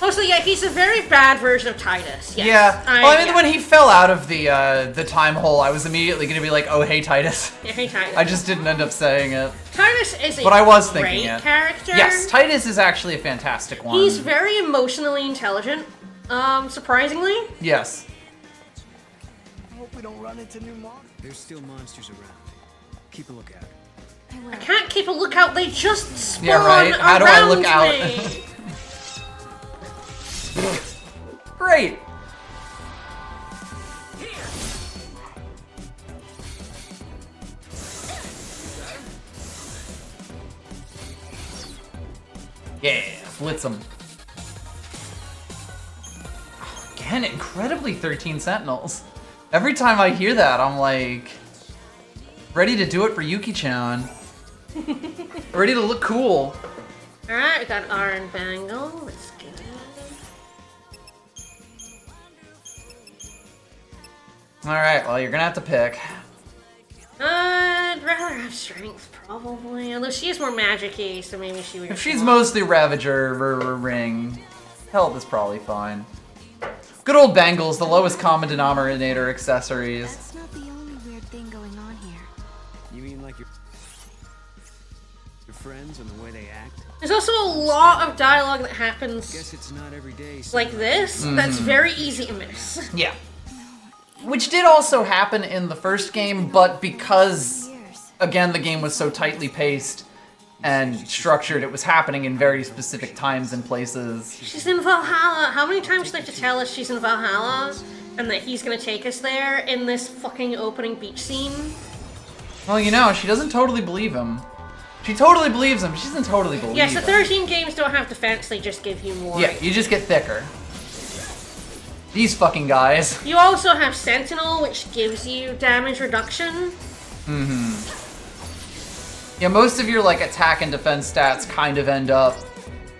Mostly, yeah, he's a very bad version of Titus. Yes.
Yeah. Well, I mean,
yeah.
when he fell out of the time hole, I was immediately going to be like, "Oh, hey, Titus."
Yeah, hey, Titus.
I just didn't end up saying it.
Titus is a
But I was
great
thinking it.
character.
Yes, Titus is actually a fantastic one.
He's very emotionally intelligent, surprisingly.
Yes.
I hope we don't run into new monsters.
There's still monsters around. Keep a lookout.
I can't keep a lookout, they just spawn
Yeah, right. How do I look
around
out?
me.
Great. Yeah, blitz him. Again, incredibly 13 Sentinels. Every time I hear that, I'm like, ready to do it for Yuki-chan. Ready to look cool.
Alright, we got Iron Bangle. Let's go.
Alright, well, you're gonna have to pick.
I'd rather have strength, probably. Although she is more magic-y, so maybe she would.
If she's mostly Ravager, Ring, health is probably fine. Good old Bangles, the lowest common denominator accessories.
That's not the only weird thing going on here.
You mean like your friends and the way they act?
There's also a lot of dialogue that happens
Guess it's not every day.
like this that's very easy to miss.
Yeah. Which did also happen in the first game, but because, again, the game was so tightly paced, and structured. It was happening in very specific times and places.
She's in Valhalla. How many times do they have to tell us she's in Valhalla and that he's gonna take us there in this fucking opening beach scene?
Well, you know, she doesn't totally believe him. She totally believes him. She doesn't totally believe
Yes, the
him.
13 games don't have defense, they just give you more.
Yeah, you just get thicker. These fucking guys.
You also have Sentinel, which gives you damage reduction.
Mm-hmm. Yeah, most of your like attack and defense stats kind of end up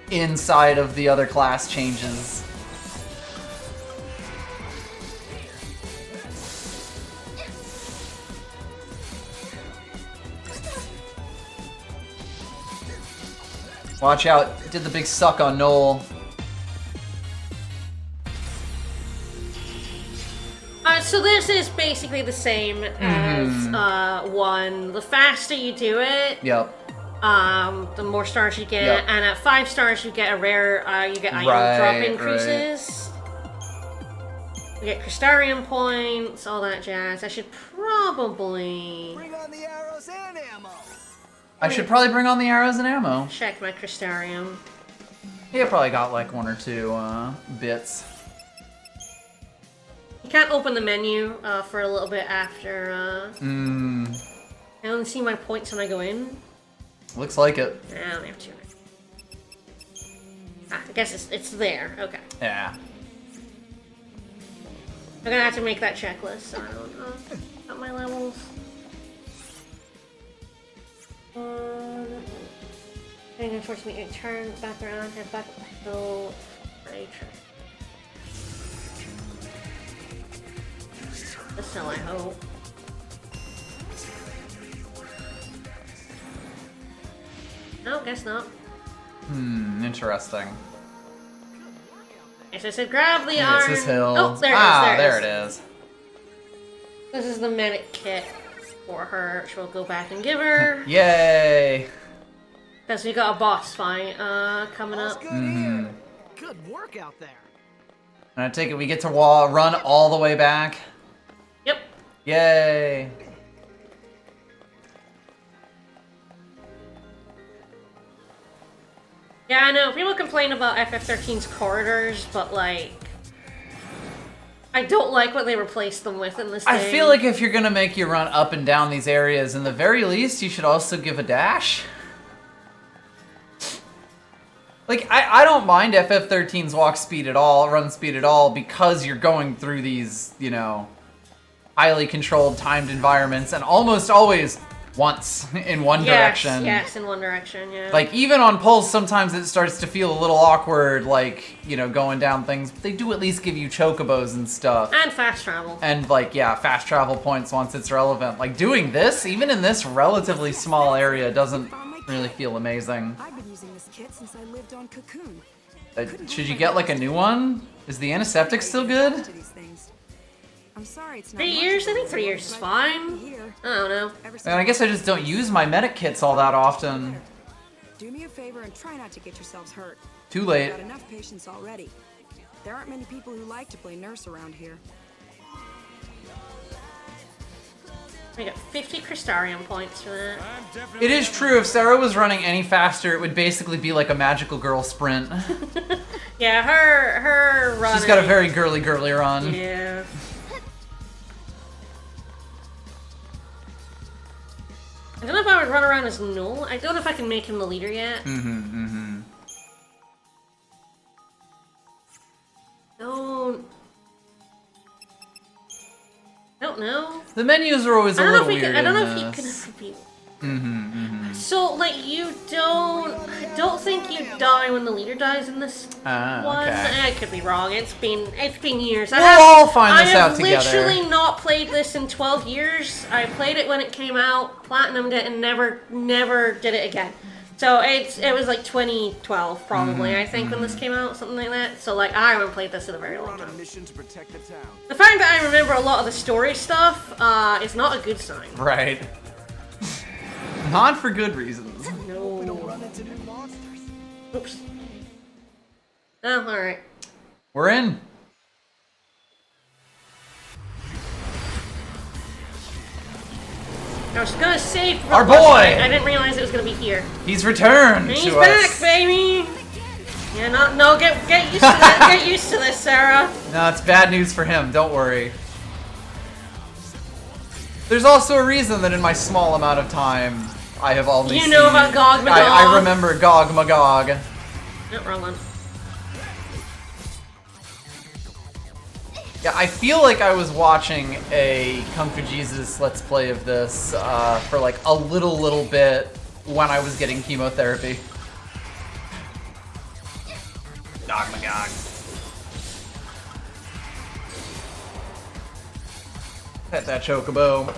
inside of the other class changes. Watch out, did the big suck on Noel.
So this is basically the same as 1. The faster you do it,
Yep.
the more stars you get,
Yep.
and at 5 stars you get a rare, you get item drop increases. You get Crystarium points, all that jazz. I should probably
Bring on the arrows and ammo.
I should probably bring on the arrows and ammo.
check my Crystarium.
Yeah, probably got like 1 or 2 bits.
You can't open the menu for a little bit after. I only see my points when I go in.
Looks like it.
I only have 2. I guess it's there. Okay.
Yeah.
I'm gonna have to make that checklist. So I don't got my levels. Heading towards me, turn back around, head back up the hill. Right. This hill, I hope. No, guess not.
Interesting.
Yes, I said grab the
Yeah,
iron.
it's this hill.
Oh, there it is.
There it is.
This is the medic kit for her, which we'll go back and give her.
Yay!
Because we got a boss fight coming up.
Good work out there.
And I take it we get to run all the way back.
Yep.
Yay!
Yeah, I know. People complain about FF13's corridors, but like, I don't like what they replaced them with in this game.
I feel like if you're gonna make you run up and down these areas, in the very least, you should also give a dash. Like, I don't mind FF13's walk speed at all, run speed at all, because you're going through these, you know, highly controlled, timed environments, and almost always once in one direction.
Yes, in one direction, yeah.
Like, even on Pulse, sometimes it starts to feel a little awkward, like, you know, going down things. But they do at least give you chocobos and stuff.
And fast travel.
And, like, yeah, fast travel points once it's relevant. Like, doing this, even in this relatively small area, doesn't really feel amazing.
I've been using this kit since I lived on Cocoon.
Should you get, like, a new one? Is the antiseptic still good?
I'm sorry, it's not
3 years? I think 3 years is fine. I don't know.
And I guess I just don't use my medic kits all that often.
Do me a favor and try not to get yourselves hurt.
Too late.
I've got enough patients already. There aren't many people who like to play nurse around here.
We got 50 Crystarium points for that.
It is true, if Sarah was running any faster, it would basically be like a magical girl sprint.
Yeah, her run.
She's got a very girly run.
Yeah. I don't know if I would run around as Null. I don't know if I can make him the leader yet. Don't know.
The menus are always a little weird.
I don't know if he can be. So, like, I don't think you die when the leader dies in this one.
Okay.
I could be wrong. It's been years.
We'll all find this out together.
I have literally not played this in 12 years. I played it when it came out, platinumed it, and never did it again. So it was like 2012 probably, I think, when this came out, something like that. So like I haven't played this in a very long time. The fact that I remember a lot of the story stuff is not a good sign.
Right. Not for good reasons.
No. We don't run into new monsters. Oops. Oh, alright.
We're in.
I was gonna save
our boy!
I didn't realize it was gonna be here.
He's returned
He's
to
back,
us.
baby! Yeah, no, get used to that. Get used to this, Sarah.
No, it's bad news for him, don't worry. There's also a reason that in my small amount of time, I have only
You know about Gog Magog?
I remember Gog Magog.
Not rolling.
Yeah, I feel like I was watching a Kung Fu Jesus Let's Play of this for like a little bit when I was getting chemotherapy. Gog Magog. Pet that chocobo.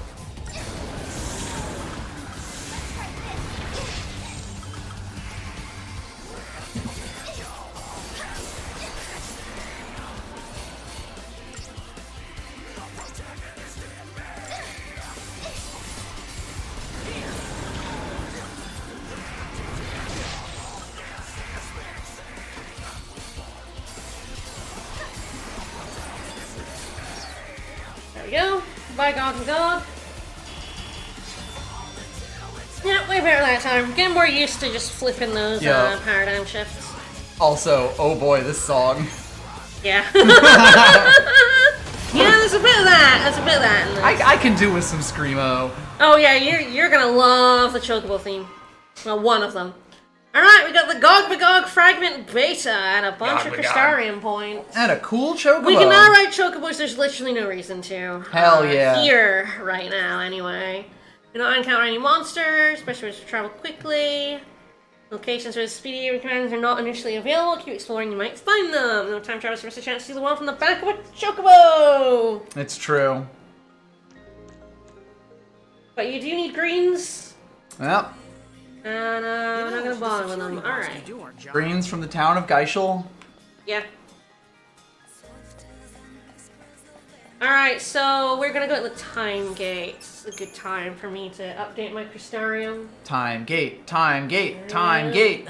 There we go. Bye, Gog Magog. Yeah, way better that time. Getting more used to just flipping those paradigm shifts.
Also, oh boy, this song.
Yeah. Yeah, there's a bit of that. There's a bit of that in this.
I can do with some screamo.
Oh yeah, you're gonna love the Chocobo theme. Well, one of them. Alright, we got the Gog Magog Fragment Beta and a bunch of Crystarium points.
And a cool chocobo.
We can now ride Chocobos, there's literally no reason to.
Hell yeah.
Here, right now, anyway. Do not encounter any monsters, especially as you travel quickly. Locations where speedy commands are not initially available. Keep exploring, you might find them. No time travel gives us a chance to see the world from the back of a Chocobo!
It's true.
But you do need greens.
Yep.
And we're not gonna bother with them. Alright.
Greens from the town of Geishel.
Yeah. Alright, so we're gonna go to the time gate. It's a good time for me to update my Crystarium.
Time gate, time gate, time gate.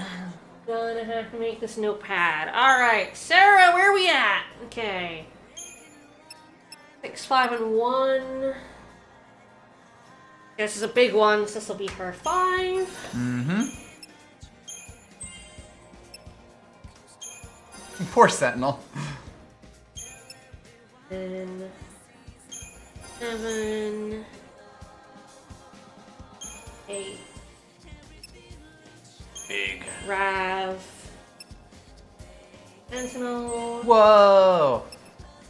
Gonna have to make this notepad. Alright, Sarah, where are we at? Okay. 6, 5, and 1. This is a big one, so this will be her 5.
Mm-hmm. Poor Sentinel.
Then 7, 8.
Big.
Rav. Sentinel.
Whoa.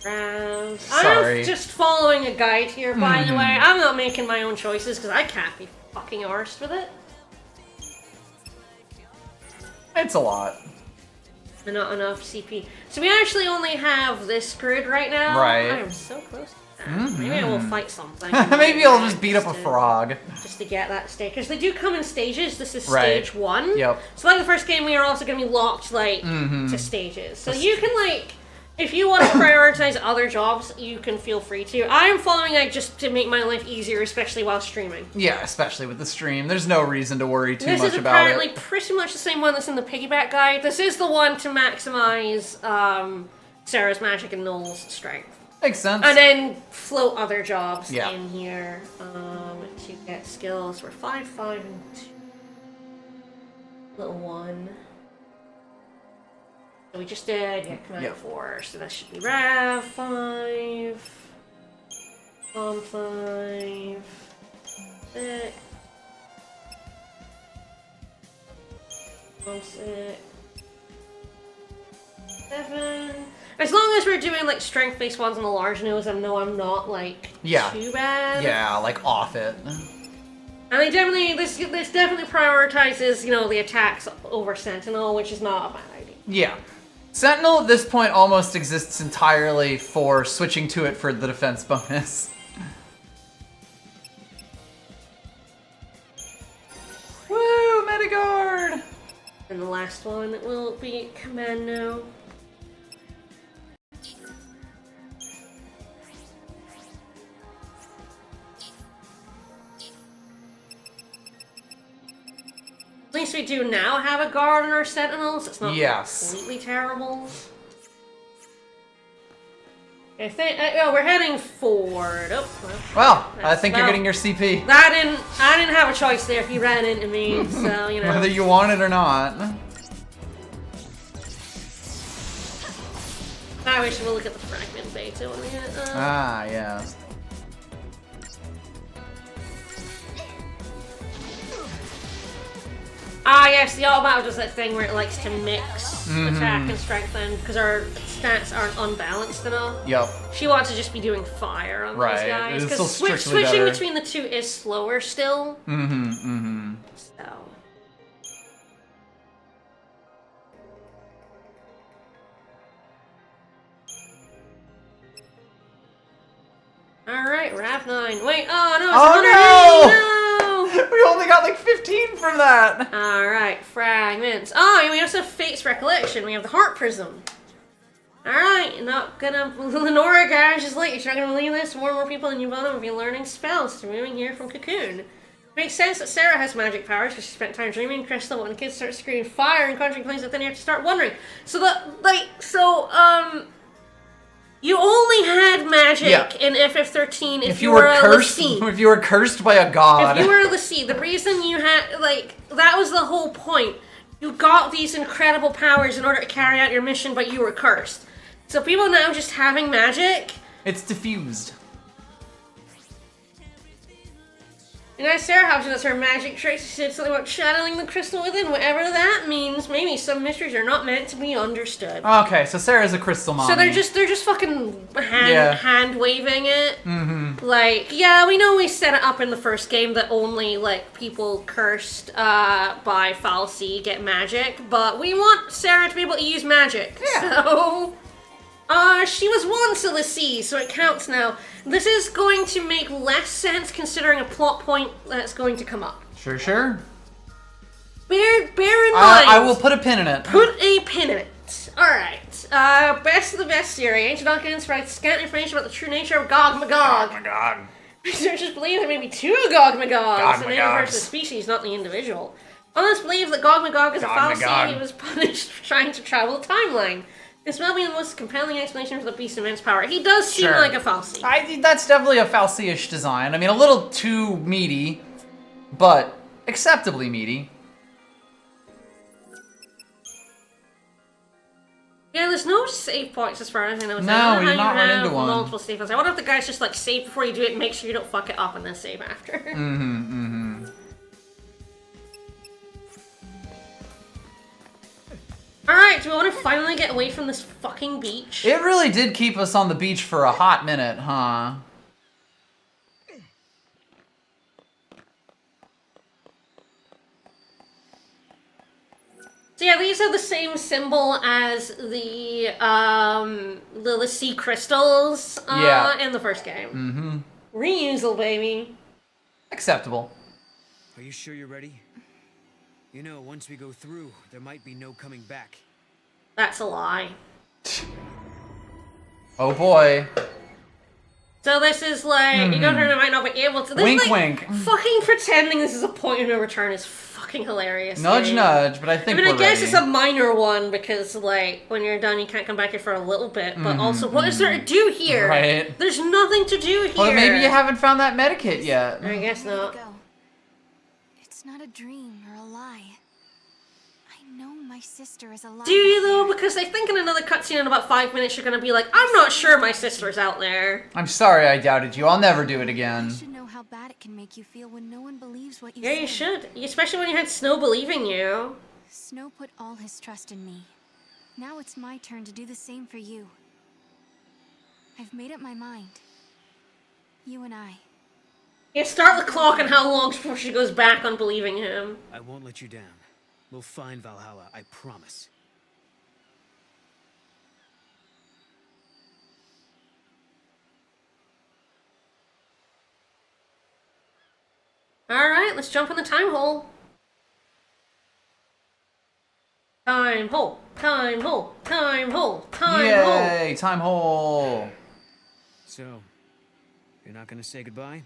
Rav.
Sorry.
I'm just following a guide here, by the way. I'm not making my own choices because I can't be fucking arsed with it.
It's a lot.
And not enough CP. So we actually only have this grid right now.
Right.
I am so close to that. Maybe I will fight something.
Maybe I'll just beat up a frog.
Just to get that stage. Because they do come in stages. This is
Right.
stage 1.
Yep.
So like the first game, we are also going to be locked, like, to stages. So you can, like, if you want to prioritize other jobs, you can feel free to. I'm following that just to make my life easier, especially while streaming.
Yeah, especially with the stream. There's no reason to worry too much about it.
This is apparently pretty much the same one that's in the piggyback guide. This is the one to maximize Sarah's magic and Noel's strength.
Makes sense.
And then float other jobs
Yeah.
in here to get skills. We're 5, 5, and 2. Little 1. So we just did Command 4, so that should be Rav 5, Bomb 5, 6, Bomb 6, 7. As long as we're doing like strength-based ones on the large nose, I know I'm not like too bad.
Yeah, like off it.
And they definitely this definitely prioritizes, you know, the attacks over Sentinel, which is not a bad idea.
Yeah. Sentinel at this point almost exists entirely for switching to it for the defense bonus. Woo, Metagard!
And the last one will be Commando. At least we do now have a guard on our sentinels. It's not completely terrible. Okay, I think we're heading forward. Oh,
well, I think you're getting your CP.
I didn't have a choice there if you ran into me, so you know.
Whether you want it or not.
I wish we'll look at the fragment beta when we get it.
Yeah.
Yes, the automatic does that thing where it likes to mix attack and strengthen because our stats aren't unbalanced enough.
Yep.
She wants to just be doing fire on these guys.
It's still
Because switching between the two is slower still. So. Alright, Rav 9. Wait, no!
We only got like 15 from that!
Alright, fragments. Oh, and we also have Fate's Recollection. We have the Heart Prism. Alright, not gonna... Lenora Garage is late. You're not gonna believe this. More and more people in Uvana will be learning spells to moving here from Cocoon. Makes sense that Sarah has magic powers because she spent time dreaming Crystal. When the kids start screaming fire and conjuring things, then you have to start wondering. You only had magic in FF13 if you were
cursed.
Lassie.
If you were cursed by a god.
If you were a Lassie, the reason you had, that was the whole point. You got these incredible powers in order to carry out your mission, but you were cursed. So people now just having magic...
It's diffused.
And as Sarah Hobson, that's her magic trick. She said something about channeling the crystal within, whatever that means. Maybe some mysteries are not meant to be understood.
Okay, so Sarah's a crystal mommy.
So they're just fucking hand waving it. We know we set it up in the first game that only people cursed by Fal'Cie get magic, but we want Sarah to be able to use magic. Yeah. So she was once a Lassie, so it counts now. This is going to make less sense considering a plot point that's going to come up.
Sure.
Bear in mind.
I will put a pin in it.
Put a pin in it. Alright. Best of the best theory. Ancient documents provide scant information about the true nature of Gog Magog. Researchers believe there may be two Gog Magogs. The name refers to the species, not the individual. Others believe that Gog Magog is a Fal'Cie who was punished for trying to travel the timeline. This might be the most compelling explanation for the beast's immense power. He does seem like a Fal'Cie.
That's definitely a Fal'Cie-ish design. I mean, a little too meaty, but acceptably meaty.
Yeah, there's no save points as far as I know.
No, we did not run into one.
Multiple save points. I wonder if the guys just save before you do it and make sure you don't fuck it up and then save after. Alright, do we want to finally get away from this fucking beach?
It really did keep us on the beach for a hot minute, huh?
So yeah, these are the same symbol as the Lassie crystals in the first game. Reusal, baby.
Acceptable.
Are you sure you're ready? You know, once we go through, there might be no coming back.
That's a lie.
Oh boy.
So this is you go through and might not be able to. This
wink, wink.
Fucking pretending this is a point of no return is fucking hilarious.
Nudge, nudge, but I think
I guess it's a minor one because, when you're done, you can't come back here for a little bit. But also, what is there to do here?
Right.
There's nothing to do here.
Well, maybe you haven't found that medikit yet.
I guess not.
It's not a dream or a lie. I know my sister is alive.
Do you though? Because I think in another cutscene in about 5 minutes you're gonna be like, I'm not sure my sister's out there.
I'm sorry I doubted you. I'll never do it again.
You should know how bad it can make you feel when no one believes what you say.
Yeah, you should. Especially when you had Snow believing you.
Snow put all his trust in me. Now it's my turn to do the same for you. I've made up my mind. You and I.
Yeah, start the clock on how long before she goes back on believing him.
I won't let you down. We'll find Valhalla, I promise.
Alright, let's jump in the time hole. Time hole, time hole, time hole, time hole.
Yay, time hole.
So, you're not gonna say goodbye?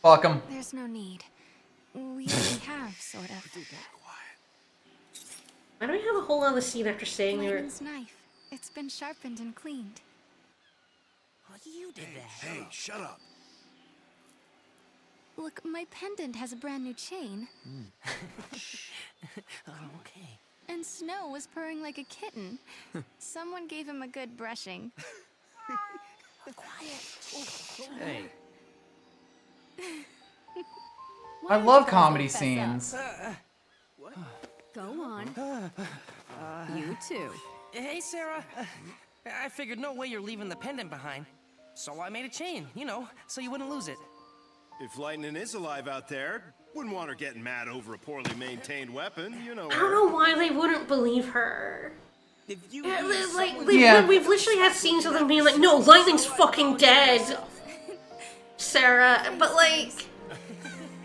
Fuck him.
There's no need. We already have, sort of.
Why do we have a whole other scene after saying we were...
Lightning's knife. It's been sharpened and cleaned.
You did that.
Hey, shut up.
Look, my pendant has a brand new chain.
Okay.
And Snow was purring like a kitten. Someone gave him a good brushing.
Quiet.
Hey.
I love comedy scenes.
Go on. You too.
Hey, Sarah. I figured no way you're leaving the pendant behind. So I made a chain, you know, so you wouldn't lose it.
If Lightning is alive out there, wouldn't want her getting mad over a poorly maintained weapon, you know.
I don't know why they wouldn't believe her.
If you
We've literally had scenes of them being like, no, Lightning's fucking dead, Sarah. But like,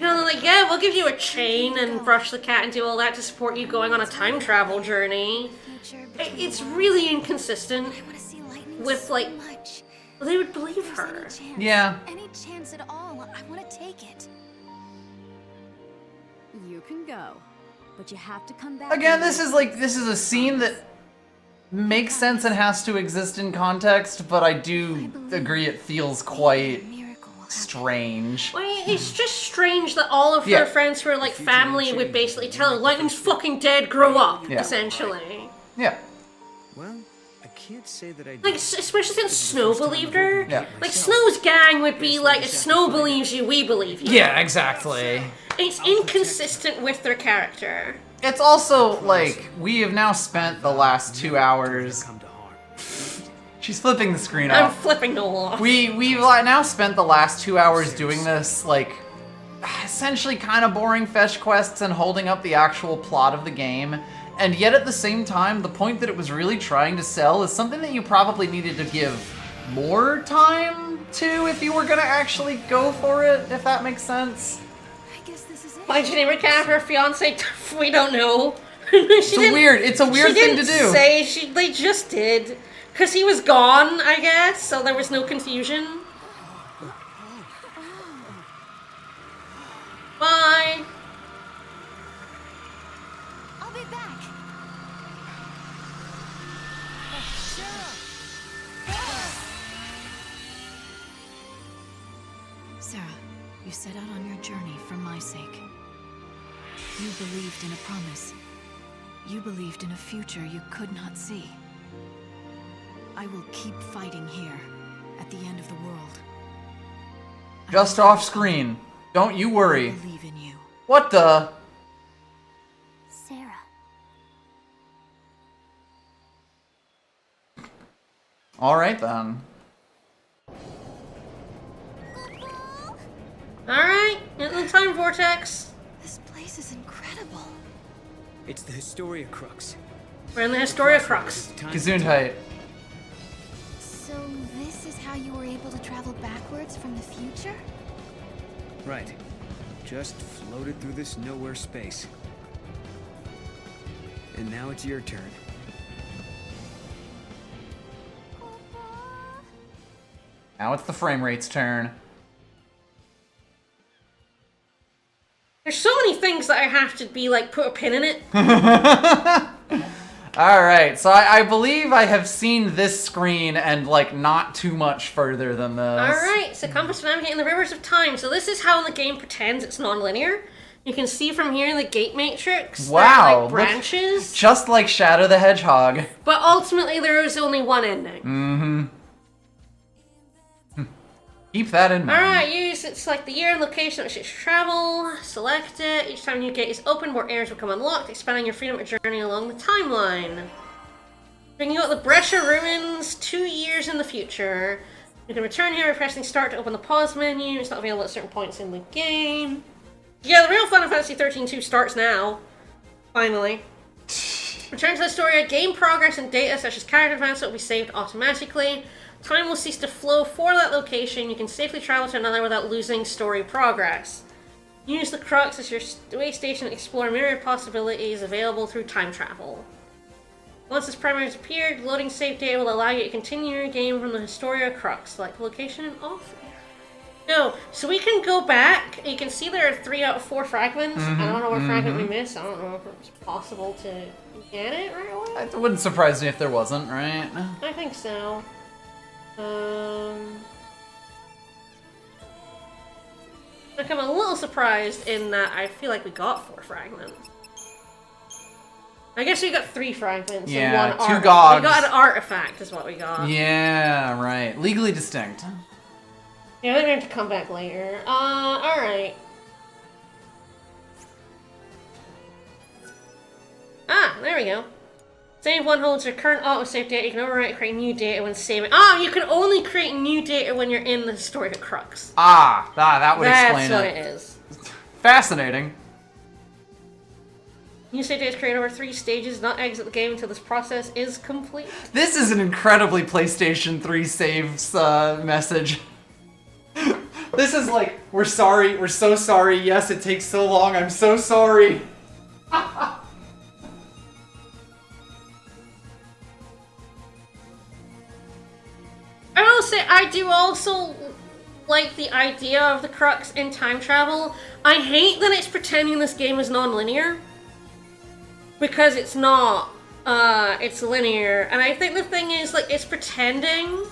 you know, they're like, yeah, we'll give you a chain and brush the cat and do all that to support you going on a time travel journey. It's really inconsistent with like, they would believe her.
Yeah.
Any chance at all, I want to take it.
You can go, but you have to come back.
Again, this is a scene that makes sense and has to exist in context, but I do agree it feels quite strange.
Well, it's just strange that all of her friends who are like family would basically tell her, Lightning's fucking dead, grow up, essentially.
Yeah.
Well, I can't say that I
Like, especially since Snow believed her.
Yeah.
Like, Snow's gang would be like, if Snow believes you, we believe you.
Yeah, exactly.
It's inconsistent with their character.
It's also, like, we have now spent the last 2 hours... She's flipping the screen
I'm
off.
flipping Noel off.
We've now spent the last 2 hours doing this, like, essentially kind of boring fetch quests and holding up the actual plot of the game. And yet at the same time, the point that it was really trying to sell is something that you probably needed to give more time to if you were gonna actually go for it, if that makes sense.
I guess this is it.
Why'd you name her cat her fiance? We don't know.
It's a weird thing to do.
They just did. Because he was gone, I guess, so there was no confusion. Bye.
I'll be back.
Sarah, you set out on your journey for my sake. You believed in a promise. You believed in a future you could not see. I will keep fighting here, at the end of the world.
Just off screen. Don't you worry.
I believe in you.
What the?
Sarah.
Alright then.
Alright, into the time vortex.
This place is incredible.
It's the Historia Crux.
We're in the Historia Crux.
Gesundheit.
So this is how you were able to travel backwards from the future?
Right. Just floated through this nowhere space. And now it's your turn.
Now it's the frame rate's turn.
There's so many things that I have to be like, put a pin in it.
Alright, so I believe I have seen this screen and, like, not too much further than this.
Alright, so compass for navigating the rivers of time. So this is how the game pretends it's non-linear. You can see from here the gate matrix.
Wow.
There are, like, branches.
Just like Shadow the Hedgehog.
But ultimately there is only one ending.
Mm-hmm. Keep that in mind.
Alright, select the year and location at which you should travel. Select it. Each time a new gate is opened, more areas become unlocked, expanding your freedom to journey along the timeline. Bring you out the Brescia ruins 2 years in the future. You can return here by pressing start to open the pause menu. It's not available at certain points in the game. Yeah, the real Final Fantasy XIII-2 starts now. Finally. Return to the story. Game progress and data such as character advancement will be saved automatically. Time will cease to flow for that location. You can safely travel to another without losing story progress. Use the Crux as your way station to explore myriad possibilities available through time travel. Once this primer has appeared, loading save data will allow you to continue your game from the Historia Crux. Select the location and off. No, so we can go back. You can see there are 3 out of 4 fragments. I don't know what fragment we missed. I don't know if it's possible to get it right away.
It wouldn't surprise me if there wasn't, right?
I think so. Like, I'm a little surprised in that I feel like we got 4 fragments. I guess we got 3 fragments and 1
2
artifact.
gogs.
We got an artifact is what we got.
Yeah, right. Legally distinct.
Yeah, they're going to come back later. Alright. Ah, there we go. Save one holds your current autosave data. You can overwrite and create new data when saving. Oh, you can only create new data when you're in the historic crux.
Ah, that would explain it.
That's what it is.
Fascinating.
New save data is created over 3 stages. Not exit the game until this process is complete.
This is an incredibly PlayStation 3 saves message. This is like, we're sorry, we're so sorry. Yes, it takes so long. I'm so sorry.
I will say, I do also like the idea of the crux in time travel. I hate that it's pretending this game is non-linear. Because it's not. It's linear. And I think the thing is, like, it's pretending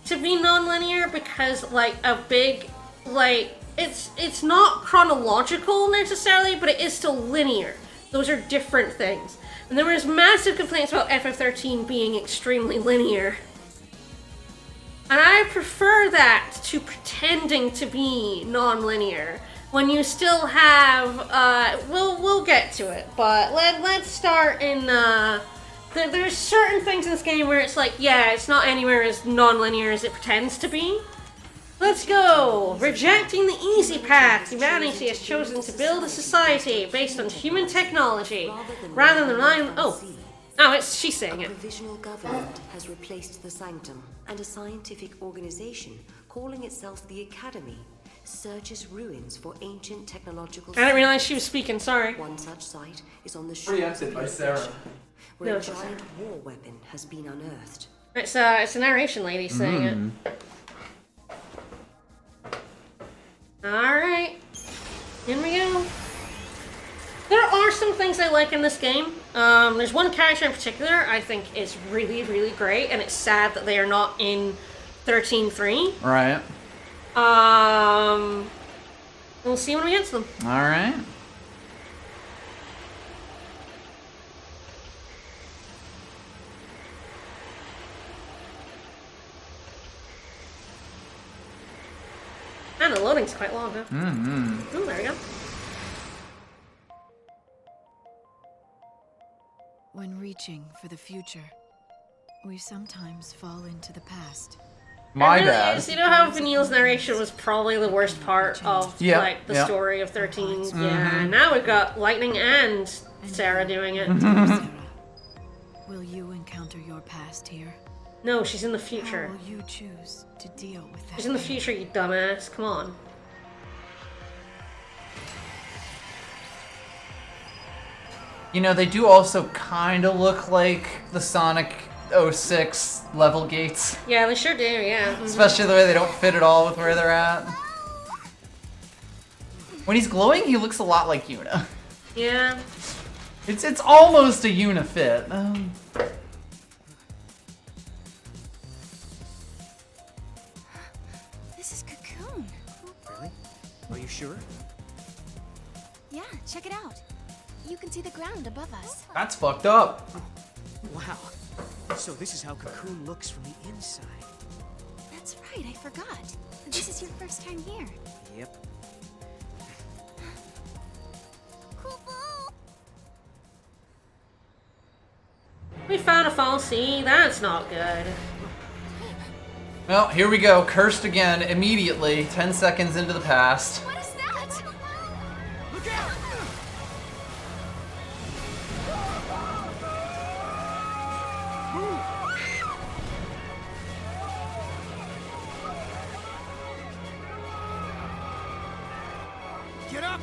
to be non-linear because, like, a big, like, it's not chronological necessarily, but it is still linear. Those are different things. And there was massive complaints about FF13 being extremely linear. And I prefer that to pretending to be non-linear. When you still have, we'll get to it, but let's start in, there's certain things in this game where it's like, yeah, it's not anywhere as non-linear as it pretends to be. Let's go! Rejecting the easy path, humanity has chosen to build a society based on human technology, rather than relying, she's saying it.
A provisional government has replaced the Sanctum, and a scientific organization calling itself the Academy searches ruins for ancient technological.
I didn't realize she was speaking, sorry.
One such site is on the shore
Preempted by Sarah.
where a giant war weapon has been unearthed.
It's a narration lady saying it. Alright. In we go. There are some things I like in this game. There's one character in particular I think is really, really great, and it's sad that they are not in 13.3.
Right.
We'll see when we get to them.
Alright.
And the loading's quite long, huh?
Mm-hmm.
Ooh, there we go.
When reaching for the future, we sometimes fall into the past.
My bad.
You know how Vanille's narration was probably the worst part of like the story of 13?
Mm-hmm.
Yeah, now we've got Lightning and Sarah doing it.
Sarah, will you encounter your past here?
No, she's in the future.
How will you choose to deal with that?
She's in the future, you dumbass. Come on.
You know, they do also kind of look like the Sonic 06 level gates.
Yeah, they sure do, yeah. Mm-hmm.
Especially the way they don't fit at all with where they're at. When he's glowing, he looks a lot like Yuna.
Yeah.
It's almost a Yuna fit.
This is Cocoon.
Really? Are you sure?
Yeah, check it out. You can see the ground above us.
That's fucked up.
Wow. So this is how Cocoon looks from the inside.
That's right, I forgot. This is your first time here.
Yep.
We found a false C. That's not good.
Well, here we go. Cursed again immediately. 10 seconds into the past.
What is that?
Look out! Get up!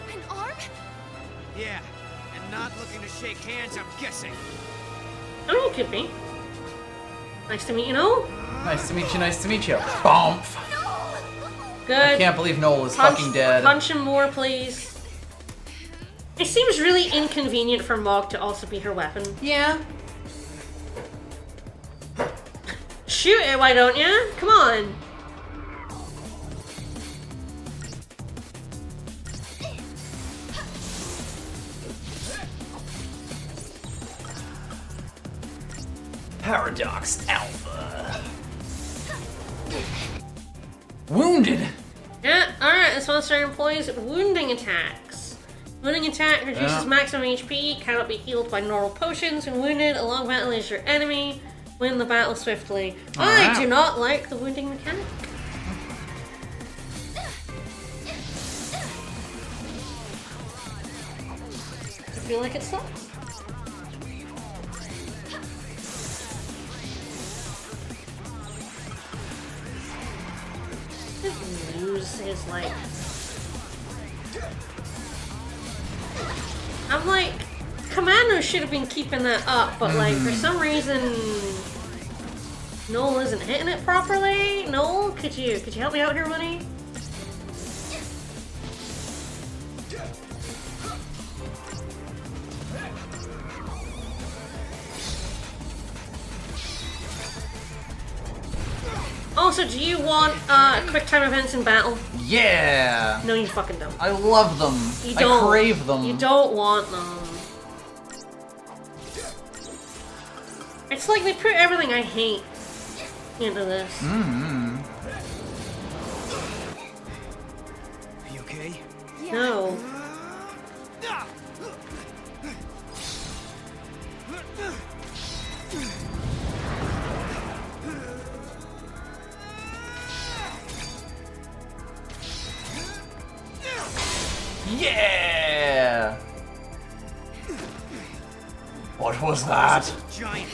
An arm?
Yeah, and not looking to shake hands, I'm guessing.
Oh, you could be. Nice to meet you, Noel.
Nice to meet you, nice to meet you. Bomp!
Good.
I can't believe Noel is fucking dead.
Punch him more, please. It seems really inconvenient for Mog to also be her weapon.
Yeah.
shoot it, why don't you? Come on.
Paradox Alpha. Wounded.
Yeah, alright, this monster employs wounding attacks. Wounding attack reduces maximum HP, cannot be healed by normal potions. When wounded, a long battle is your enemy. Win the battle swiftly. I do not like the wounding mechanic. I feel like it sucks. Lose his like. I'm like, Commando should have been keeping that up, but like for some reason, Noel isn't hitting it properly. Noel, could you help me out here, buddy? Also, do you want quick time events in battle?
Yeah.
No, you fucking don't.
I love them.
You don't.
I crave them.
You don't want them. It's like they put everything I hate into this.
Are you okay?
No.
Yeah! What was that?
Giant.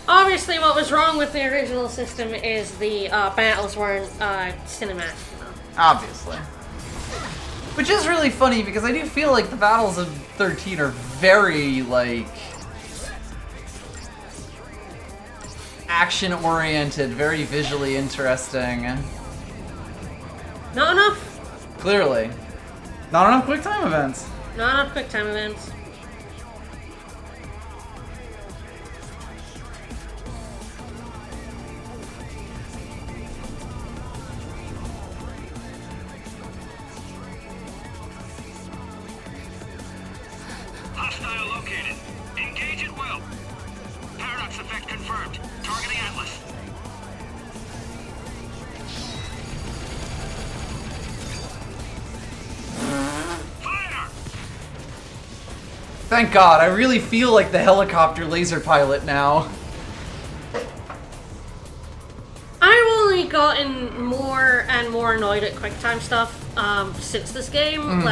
Obviously, what was wrong with the original system is the battles weren't cinematic.
Obviously. Which is really funny because I do feel like the battles of 13 are very, like, action-oriented, very visually interesting.
Not enough?
Clearly. Not enough quick time events.
Not enough quick time events.
Hostile located. Engage at will. Paradox effect confirmed. Targeting Atlas. Fire!
Thank God, I really feel like the helicopter laser pilot now.
I've only gotten more and more annoyed at QuickTime stuff since this game.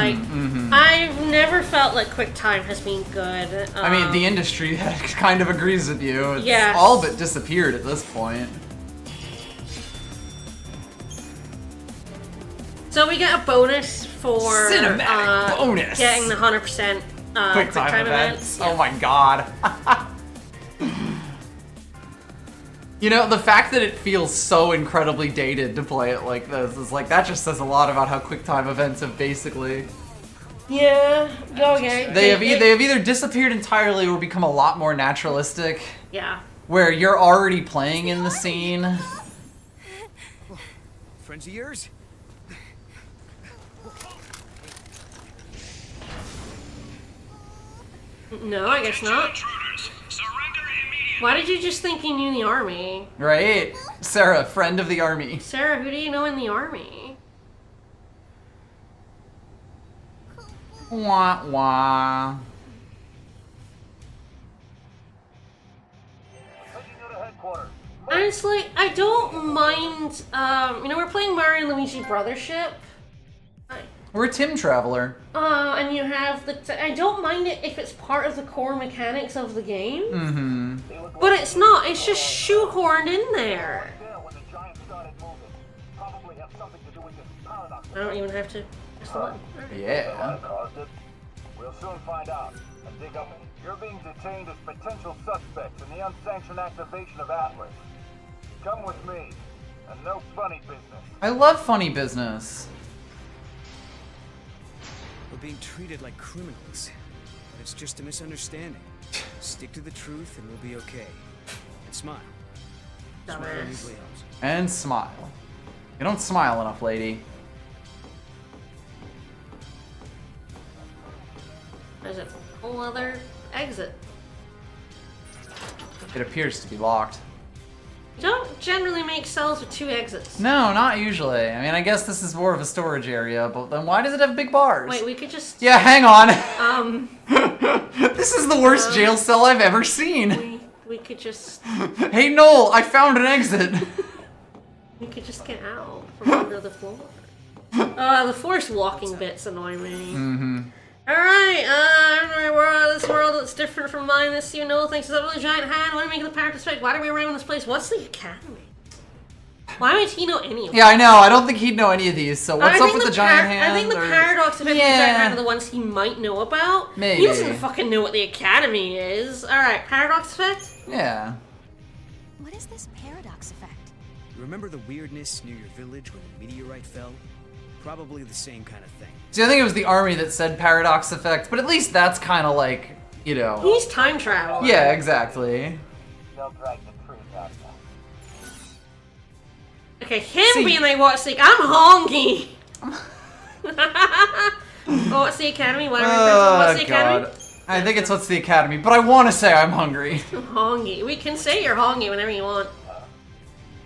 I've never felt like QuickTime has been good.
I mean, the industry kind of agrees with you. It's
Yes.
all but disappeared at this point.
So we get a bonus for
Cinematic bonus!
getting the 100% QuickTime events.
Oh my God. You know, the fact that it feels so incredibly dated to play it like this is like, that just says a lot about how QuickTime events have basically...
Yeah, okay.
They have either disappeared entirely or become a lot more naturalistic.
Yeah.
Where you're already playing in the scene.
Friends of yours?
No, I guess not. Why did you just think you knew the army?
Right? Sarah, friend of the army.
Sarah, who do you know in the army?
Wah wah.
Honestly, I don't mind, you know, we're playing Mario and Luigi Brothership.
We're a Tim Traveler.
And you have the... I don't mind it if it's part of the core mechanics of the game.
Mm-hmm.
But it's not. It's just shoehorned in there. I don't even have to press the button.
Yeah.
We'll soon find out and dig up. You're being detained as potential suspects in the unsanctioned activation of Atlas. Come with me, and no funny business.
I love funny business.
We're being treated like criminals. But it's just a misunderstanding. Stick to the truth and we'll be okay. And smile. Smile usually helps.
And smile. You don't smile enough, lady.
There's a whole other exit.
It appears to be locked.
You don't generally make cells with 2 exits.
No, not usually. I mean, I guess this is more of a storage area, but then why does it have big bars?
Wait, we could just...
Yeah, hang on. This is the worst jail cell I've ever seen.
We could just...
Hey, Noel, I found an exit.
We could just get out from under the floor. The forced walking bits annoy me.
Mm-hmm.
Alright, this world that's different from mine, this you know, thanks to that really giant hand, why do we make the parrot expect? Why do we arrive in this place? What's the academy? Why would he know any of
Yeah, I know. I don't think he'd know any of these, so what's up with the giant hand?
I think the paradox of the giant hand are the ones he might know about.
Maybe.
He doesn't fucking know what the academy is. Alright, paradox effect?
Yeah.
What is this paradox effect?
Remember the weirdness near your village when a meteorite fell? Probably the same kind of thing.
See, I think it was the army that said paradox effect, but at least that's kind of like, you know.
He's time travel.
Yeah, exactly.
Okay, him being like, what's the... I'm hungry! What's the academy? Whatever. What's the academy?
God. I think it's what's the academy, but I want to say I'm hungry.
I'm hungry. We can say you're hungry whenever you want.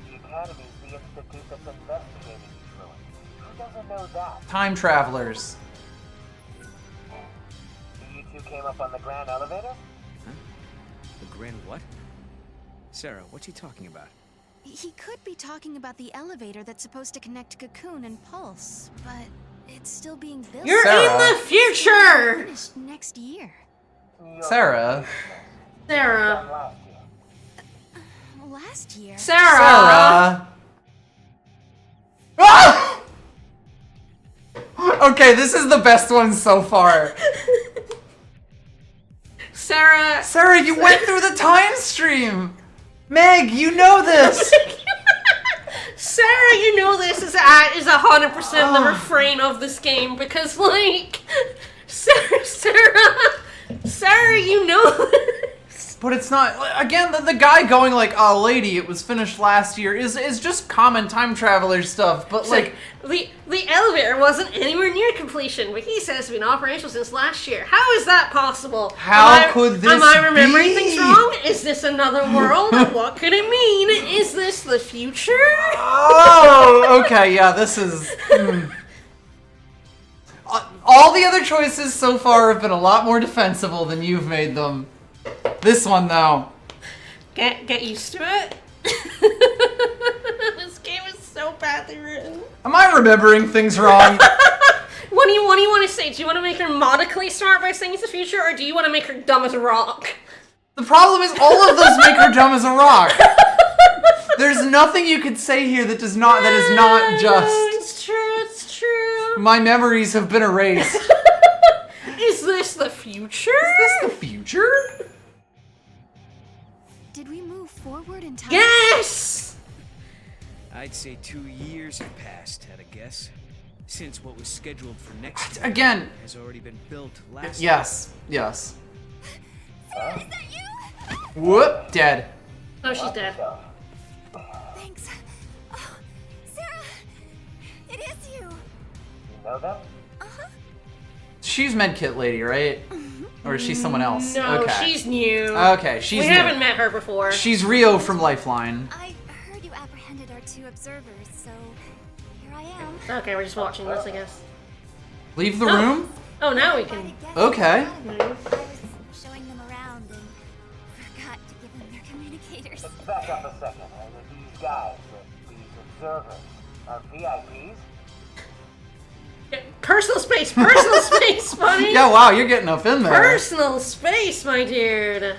The academy is the institute that's investigating these ruins. Who doesn't know that?
Time travelers.
You two came up on the grand elevator?
Huh? The grand what? Sarah, what's he talking about?
He could be talking about the elevator that's supposed to connect Cocoon and Pulse, but it's still being built.
You're in the future!
Finished next year.
Sarah.
Sarah.
Last year.
Sarah. Ah! Okay, this is the best one so far.
Sarah.
Sarah, you went through the time stream. Meg, you know this.
Sarah, you know this is 100% the refrain of this game because, like, Sarah, you know this.
But it's not. Again, the guy going like, "Oh, lady, it was finished last year," is just common time traveler stuff. But like,
the elevator wasn't anywhere near completion, but he says it's been operational since last year. How is that possible?
How could this
Am I remembering
be?
things wrong? Is this another world? What could it mean? Is this the future?
Oh, okay, yeah, this is. All the other choices so far have been a lot more defensible than you've made them. This one, though.
Get used to it. This game is so badly written.
Am I remembering things wrong?
What do you want to say? Do you want to make her modically smart by saying it's the future, or do you want to make her dumb as a rock?
The problem is all of those make her dumb as a rock. There's nothing you could say here that is not just.
It's true. It's true.
My memories have been erased.
Is this the future?
Is this the future?
Did we move forward in time?
Yes!
I'd say 2 years have passed, at a guess. Since what was scheduled for next year
Again
has already been built last
Yes.
year.
Sarah, is that you?
Whoop, dead.
Oh, she's dead.
Thanks. Oh, Sarah, it is you.
You know them?
Uh-huh.
She's Medkit Lady, right? Or is she someone else?
No,
okay.
she's new.
Okay, she's
We
new.
haven't met her before.
She's Rio from Lifeline.
I heard you apprehended our 2 observers, so here I am.
Okay, we're just watching this, I guess.
Leave the room?
Oh, now we can.
Okay.
I was showing them around and forgot to give them their communicators.
Back up a second. These guys, these observers, are VIPs?
Personal space, buddy.
Yeah, wow, you're getting up in there.
Personal space, my dude.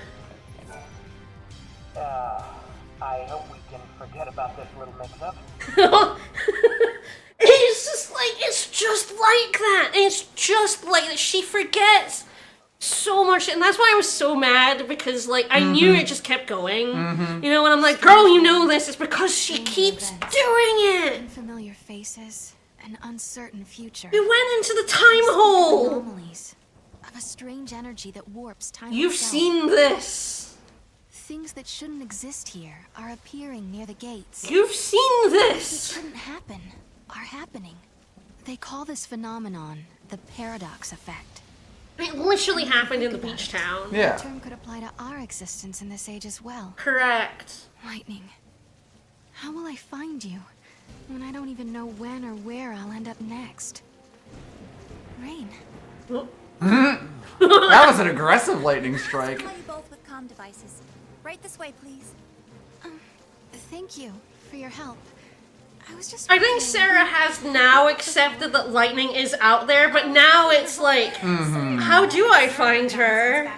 I hope we can forget about this little mix-up.
It's just like that. It's just like that. She forgets so much, and that's why I was so mad because, like, I knew it just kept going. You know, and I'm like, girl, you know this. It's because she keeps doing it.
Familiar faces
an uncertain future.
We went into the time hole!
Anomalies of a strange energy that warps time
You've
itself.
seen this!
Things that shouldn't exist here are appearing near the gates.
You've seen
They
this!
shouldn't happen, are happening. They call this phenomenon the paradox effect.
It literally happened in the beach town.
Yeah.
The term could apply to our existence in this age as well.
Correct.
Lightning, how will I find you when I don't even know when or where I'll end up next? Rain.
That was an aggressive lightning strike.
Supply you both with comm devices. Right this way, please.
Thank you for your help. I was just.
I think Sarah has now accepted that lightning is out there, but now it's like, how do I find her?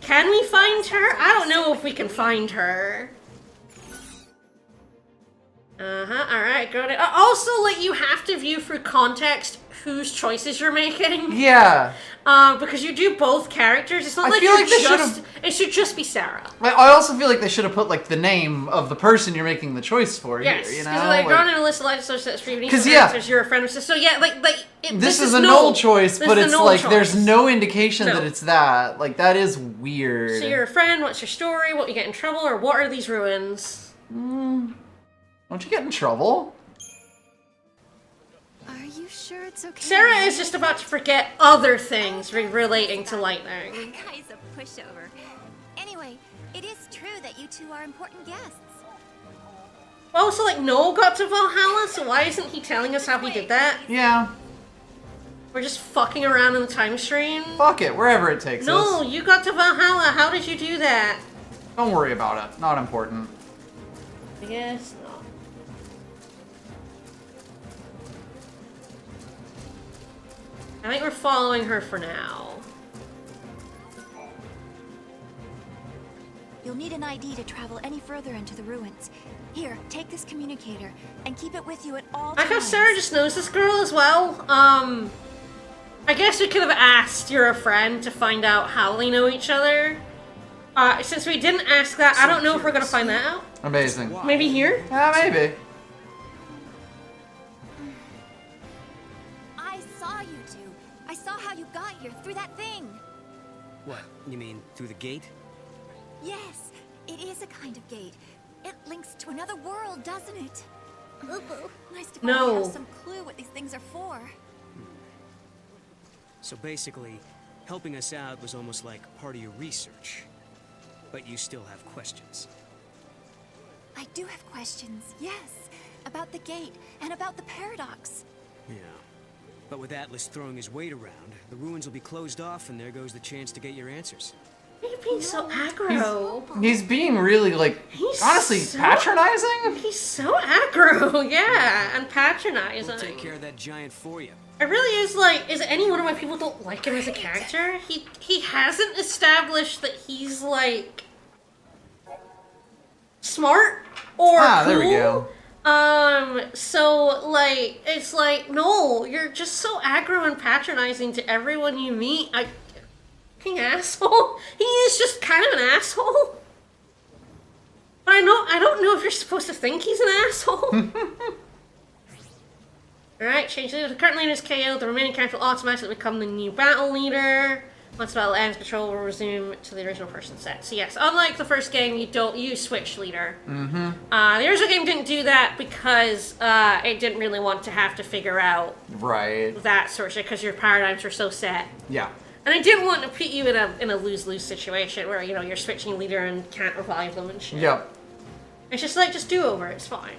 Can we find her? I don't know if we can find her. Alright, got it. Also, like, you have to view through context whose choices you're making.
Yeah.
Because you do both characters. It's not
I
like
feel
you're
like they
just...
should've-
It should just be Sarah.
I also feel like they should have put like the name of the person you're making the choice for
Yes,
here. You
because
know,
like drawn in a list of life associates for you.
'Cause, yeah.
You're a friend of so yeah,
this is a null choice,
This
but
is a
it's
null
like
choice.
there's no indication
No.
that it's that. Like that is weird.
So you're a friend. What's your story? What you get in trouble, or what are these ruins?
Don't you get in trouble?
Are you sure it's okay?
Sarah is just about to forget other things relating to lightning.
Guy's a pushover. Anyway, it is true that you two are important guests.
Also, like Noel got to Valhalla, so why isn't he telling us how he did that?
Yeah.
We're just fucking around in the time stream.
Fuck it, wherever it takes
No,
us.
you got to Valhalla. How did you do that?
Don't worry about it. Not important.
I guess not. I think we're following her for now.
You'll need an ID to travel any further into the ruins. Here, take this communicator and keep it with you at all
I
times.
guess Sarah just knows this girl as well. I guess we could have asked you're a friend to find out how they know each other. Since we didn't ask that, I don't know if we're gonna find that out.
Amazing.
Maybe here?
Yeah, maybe.
I saw you two. I saw how you got here through that thing.
What? You mean through the gate?
Yes, it is a kind of gate. It links to another world, doesn't it? Ooh, nice to finally
No.
have some clue what these things are for.
So basically, helping us out was almost like part of your research. But you still have questions.
I do have questions, yes. About the gate and about the paradox.
Yeah. But with Atlas throwing his weight around, the ruins will be closed off and there goes the chance to get your answers.
You're being so aggro.
He's being really like honestly
so-
patronizing.
He's so aggro, yeah, and patronizing.
We'll take care of that giant for you.
It really is like, is it any wonder why people don't like him as a character? He hasn't established that he's like smart or cool.
There we go.
So like, it's like, no, you're just so aggro and patronizing to everyone you meet. Fucking asshole. He is just kind of an asshole. But I don't know if you're supposed to think he's an asshole. Alright, change leader. The current leader is KO. The remaining character will automatically become the new battle leader. Once the battle ends, control will resume to the original person set. So yes, unlike the first game, you switch leader.
Mm-hmm.
The original game didn't do that because it didn't really want to have to figure out
Right.
that sort of shit because your paradigms were so set.
Yeah.
And I didn't want to put you in a lose-lose situation where, you know, you're switching leader and can't revive them and shit.
Yep.
It's just like, just do over, it's fine.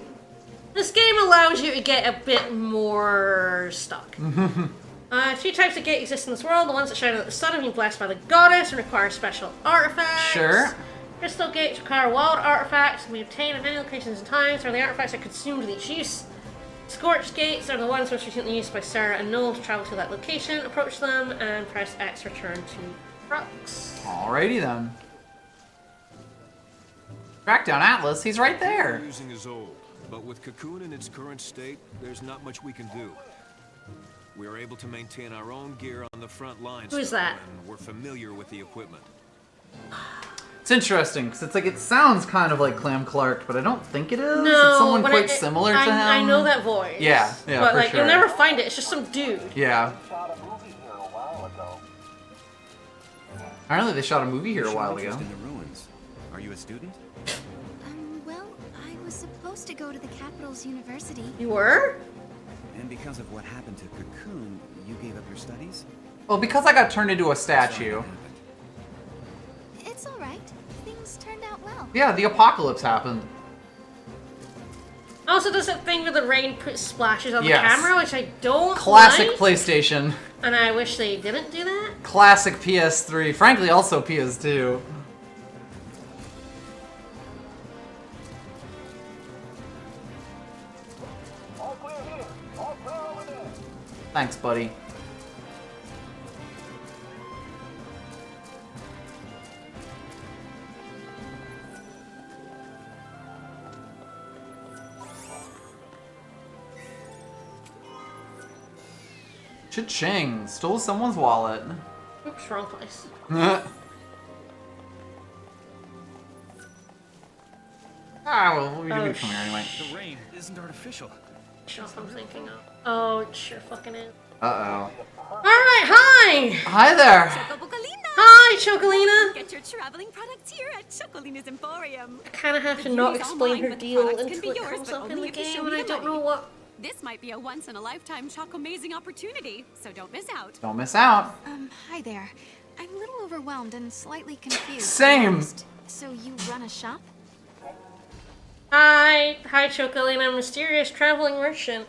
This game allows you to get a bit more stuck. Two types of gate exist in this world. The ones that shine at the sun have been blessed by the goddess and require special artifacts.
Sure.
Crystal gates require wild artifacts and be obtained at many locations and times, where the artifacts are consumed with each use. Scorched gates are the ones which are recently used by Sarah and Noel to travel to that location. Approach them and press X return to Crux.
Alrighty then. Track down Atlas. He's right there.
Using is old, but with Cocoon in its current state, there's not much we can do. We are able to maintain our own gear on the front lines.
Who is that?
And we're familiar with the equipment.
It's interesting because it's like it sounds kind of like Clam Clark, but I don't think it is.
No,
it's someone
but
quite similar to him.
I know that voice.
Yeah,
but
for
like
sure.
you'll never find it. It's just some dude.
Yeah. Apparently, they shot a movie here a while ago.
In the ruins. Are you a student?
Well, I was supposed to go to the capital's university.
You were?
And because of what happened to Cocoon, you gave up your studies?
Well, because I got turned into a statue.
It's all right. Things turned out well.
Yeah, the apocalypse happened.
Also, does that thing where the rain splashes on the
Yes.
camera, which I don't
Classic
like.
PlayStation.
And I wish they didn't do that.
Classic PS3. Frankly, also PS2. Thanks, buddy. Cha-ching! Stole someone's wallet.
Oops, wrong place.
Well, we come here anyway.
The rain isn't artificial.
Shop I'm thinking of. Oh, it sure fucking is.
Uh-oh.
Alright, hi!
Hi there!
Hi, Chocolina!
Get your traveling products here at Chocolina's Emporium.
I kind of have to
The
not
beauty's all
explain
mine,
her
but the
deal
products
until
can be
it
yours,
comes
but
up in
only
the
if you show
game,
me
and I
the
don't know
money.
what.
This might be a once-in-a-lifetime Choco-mazing opportunity, so don't miss out.
Don't miss out.
Hi there. I'm a little overwhelmed and slightly confused.
Same.
So you run a shop?
Hi, Chocolina, mysterious traveling merchant.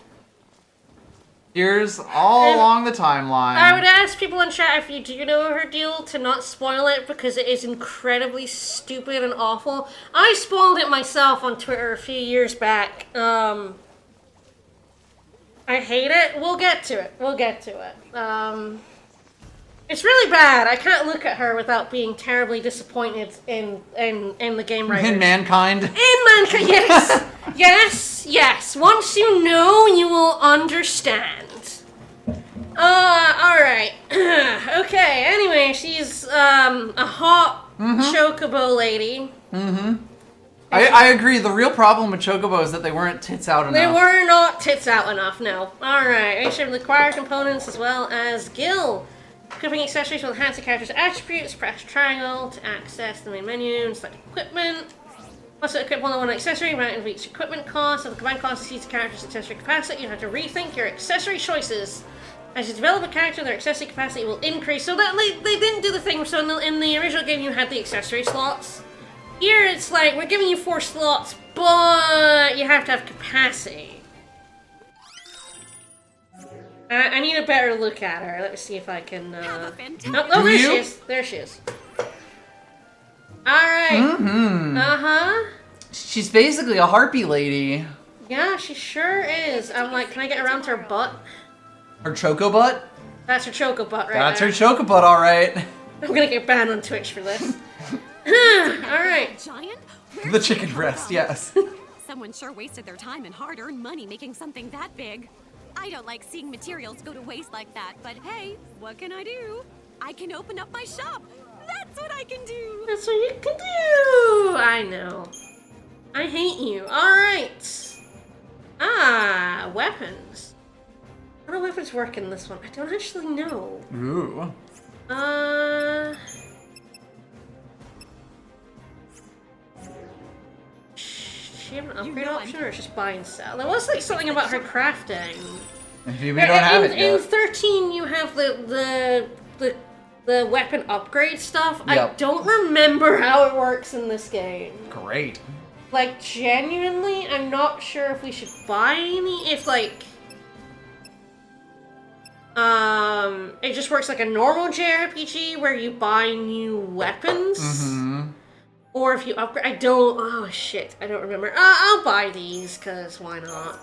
Here's all along the timeline.
I would ask people in chat if you do know her deal to not spoil it because it is incredibly stupid and awful. I spoiled it myself on Twitter a few years back. I hate it. We'll get to it. It's really bad. I can't look at her without being terribly disappointed in the game writers.
In mankind.
In mankind, yes. yes. Once you know, you will understand. Alright. Okay, anyway, she's a hot chocobo lady.
I agree. The real problem with Chocobo is that they weren't tits out enough.
They were not tits out enough, no. Alright, each of the required components as well as Gil. Equipping accessories will enhance the character's attributes. Press triangle to access the main menu and select equipment. Also equip more than one accessory, amount of each equipment cost. If the combined cost exceeds the character's accessory capacity, you have to rethink your accessory choices. As you develop a character, their accessory capacity will increase. So that they didn't do the thing. So in the original game, you had the accessory slots. Here, it's like we're giving you 4 slots, but you have to have capacity. I need a better look at her. Let me see if I can. Oh, there she is. There she is. All right.
She's basically a harpy lady.
Yeah, she sure is. I'm like, can I get around to her butt?
Her choco butt?
That's her choco butt right
That's
there.
her choco butt, all right.
I'm gonna get banned on Twitch for this. All right.
Giant?
The chicken breast, yes.
Someone sure wasted their time and hard-earned money making something that big. I don't like seeing materials go to waste like that, but hey, what can I do? I can open up my shop. That's what I can do.
That's what you can do. I know. I hate you. All right. Weapons. How do weapons work in this one? I don't actually know.
Ooh.
She have an upgrade option, or it's just buy and sell? There was like something about her crafting.
Maybe we don't have it yet.
In 13, you have the weapon upgrade stuff.
Yep.
I don't remember how it works in this game.
Great.
Like, genuinely, I'm not sure if we should buy any. If like, it just works like a normal JRPG where you buy new weapons. Or if you upgrade, oh shit, I don't remember. I'll buy these, cause why not?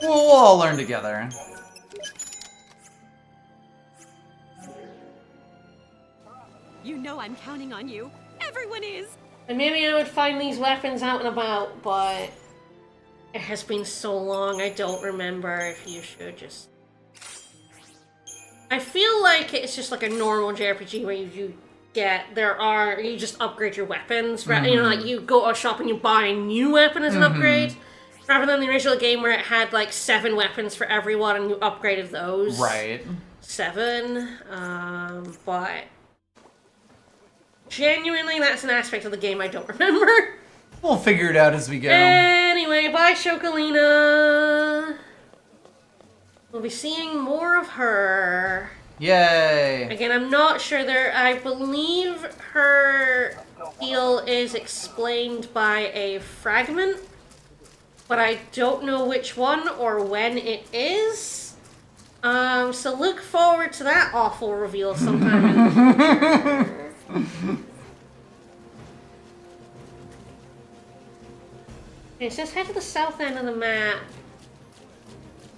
We'll all learn together.
You know I'm counting on you. Everyone is.
And maybe I would find these weapons out and about, but it has been so long, I don't remember if you should just... I feel like it's just like a normal JRPG where you get, you just upgrade your weapons. You know, like you go to a shop and you buy a new weapon as an upgrade, rather than the original game where it had like 7 weapons for everyone and you upgraded those.
Right.
7, but genuinely, that's an aspect of the game I don't remember.
We'll figure it out as we go.
Anyway, bye, Chocolina. We'll be seeing more of her.
Yay!
Again, I'm not sure I believe her deal is explained by a fragment, but I don't know which one or when it is. So look forward to that awful reveal sometime in the future. It says head to the south end of the map.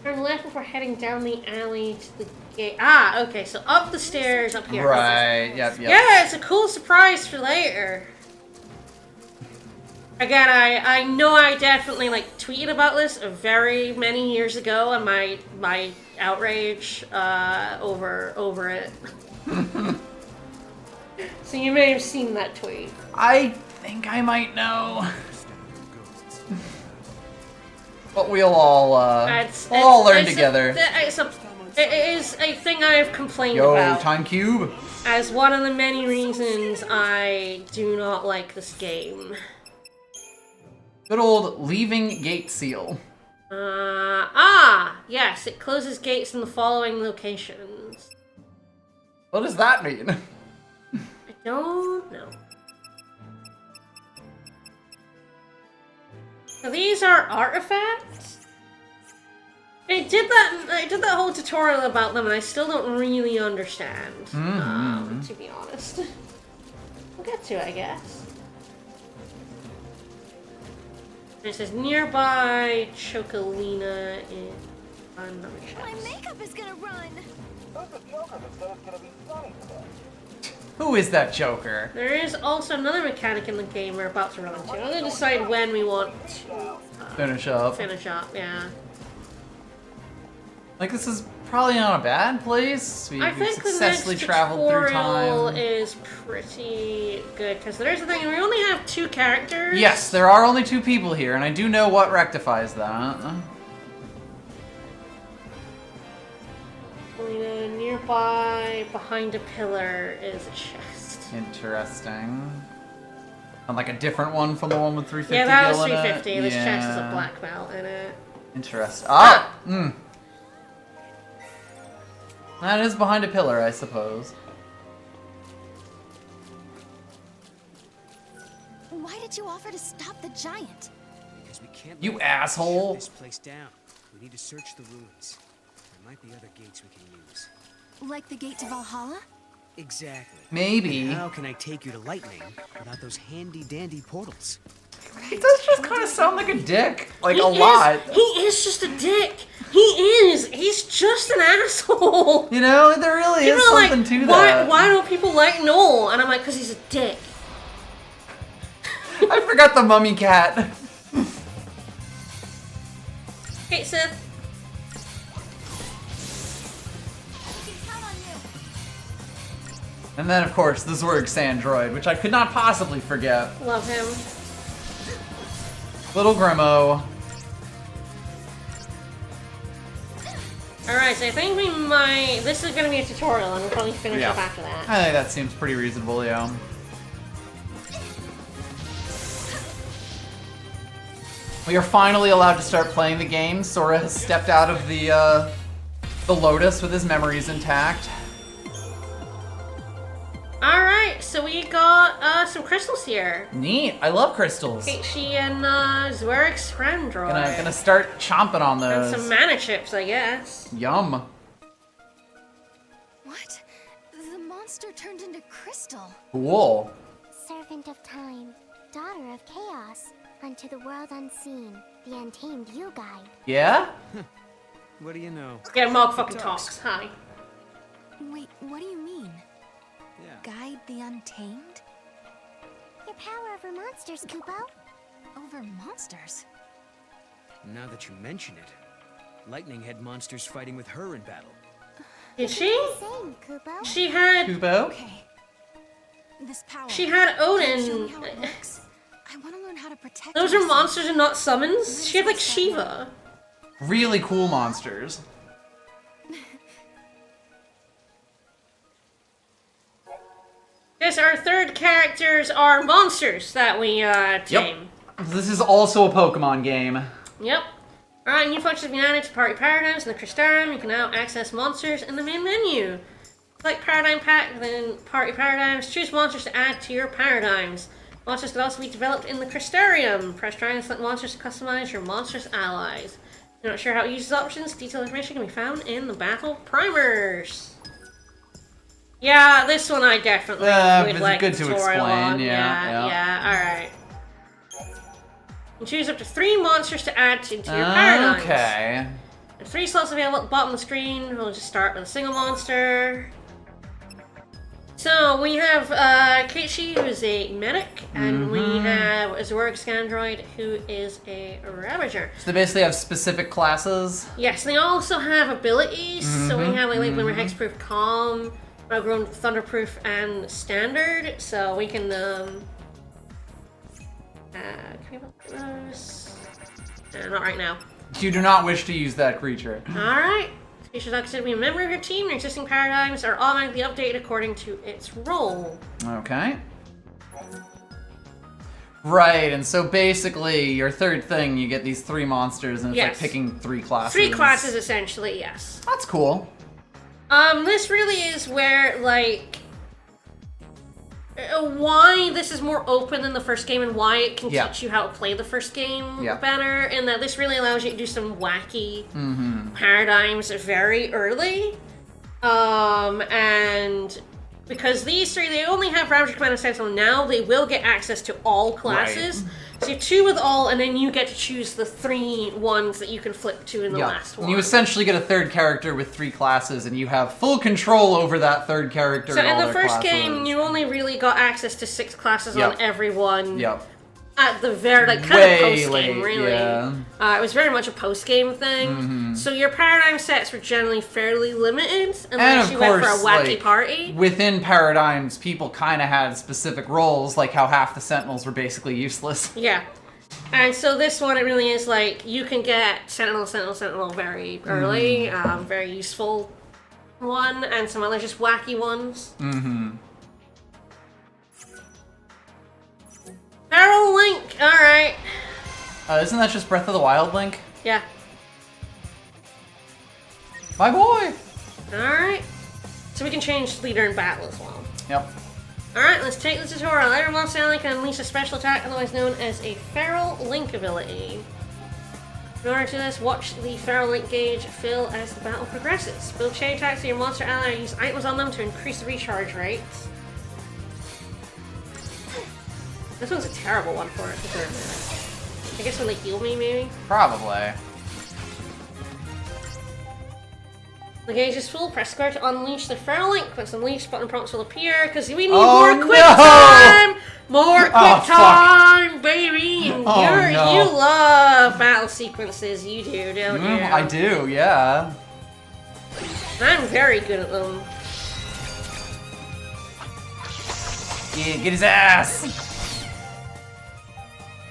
Turn left before heading down the alley to the gate. Ah, okay, so up the stairs up here.
Right, yep.
Yeah, it's a cool surprise for later. Again, I know I definitely like tweeted about this very many years ago and my outrage over it. So you may have seen that tweet.
I think I might know. But we'll all learn together.
It is a thing I have complained about.
Yo, Time Cube.
As one of the many reasons I do not like this game.
Good old leaving gate seal.
Yes, it closes gates in the following locations.
What does that mean?
I don't know. So these are artifacts? I did that whole tutorial about them and I still don't really understand. To be honest. We'll get to it, I guess. It says nearby Chocolina in another chest.
My makeup is gonna run.
Who's the Joker that said it's gonna be sunny today?
Who is that Joker?
There is also another mechanic in the game we're about to run into. I'm gonna decide when we want to
finish up, yeah.
Like,
this is probably not a bad place. We've successfully traveled through time.
Is pretty good, because there's the thing, we only have 2 characters.
Yes, there are only 2 people here, and I do know what rectifies that.
Nearby, behind a pillar, is a chest.
Interesting. And like a different one from the one with 350
Yeah, that was
gil in
350.
it?
This chest is a black belt in it.
Interesting. That is behind a pillar, I suppose.
Why did you offer to stop the giant?
Because we can't.
You asshole!
Shut this place down. We need to search the ruins. There might be other gates we can use.
Like the gate to Valhalla?
Exactly.
Maybe.
How can I take you to Lightning without those handy-dandy portals?
He does just kind of sound like a dick. Like, a lot.
He is just a dick. He is. He's just an asshole.
You know, there really is something to that.
Why don't people like Noel? And I'm like, because he's a dick.
I forgot the mummy cat.
Hey, Sith.
And then, of course, the Zwerg Sandroid, which I could not possibly forget.
Love him.
Little Grimo.
Alright, so I think we might... This is going to be a tutorial, and we'll probably finish up after that.
I think that seems pretty reasonable, yeah. We are finally allowed to start playing the game. Sora has stepped out of the Lotus with his memories intact.
Alright, so we got some crystals here.
Neat. I love crystals.
Peachy and Zwerg Sandroid.
Gonna start chomping on those.
And some mana chips, I guess.
Yum.
What? The monster turned into crystal.
Cool.
Servant of time, daughter of chaos, unto the world unseen, the untamed you guide.
Yeah?
What do you know?
Yeah, Mog fucking talks. Hi.
Wait, what do you mean?
Yeah.
Guide the untamed?
Your power over monsters, Kupo.
Over monsters?
Now that you mention it, Lightning had monsters fighting with her in battle.
Did she?
Same, Kupo.
She had...
Kupo?
Okay.
this power.
She had
Can you show me
Odin.
how it works? I want to learn how to protect
Those are
myself.
monsters and not summons. She had like Shiva.
Really cool monsters.
Yes, our third characters are monsters that we tame.
Yep. This is also a Pokemon game.
Yep. Alright, new functions have been added to Party Paradigms in the Crystarium. You can now access monsters in the main menu. Select Paradigm Pack, then Party Paradigms. Choose monsters to add to your paradigms. Monsters can also be developed in the Crystarium. Press triangle to select monsters to customize your monster's allies. If you're not sure how to use these options, detailed information can be found in the battle primers. Yeah, this one I definitely would
it's
like
good to
tutorial
explain,
on.
yeah.
Alright. You choose up to 3 monsters to add into your paradigms.
Okay.
There are 3 slots available at the bottom of the screen. We'll just start with a single monster. So we have Keiichi, who is a medic, and we have Zorg Scandroid, who is a Ravager.
So they basically have specific classes?
Yes, they also have abilities. So we have like Glimmer Hexproof, Calm, Grown Thunderproof, and Standard. So we can can we look at those? Not right now.
You do not wish to use that creature.
Alright. Species not considered to be a member of your team. Your existing paradigms are automatically updated according to its role.
Okay. Right, and so basically, your third thing, you get these 3 monsters, and it's like picking 3 classes.
3 classes, essentially, yes.
That's cool.
This really is where, like, why this is more open than the first game and why it can teach you how to play the first game better, and that this really allows you to do some wacky paradigms very early. And because these 3, they only have Ravager, Command, and Sentinel now, they will get access to all classes. Right. So you have 2 with all, and then you get to choose the 3 ones that you can flip to in the last one.
And you essentially get a third character with 3 classes, and you have full control over that third character.
So
and all
in the
their
first
classes.
game, you only really got access to 6 classes on everyone.
Yep.
At the very, like, kind of post-game, really.
Yeah.
It was very much a post-game thing. So your paradigm sets were generally fairly limited, unless you went for a wacky party.
Within paradigms, people kind of had specific roles, like how half the Sentinels were basically useless.
Yeah. And so this one, it really is like, you can get Sentinel very early, very useful one, and some other just wacky ones. Feral Link, alright.
Isn't that just Breath of the Wild Link?
Yeah.
My boy!
Alright. So we can change leader in battle as well.
Yep.
Alright, let's take the tutorial. Every monster ally can unleash a special attack, otherwise known as a Feral Link ability. In order to do this, watch the Feral Link gauge fill as the battle progresses. Build chain attacks to your monster ally and use items on them to increase the recharge rate. This one's a terrible one for it. I guess when they heal me, maybe?
Probably.
The gauge is full. Press square to unleash the Feral Link. Once unleashed, button prompts will appear because we need more quick time! More quick time, baby! And you love battle sequences. You do, don't you?
I do, yeah.
I'm very good at them.
Yeah, get his ass!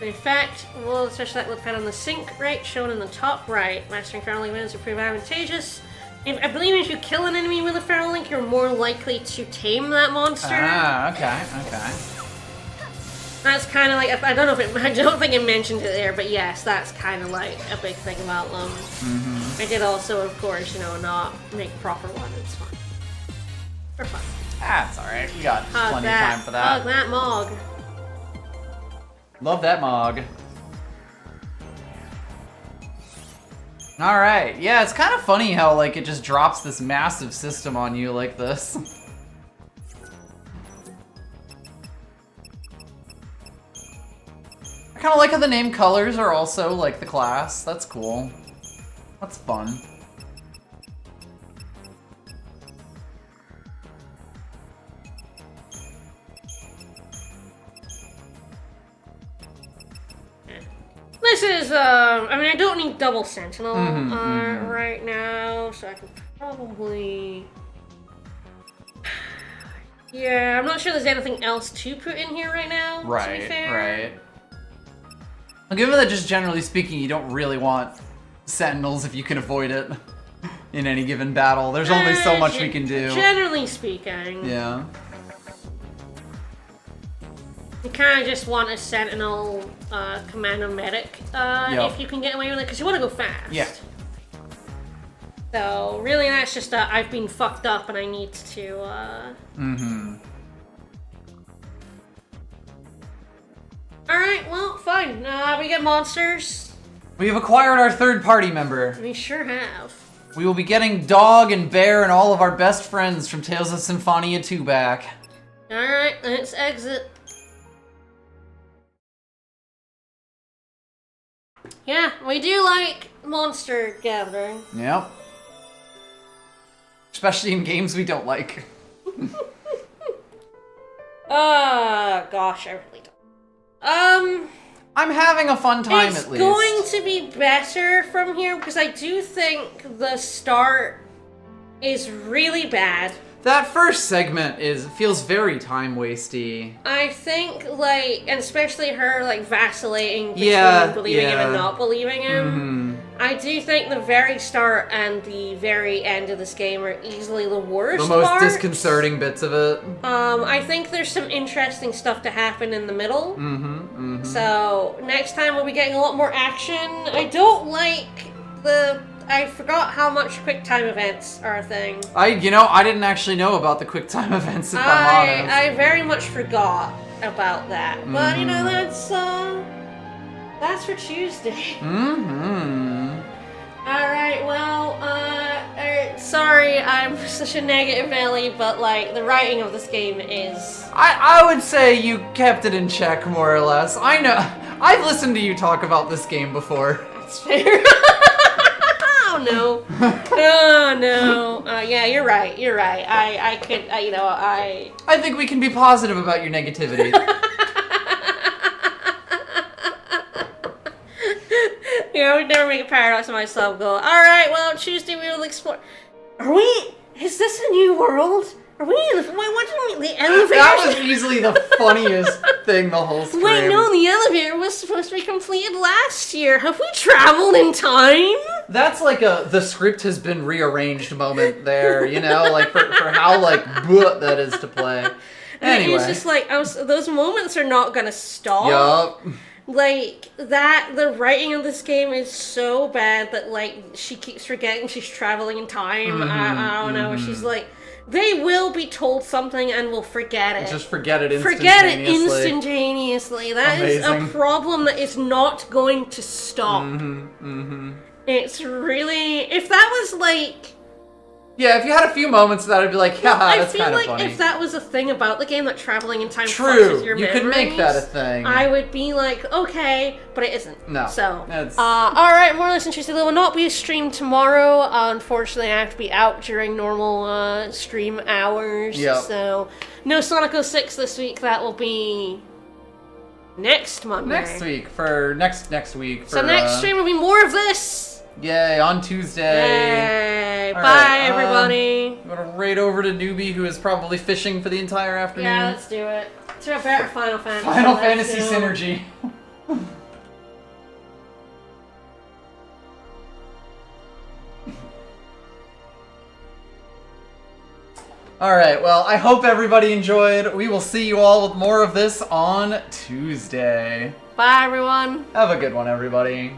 In fact, we'll special attack will depend on the sync rate shown in the top right. Mastering Feral Link moves will prove advantageous. I believe if you kill an enemy with a Feral Link, you're more likely to tame that monster.
Ah, okay.
That's kind of like, I don't know if I don't think it mentioned it there, but yes, that's kind of like a big thing about them. I did also, of course, not make proper one. It's fine. For fun.
That's alright. We got plenty of time for that.
Hug that Mog.
Love that Mog. Alright, yeah, it's kind of funny how, like, it just drops this massive system on you like this. I kind of like how the name colors are also, like, the class. That's cool. That's fun.
This is, I mean, I don't need double Sentinel right now, so I can probably... Yeah, I'm not sure there's anything else to put in here right now, to be
Right,
fair.
right. Well, given that just generally speaking, you don't really want sentinels if you can avoid it in any given battle. There's only so much we can do.
Generally speaking.
Yeah.
You kind of just want a sentinel commander medic if you can get away with it, because you want to go fast.
Yeah.
So, really, that's just I've been fucked up and I need to,
Mm-hmm.
Alright, well, fine. We get monsters.
We have acquired our third party member.
We sure have.
We will be getting Dog and Bear and all of our best friends from Tales of Symphonia 2 back.
Alright, let's exit. Yeah, we do like monster gathering.
Yep. Especially in games we don't like.
Gosh, I really don't.
I'm having a fun time at least.
It's going to be better from here because I do think the start is really bad.
That first segment feels very time wasty.
I think, like, and especially her, like, vacillating between believing him and not believing him.
Mm-hmm.
I do think the very start and the very end of this game are easily the worst
The most
parts.
disconcerting bits of it.
I think there's some interesting stuff to happen in the middle.
Mm-hmm, mm-hmm.
So, next time we'll be getting a lot more action. I don't like I forgot how much quick time events are a thing.
I didn't actually know about the quick time events, if I'm honest.
I very much forgot about that. But, you know, that's for Tuesday.
Mm-hmm.
Alright, well, sorry I'm such a negative Nelly, but, like, the writing of this game is...
I would say you kept it in check, more or less. I know. I've listened to you talk about this game before.
That's fair. Oh, no. Oh, no. Yeah, you're right. You're right. I
think we can be positive about your negativity.
I would never make a paradox of myself go, alright, well, Tuesday we will explore. Is this a new world? Are we in the elevator?
That was easily the funniest thing the whole stream.
Wait, no, the elevator was supposed to be completed last year. Have we traveled in time?
That's like the script has been rearranged moment there, you know, like for how like that is to play. Anyway.
It's just like, those moments are not gonna stop.
Yup.
Like, the writing of this game is so bad that, like, she keeps forgetting she's traveling in time.
Mm-hmm,
I don't know. She's like, they will be told something and will forget it.
Just forget it
instantaneously. That is a problem that is not going to stop.
Mm-hmm, mm-hmm.
It's really... If that was, like...
Yeah, if you had a few moments of that, I'd be like, yeah, that's kind of funny. I feel like
if that was a thing about the game, that traveling in time
True,
with your
you
memories,
could make that a thing.
I would be like, okay, but it isn't.
No.
So, alright, more or less interesting. There will not be a stream tomorrow. Unfortunately, I have to be out during normal stream hours.
Yep.
So, no Sonic 06 this week. That will be next Monday.
Next week, for next week.
So next stream will be more of this.
Yay, on Tuesday.
Yay. Bye, everybody.
I'm gonna raid over to Newbie, who is probably fishing for the entire afternoon.
Yeah, let's do it. To a better Final Fantasy.
Final Fantasy synergy. Alright, well, I hope everybody enjoyed. We will see you all with more of this on Tuesday.
Bye, everyone.
Have a good one, everybody.